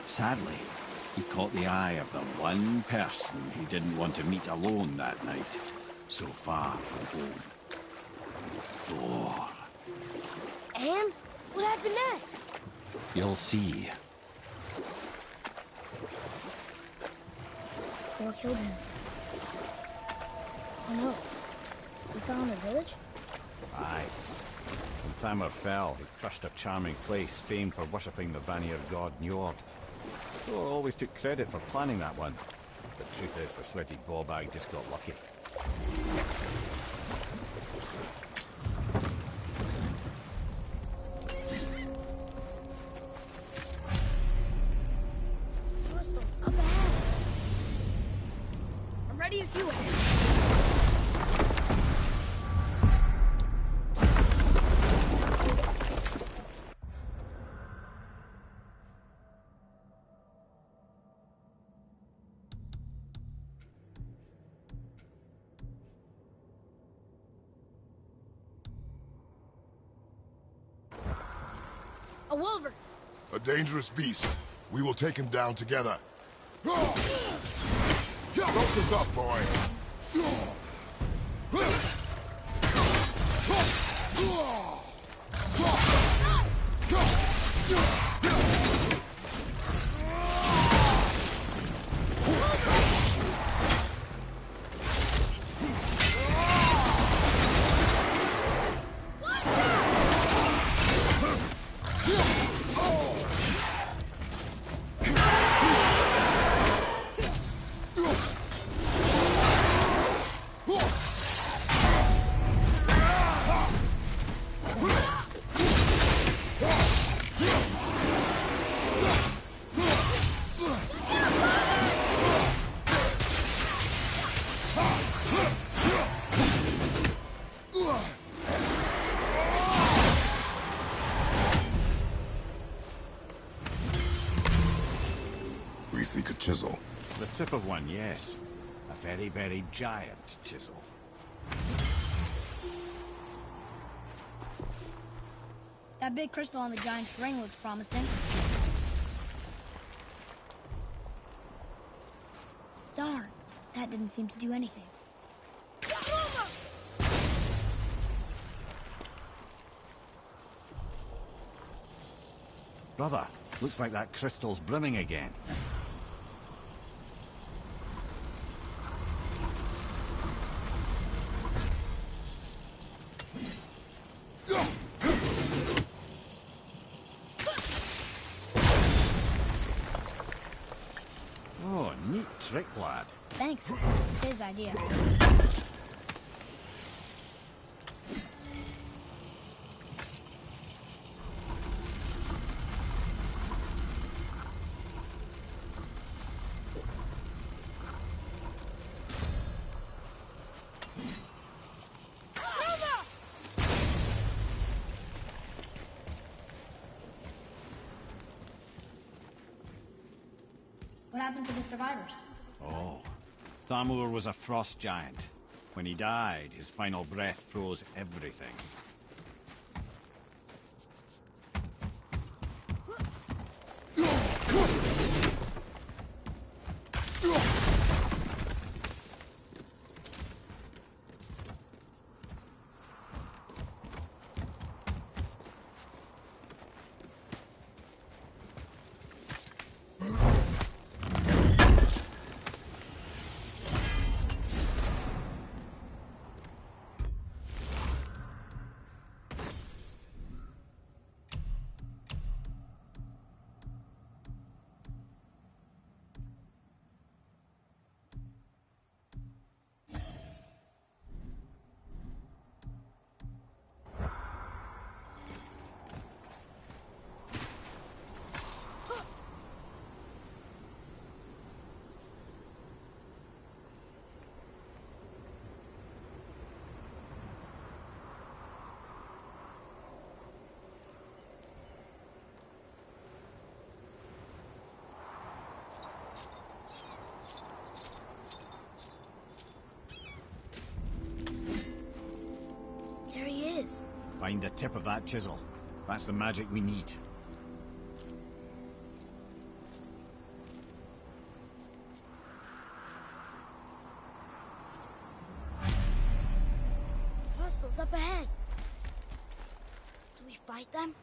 Sadly, he caught the eye of the one person he didn't want to meet alone that night, so far from home. Thor. And? What happened next? You'll see. Thor killed him. Oh no. We found a village? Aye. When Thamur fell, he crushed a charming place famed for worshipping the Vanir god Njord. Thor always took credit for planning that one. But the truth is, the sweaty ballbag just got lucky. Crystals, up ahead. I'm ready if you are. A wolverine. A dangerous beast. We will take him down together. Focus up, boy. We seek a chisel. The tip of one, yes. A very, very giant chisel. That big crystal on the giant's ring looks promising. Darn, that didn't seem to do anything. Brother, looks like that crystal's brimming again. Oh, neat trick, lad. Thanks. His idea. What happened to the survivors? Oh, Thamur was a frost giant. When he died, his final breath froze everything. There he is. Find the tip of that chisel. That's the magic we need. Hostiles up ahead. Do we fight them?